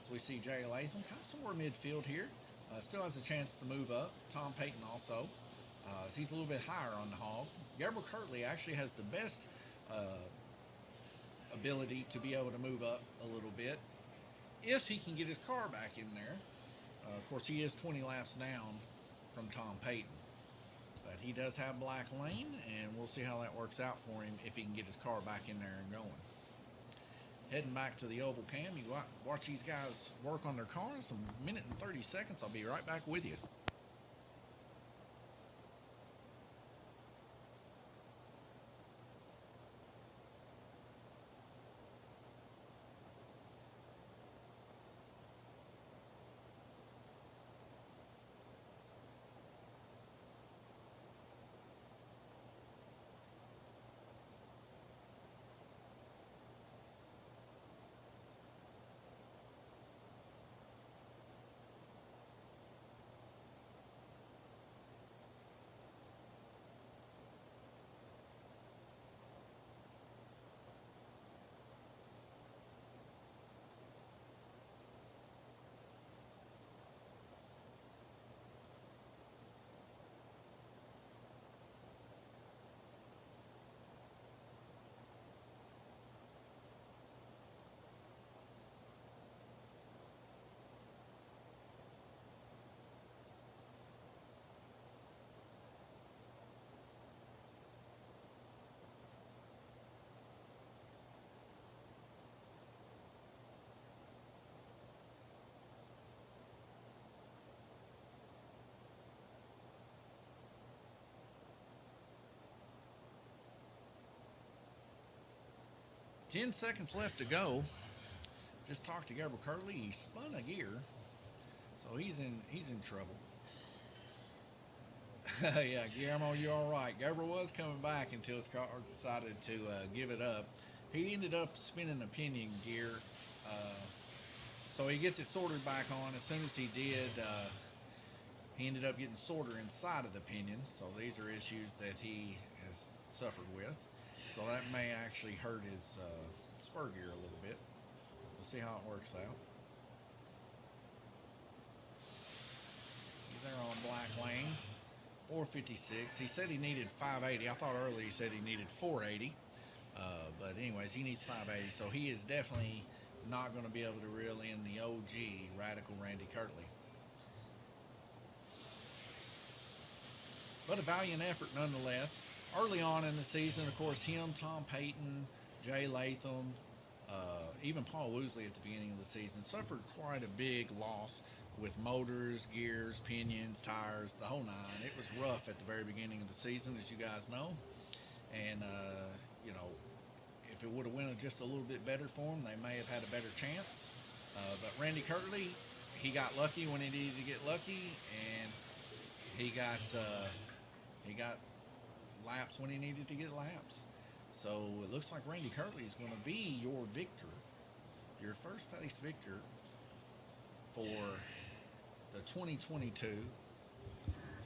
So we see Jay Latham kind of somewhere midfield here. Still has a chance to move up. Tom Payton also. He's a little bit higher on the hog. Gabriel Kirtley actually has the best ability to be able to move up a little bit if he can get his car back in there. Of course, he is 20 laps down from Tom Payton. But he does have Black Lane, and we'll see how that works out for him if he can get his car back in there and going. Heading back to the oval cam, you go out, watch these guys work on their cars. A minute and 30 seconds. I'll be right back with you. Ten seconds left to go. Just talked to Gabriel Kirtley. He spun a gear, so he's in trouble. Yeah, Guillermo, you're all right. Gabriel was coming back until his car decided to give it up. He ended up spinning a pinion gear, so he gets it sorted back on. As soon as he did, he ended up getting solder inside of the pinion. So these are issues that he has suffered with. So that may actually hurt his spur gear a little bit. We'll see how it works out. He's there on Black Lane, 456. He said he needed 580. I thought earlier he said he needed 480. But anyways, he needs 580. So he is definitely not going to be able to reel in the OG Radical Randy Kirtley. But a valiant effort nonetheless. Early on in the season, of course, him, Tom Payton, Jay Latham, even Paul Woosley at the beginning of the season suffered quite a big loss with motors, gears, pinions, tires, the whole nine. It was rough at the very beginning of the season, as you guys know. And, if it would have went just a little bit better for them, they may have had a better chance. But Randy Kirtley, he got lucky when he needed to get lucky, and he got laps when he needed to get laps. So it looks like Randy Kirtley is going to be your victor, your first place victor for the 2022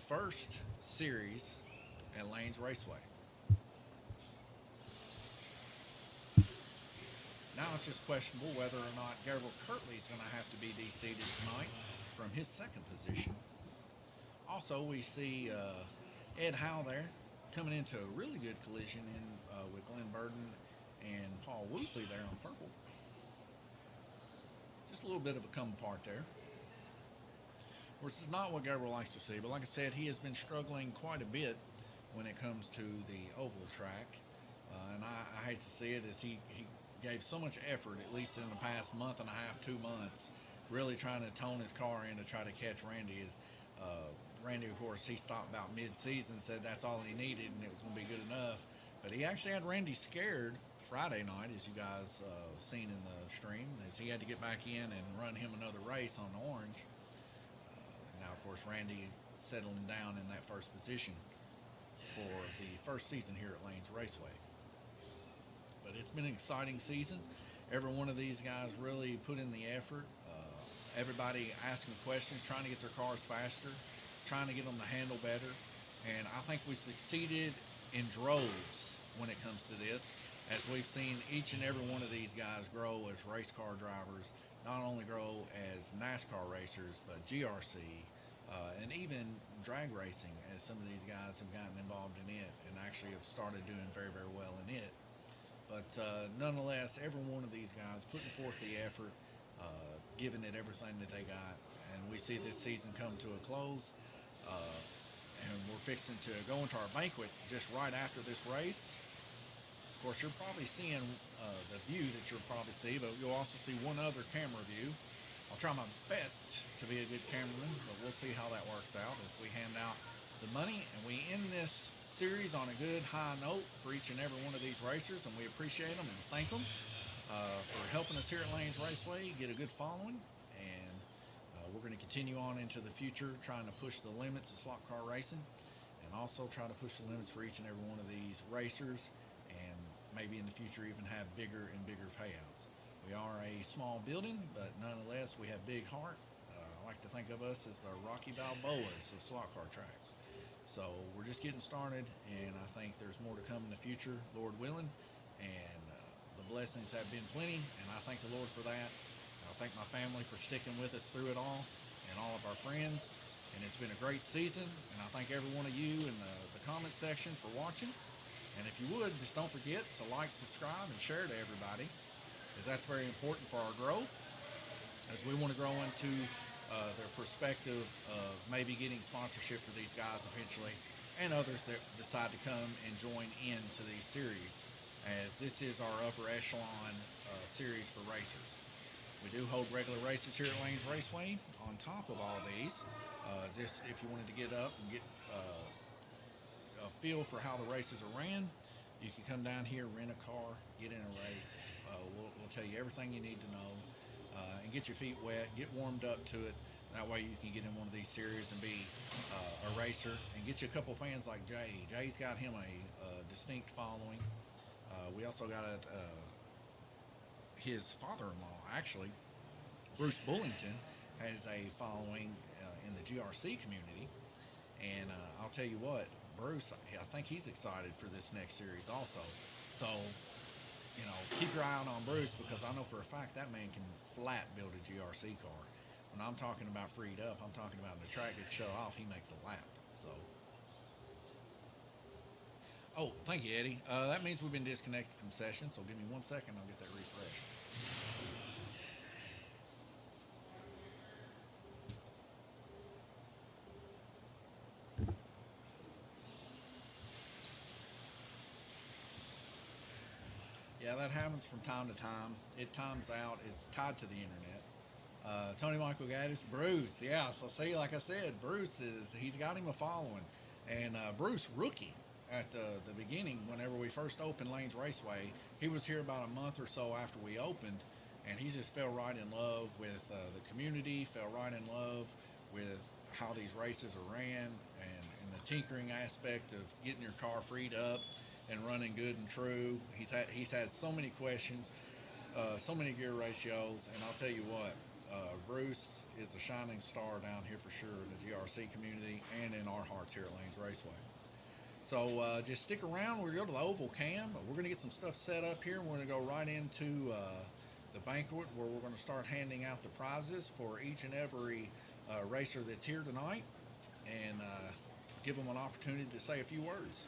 first series at Lanes Raceway. Now it's just questionable whether or not Gabriel Kirtley is going to have to be deseated tonight from his second position. Also, we see Ed Howe there coming into a really good collision with Glenn Burden and Paul Woosley there on purple. Just a little bit of a come apart there. Which is not what Gabriel likes to see, but like I said, he has been struggling quite a bit when it comes to the oval track. And I hate to see it, as he gave so much effort, at least in the past month and a half, 2 months, really trying to tone his car in to try to catch Randy. Randy, of course, he stopped about mid-season, said that's all he needed and it was going to be good enough. But he actually had Randy scared Friday night, as you guys seen in the stream, as he had to get back in and run him another race on the orange. Now, of course, Randy settling down in that first position for the first season here at Lanes Raceway. But it's been an exciting season. Every one of these guys really put in the effort. Everybody asking questions, trying to get their cars faster, trying to get them to handle better. And I think we succeeded in droves when it comes to this, as we've seen each and every one of these guys grow as race car drivers, not only grow as NASCAR racers, but GRC, and even drag racing, as some of these guys have gotten involved in it and actually have started doing very, very well in it. But nonetheless, every one of these guys putting forth the effort, giving it everything that they got, and we see this season come to a close. And we're fixing to go into our banquet just right after this race. Of course, you're probably seeing the view that you'll probably see, but you'll also see one other camera view. I'll try my best to be a good cameraman, but we'll see how that works out as we hand out the money and we end this series on a good high note for each and every one of these racers, and we appreciate them and thank them for helping us here at Lanes Raceway get a good following. And we're going to continue on into the future, trying to push the limits of slot car racing, and also try to push the limits for each and every one of these racers, and maybe in the future even have bigger and bigger payouts. We are a small building, but nonetheless we have big heart. I like to think of us as the Rocky Balboas of slot car tracks. So we're just getting started, and I think there's more to come in the future, Lord willing, and the blessings have been plenty, and I thank the Lord for that. I thank my family for sticking with us through it all, and all of our friends, and it's been a great season, and I thank every one of you in the comment section for watching. And if you would, just don't forget to like, subscribe, and share to everybody, as that's very important for our growth, as we want to grow into their perspective of maybe getting sponsorship for these guys eventually, and others that decide to come and join into these series, as this is our upper echelon series for racers. We do hold regular races here at Lanes Raceway on top of all these. Just if you wanted to get up and get a feel for how the races are ran, you can come down here, rent a car, get in a race. We'll tell you everything you need to know, and get your feet wet, get warmed up to it. That way you can get in one of these series and be a racer, and get you a couple fans like Jay. Jay's got him a distinct following. We also got his father-in-law, actually, Bruce Bullington, has a following in the GRC community. And I'll tell you what, Bruce, I think he's excited for this next series also. So, keep your eye out on Bruce, because I know for a fact that man can flat build a GRC car. When I'm talking about freed up, I'm talking about when the track gets shut off, he makes a lap. So, oh, thank you, Eddie. That means we've been disconnected from session, so give me 1 second, I'll get that refreshed. Yeah, that happens from time to time. It times out. It's tied to the internet. Tony Michael Gaddis, Bruce. Yeah, so see, like I said, he's got him a following. And Bruce, rookie at the beginning, whenever we first opened Lanes Raceway, he was here about a month or so after we opened, and he just fell right in love with the community, fell right in love with how these races are ran, and the tinkering aspect of getting your car freed up and running good and true. He's had so many questions, so many gear ratios, and I'll tell you what, Bruce is a shining star down here for sure in the GRC community and in our hearts here at Lanes Raceway. So just stick around. We're going to go to the Oval Cam, but we're going to get some stuff set up here. We're going to go right into the banquet, where we're going to start handing out the prizes for each and every racer that's here tonight, and give them an opportunity to say a few words.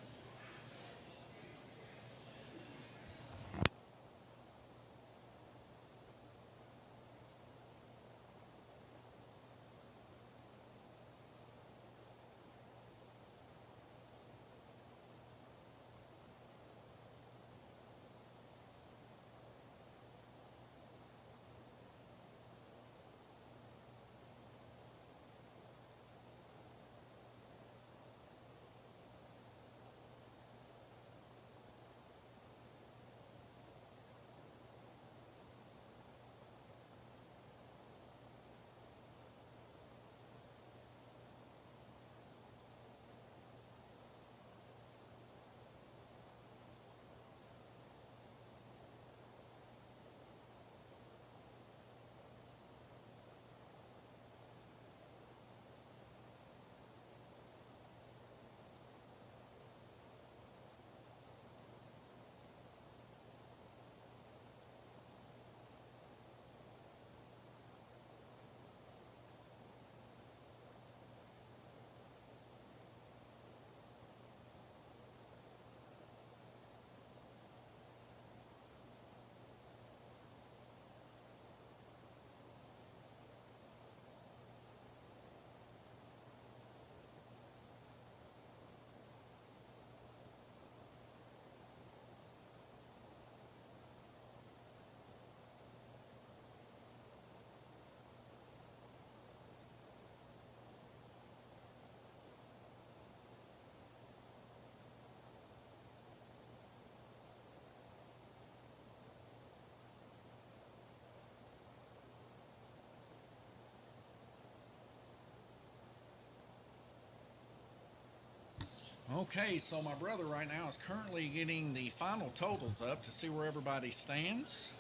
Okay, so my brother right now is currently getting the final totals up to see where everybody stands.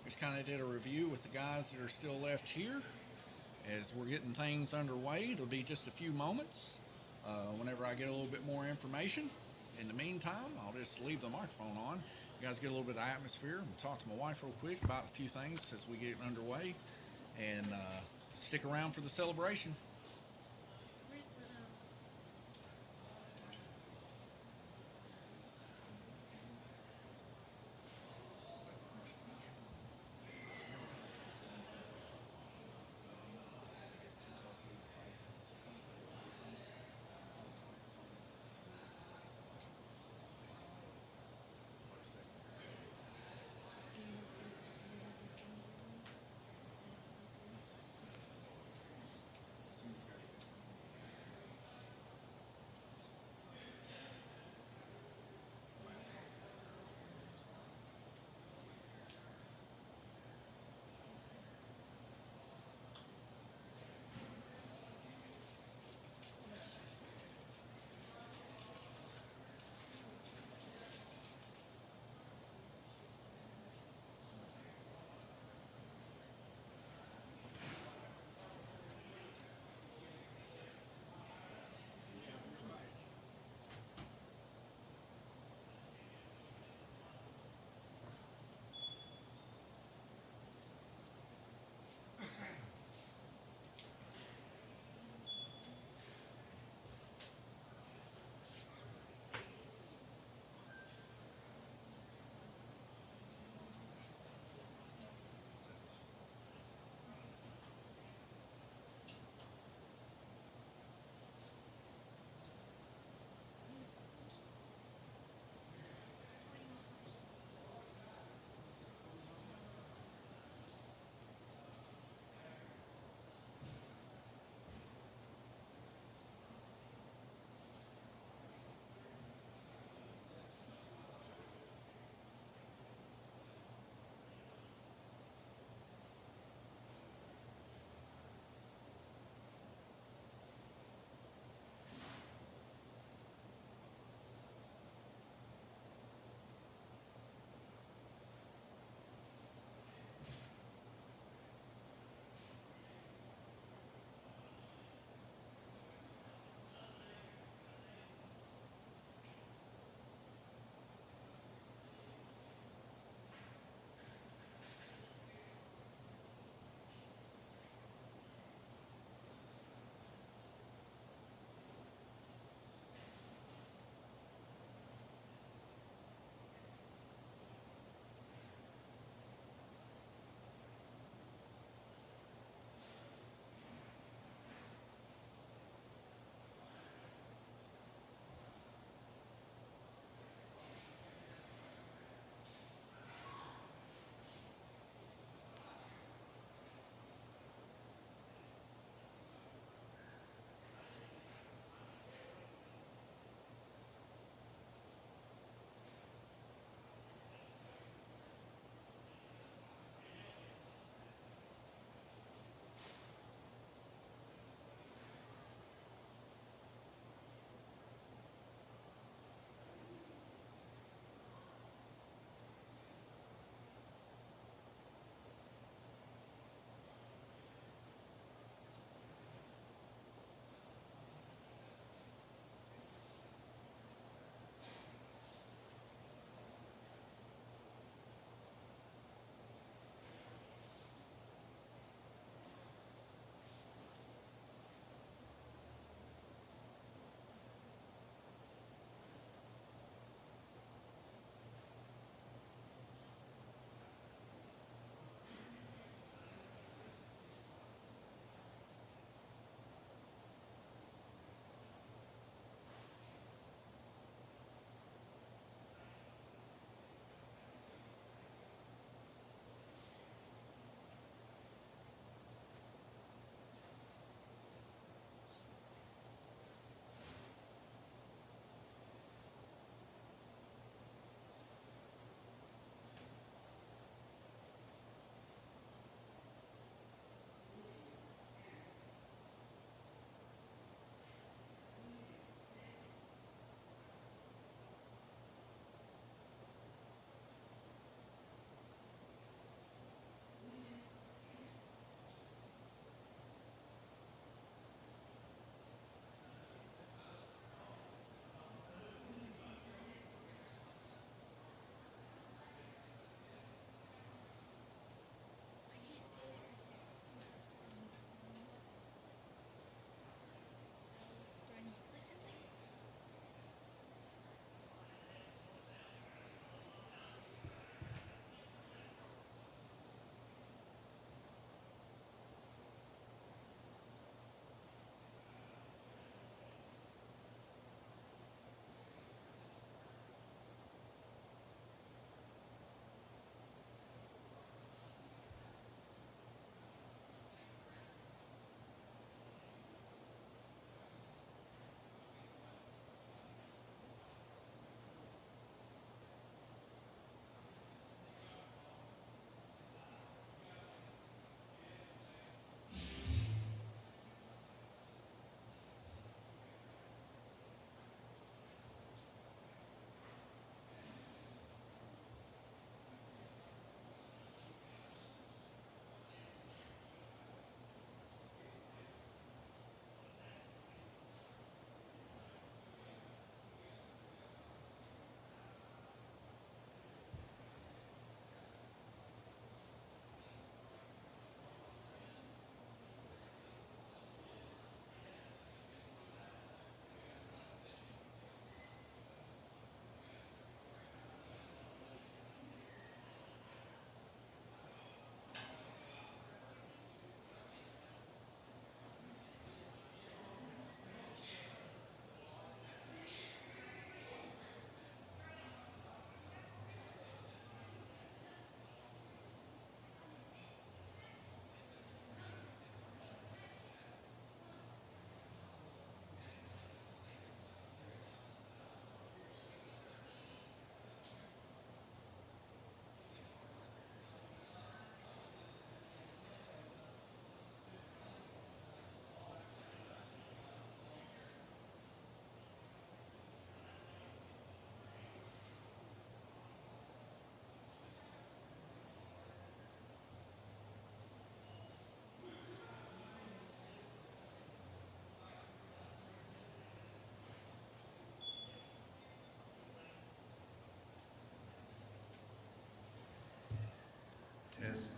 Just kind of did a review with the guys that are still left here. As we're getting things underway, it'll be just a few moments whenever I get a little bit more information. In the meantime, I'll just leave the microphone on. You guys get a little bit of atmosphere and talk to my wife real quick about a few things as we get underway. And stick around for the celebration. Where's the,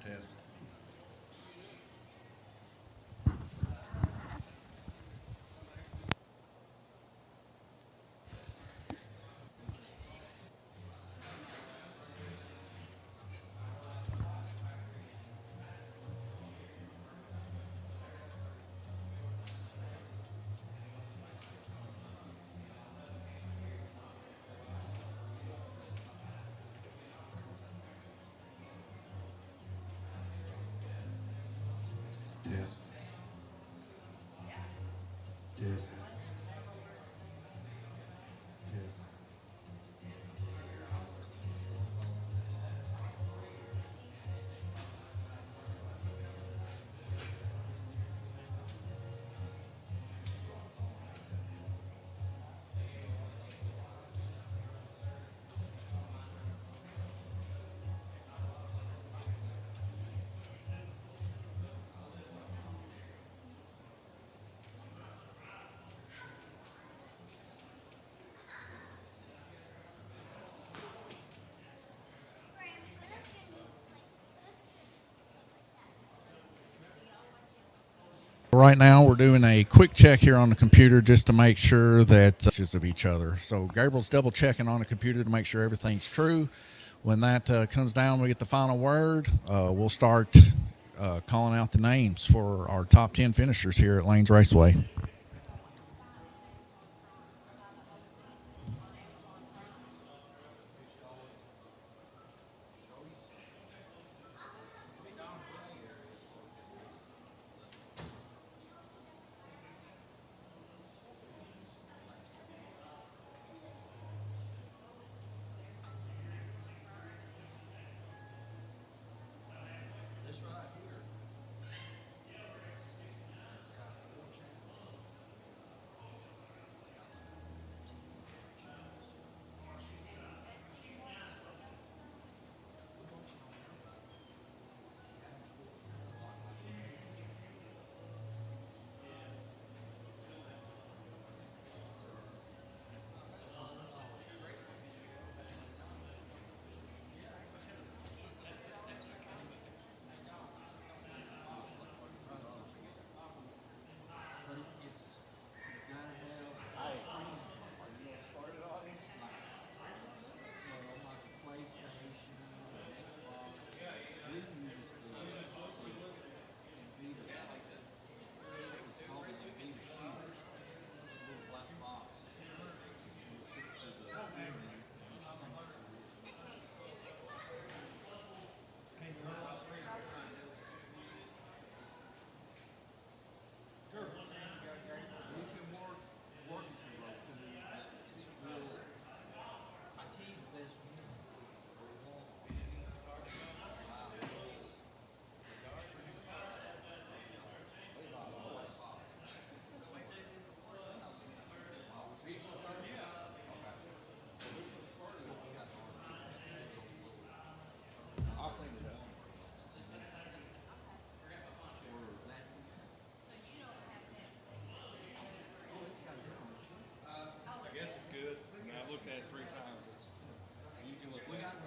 Test. Test. Test. Test. Right now, we're doing a quick check here on the computer just to make sure that of each other. So Gabriel's double checking on the computer to make sure everything's true. When that comes down, we get the final word. We'll start calling out the names for our top 10 finishers here at Lanes Raceway. I guess it's good. I mean, I've looked at it 3 times. You can look at it.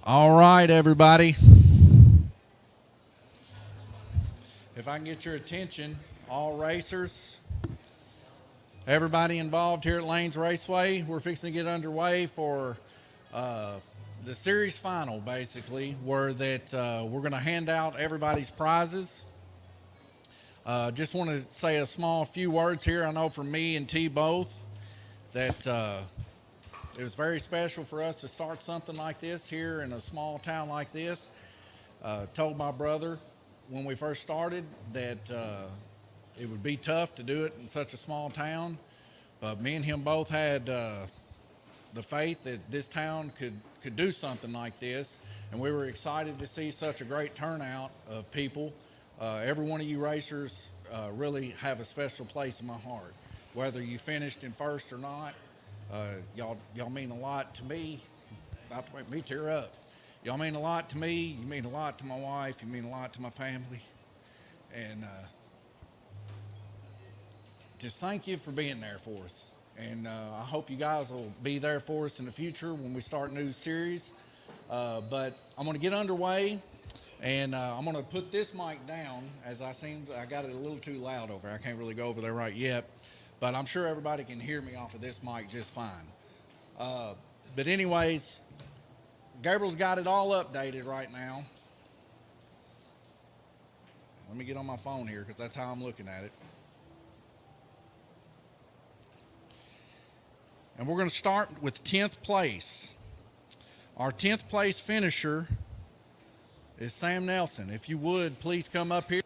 All right, everybody. If I can get your attention, all racers, everybody involved here at Lanes Raceway, we're fixing to get underway for the series final, basically, where that we're going to hand out everybody's prizes. Just want to say a small few words here. I know from me and T both that it was very special for us to start something like this here in a small town like this. Told my brother when we first started that it would be tough to do it in such a small town, but me and him both had the faith that this town could do something like this, and we were excited to see such a great turnout of people. Every one of you racers really have a special place in my heart. Whether you finished in first or not, y'all mean a lot to me. About to make me tear up. Y'all mean a lot to me. You mean a lot to my wife. You mean a lot to my family. And just thank you for being there for us. And I hope you guys will be there for us in the future when we start new series. But I'm going to get underway, and I'm going to put this mic down as I got it a little too loud over there. I can't really go over there right yet, but I'm sure everybody can hear me off of this mic just fine. But anyways, Gabriel's got it all updated right now. Let me get on my phone here because that's how I'm looking at it. And we're going to start with 10th place. Our 10th place finisher is Sam Nelson. If you would, please come up here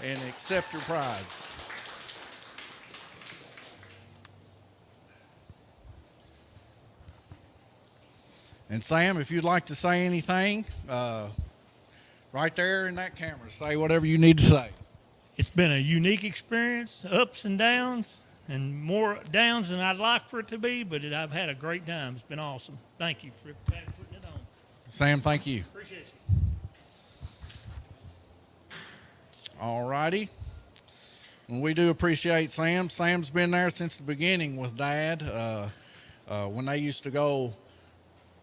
and accept your prize. And Sam, if you'd like to say anything, right there in that camera, say whatever you need to say. It's been a unique experience, ups and downs, and more downs than I'd like for it to be, but I've had a great time. It's been awesome. Thank you for putting it on. Sam, thank you. Appreciate you. All righty. Well, we do appreciate Sam. Sam's been there since the beginning with Dad. When they used to go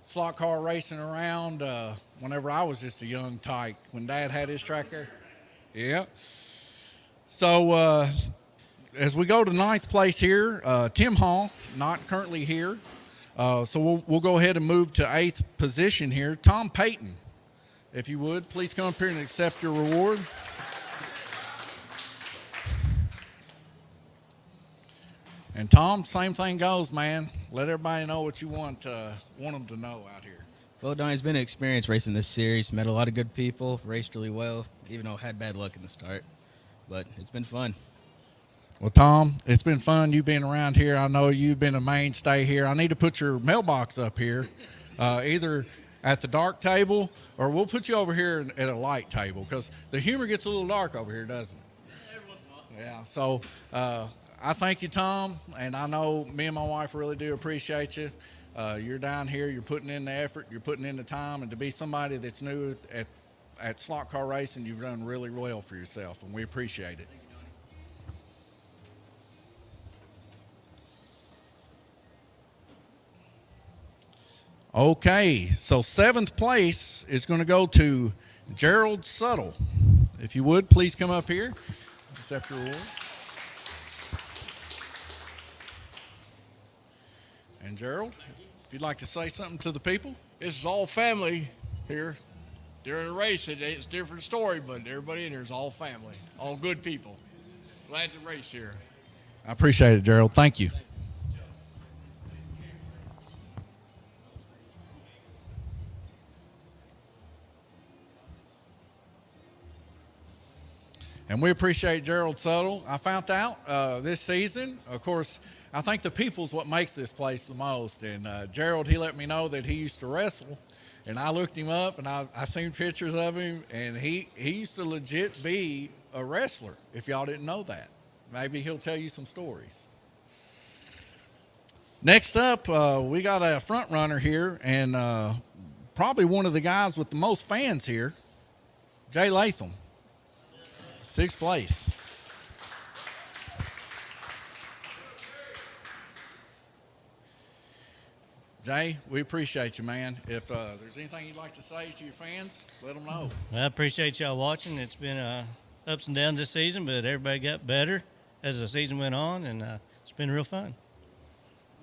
slot car racing around whenever I was just a young tyke, when Dad had his track there. Yeah. So as we go to 9th place here, Tim Hall, not currently here. So we'll go ahead and move to 8th position here. Tom Payton, if you would, please come up here and accept your reward. And Tom, same thing goes, man. Let everybody know what you want them to know out here. Well, Donnie, it's been an experience racing this series. Met a lot of good people, raced really well, even though I had bad luck in the start. But it's been fun. Well, Tom, it's been fun you being around here. I know you've been a mainstay here. I need to put your mailbox up here, either at the dark table or we'll put you over here at a light table because the humor gets a little dark over here, doesn't it? Every once in a while. Yeah, so I thank you, Tom, and I know me and my wife really do appreciate you. You're down here, you're putting in the effort, you're putting in the time, and to be somebody that's new at slot car racing, you've done really well for yourself, and we appreciate it. Thank you, Donnie. Okay, so 7th place is going to go to Gerald Suttle. If you would, please come up here, accept your reward. And Gerald, if you'd like to say something to the people. This is all family here. During the race, it's a different story, but everybody in here is all family, all good people. Glad to race here. I appreciate it, Gerald. Thank you. And we appreciate Gerald Suttle. I found out this season, of course, I think the people's what makes this place the most. And Gerald, he let me know that he used to wrestle. And I looked him up, and I seen pictures of him, and he used to legit be a wrestler, if y'all didn't know that. Maybe he'll tell you some stories. Next up, we got a front runner here, and probably one of the guys with the most fans here, Jay Latham, 6th place. Jay, we appreciate you, man. If there's anything you'd like to say to your fans, let them know. Well, I appreciate y'all watching. It's been ups and downs this season, but everybody got better as the season went on, and it's been real fun.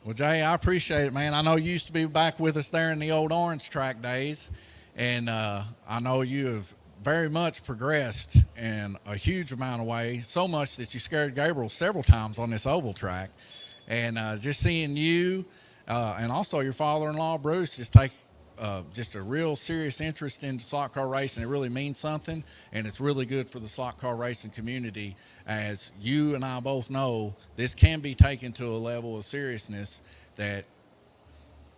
Well, Jay, I appreciate it, man. I know you used to be back with us there in the old Orange Track days, and I know you have very much progressed in a huge amount of way, so much that you scared Gabriel several times on this oval track. And just seeing you and also your father-in-law, Bruce, just take just a real serious interest in slot car racing. It really means something, and it's really good for the slot car racing community. As you and I both know, this can be taken to a level of seriousness that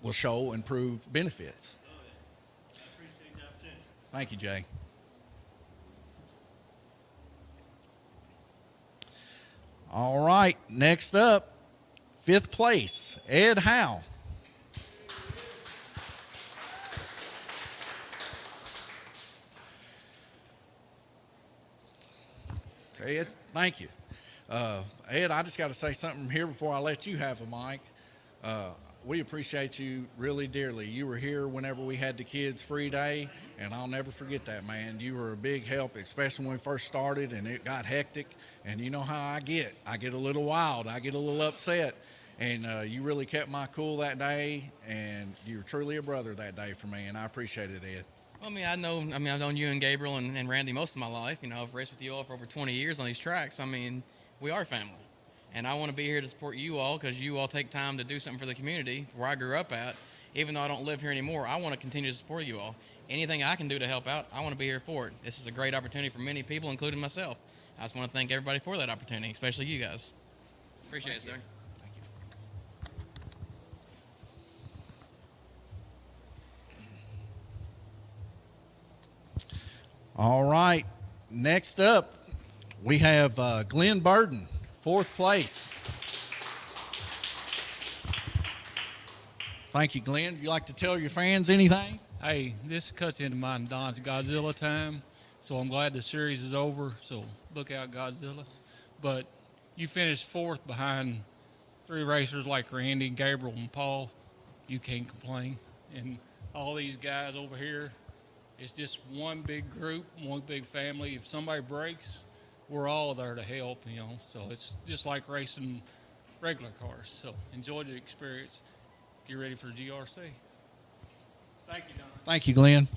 will show and prove benefits. Thank you, Jay. All right, next up, 5th place, Ed Howe. Ed, thank you. Ed, I just got to say something here before I let you have the mic. We appreciate you really dearly. You were here whenever we had the kids' free day, and I'll never forget that, man. You were a big help, especially when we first started and it got hectic. And you know how I get. I get a little wild. I get a little upset. And you really kept my cool that day, and you were truly a brother that day for me, and I appreciate it, Ed. Well, I've known you and Gabriel and Randy most of my life. I've raced with you all for over 20 years on these tracks. We are family. And I want to be here to support you all because you all take time to do something for the community where I grew up at. Even though I don't live here anymore, I want to continue to support you all. Anything I can do to help out, I want to be here for it. This is a great opportunity for many people, including myself. I just want to thank everybody for that opportunity, especially you guys. Appreciate it, sir. Thank you. All right, next up, we have Glenn Burden, 4th place. Thank you, Glenn. Would you like to tell your fans anything? Hey, this cuts into my Don's Godzilla time, so I'm glad the series is over, so look out, Godzilla. But you finished 4th behind 3 racers like Randy, Gabriel, and Paul. You can't complain. And all these guys over here, it's just one big group, one big family. If somebody breaks, we're all there to help, So it's just like racing regular cars. So enjoy the experience. Get ready for GRC. Thank you, Don. Thank you, Glenn.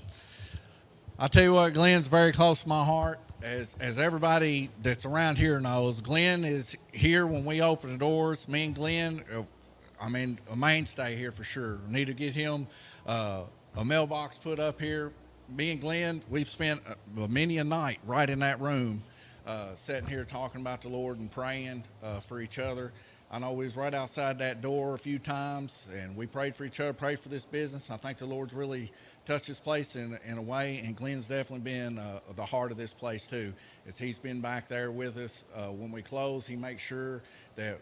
I'll tell you what, Glenn's very close to my heart. As everybody that's around here knows, Glenn is here when we open the doors. Me and Glenn, a mainstay here for sure. Need to get him a mailbox put up here. Me and Glenn, we've spent many a night right in that room sitting here talking about the Lord and praying for each other. I know we was right outside that door a few times, and we prayed for each other, prayed for this business. I think the Lord's really touched this place in a way, and Glenn's definitely been the heart of this place too. As he's been back there with us when we close, he makes sure that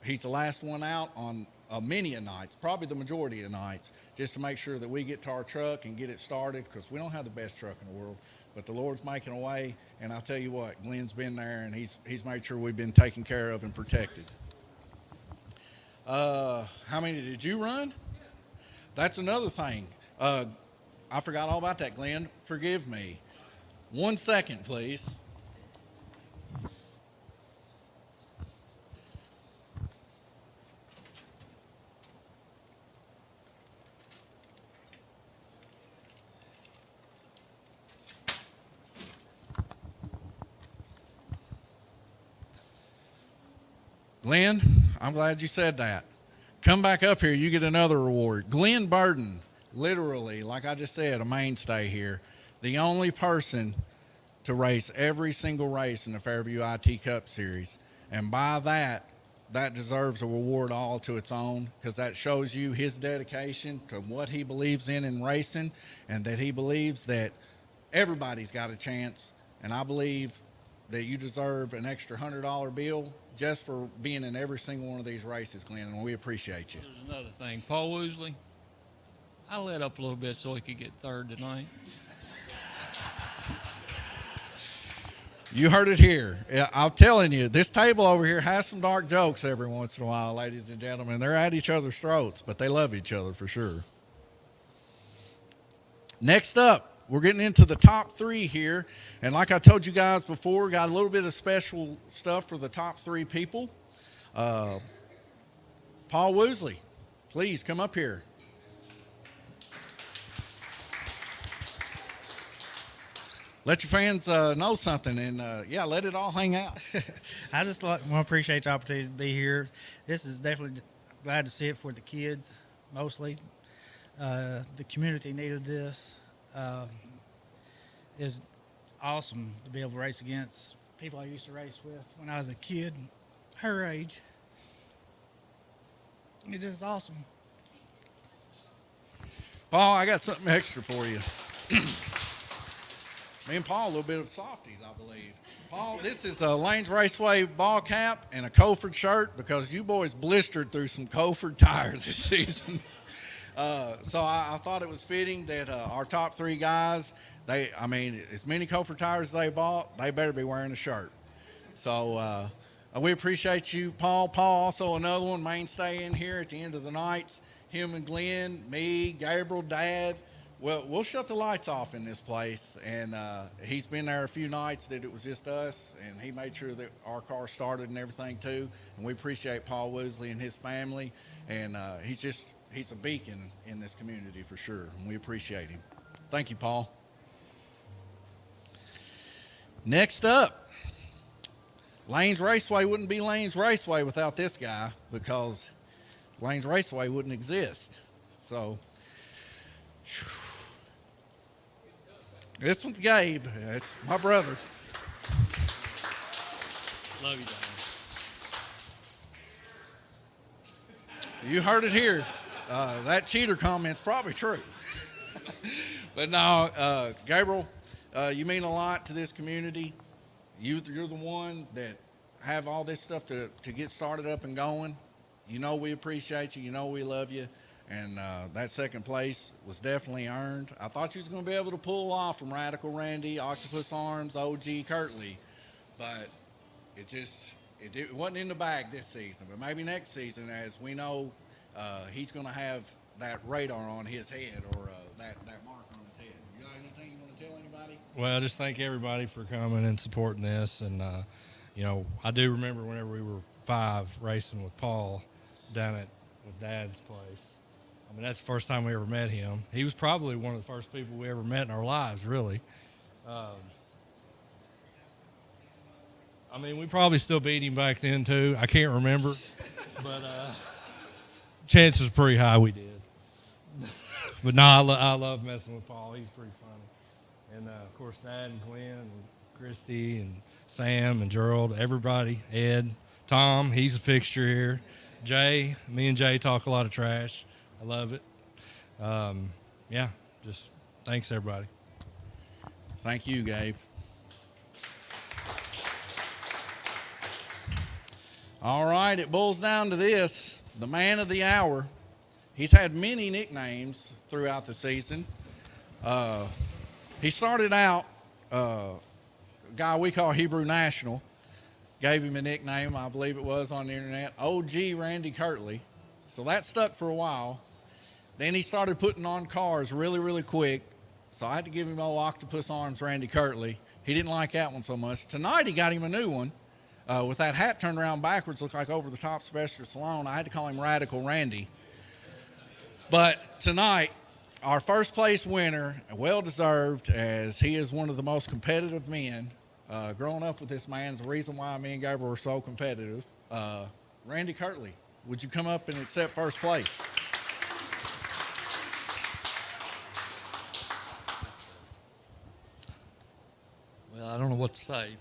he's the last one out on many a nights, probably the majority of nights, just to make sure that we get to our truck and get it started, because we don't have the best truck in the world. But the Lord's making a way, and I'll tell you what, Glenn's been there, and he's made sure we've been taken care of and protected. How many did you run? That's another thing. I forgot all about that, Glenn. Forgive me. 1 second, please. Glenn, I'm glad you said that. Come back up here, you get another reward. Glenn Burden, literally, like I just said, a mainstay here. The only person to race every single race in the Fairview IT Cup Series. And by that deserves a reward all to its own, because that shows you his dedication to what he believes in racing, and that he believes that everybody's got a chance. And I believe that you deserve an extra $100 bill just for being in every single one of these races, Glenn, and we appreciate you. There's another thing. Paul Woosley, I let up a little bit so he could get 3rd tonight. You heard it here. I'm telling you, this table over here has some dark jokes every once in a while, ladies and gentlemen. They're at each other's throats, but they love each other for sure. Next up, we're getting into the top 3 here. And like I told you guys before, got a little bit of special stuff for the top 3 people. Paul Woosley, please come up here. Let your fans know something, and let it all hang out. I just want to appreciate the opportunity to be here. This is definitely glad to see it for the kids, mostly. The community needed this. It's awesome to be able to race against people I used to race with when I was a kid, her age. It's just awesome. Paul, I got something extra for you. Me and Paul, a little bit of softies, I believe. Paul, this is a Lanes Raceway ball cap and a Coford shirt because you boys blistered through some Coford tires this season. So I thought it was fitting that our top three guys, as many Coford tires as they bought, they better be wearing a shirt. So we appreciate you, Paul. Paul, also another one, mainstay in here at the end of the nights. Him and Glenn, me, Gabriel, Dad. Well, we'll shut the lights off in this place, and he's been there a few nights that it was just us, and he made sure that our car started and everything too. And we appreciate Paul Woosley and his family, and he's a beacon in this community for sure, and we appreciate him. Thank you, Paul. Next up, Lanes Raceway wouldn't be Lanes Raceway without this guy because Lanes Raceway wouldn't exist. So, this one's Gabe. It's my brother. Love you, Dad. You heard it here. That cheater comment's probably true. But no, Gabriel, you mean a lot to this community. You're the one that have all this stuff to get started up and going. You know we appreciate you. You know we love you. And that second place was definitely earned. I thought you was going to be able to pull off from Radical Randy, Octopus Arms, OG Kirtley. But it wasn't in the bag this season. But maybe next season, as we know, he's going to have that radar on his head or that mark on his head. You got anything you want to tell anybody? Well, just thank everybody for coming and supporting this. And, I do remember whenever we were 5 racing with Paul down with Dad's place. I mean, that's the first time we ever met him. He was probably one of the first people we ever met in our lives, really. We probably still beat him back then, too. I can't remember. But chances are pretty high we did. But no, I love messing with Paul. He's pretty funny. And, of course, Dad and Glenn and Christy and Sam and Gerald, everybody, Ed, Tom, he's a fixture here. Jay, me and Jay talk a lot of trash. I love it. Just thanks, everybody. Thank you, Gabe. All right, it boils down to this. The man of the hour. He's had many nicknames throughout the season. He started out, a guy we call Hebrew National, gave him a nickname, I believe it was on the internet, OG Randy Kirtley. So that stuck for a while. Then he started putting on cars really, really quick. So I had to give him old Octopus Arms Randy Kirtley. He didn't like that one so much. Tonight he got him a new one. With that hat turned around backwards, looked like over the top Sylvester Stallone. I had to call him Radical Randy. But tonight, our first place winner, well-deserved, as he is one of the most competitive men. Growing up with this man is the reason why me and Gabriel were so competitive. Randy Kirtley, would you come up and accept first place? Well, I don't know what to say,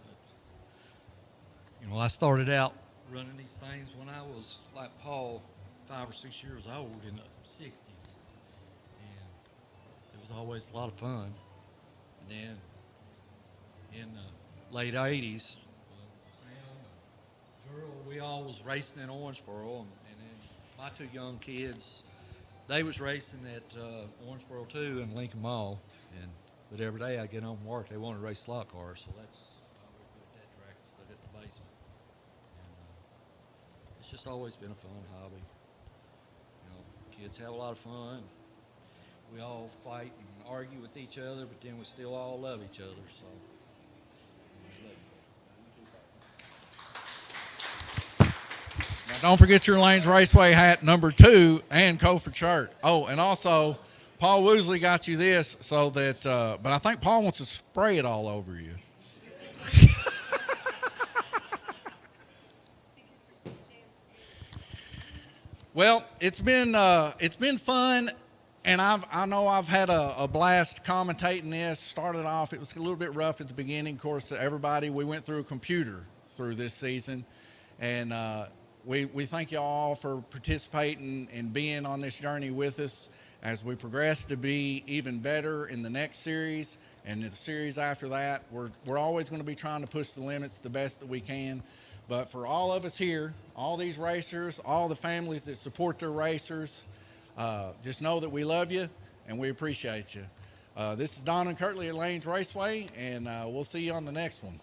but I started out running these things when I was like Paul, 5 or 6 years old in the 60s, and it was always a lot of fun. And then in the late 80s, Sam, Gerald, we all was racing in Owensboro, and then my 2 young kids, they was racing at Owensboro too in Lincoln Mall, but every day I get home from work, they want to race slot cars, so that's why we put that track instead at the basement. And it's just always been a fun hobby. Kids have a lot of fun. We all fight and argue with each other, but then we still all love each other. So. Now Don't forget your Lanes Raceway hat number 2 and Cofer shirt. Oh, and also, Paul Woosley got you this so that, but I think Paul wants to spray it all over you. Well, it's been fun, and I know I've had a blast commentating this. Started off, it was a little bit rough at the beginning. Of course, everybody, we went through a computer through this season, and we thank you all for participating and being on this journey with us as we progress to be even better in the next series and the series after that. We're always going to be trying to push the limits the best that we can. But for all of us here, all these racers, all the families that support their racers, just know that we love you and we appreciate you. This is Don and Kirtley at Lanes Raceway, and we'll see you on the next one.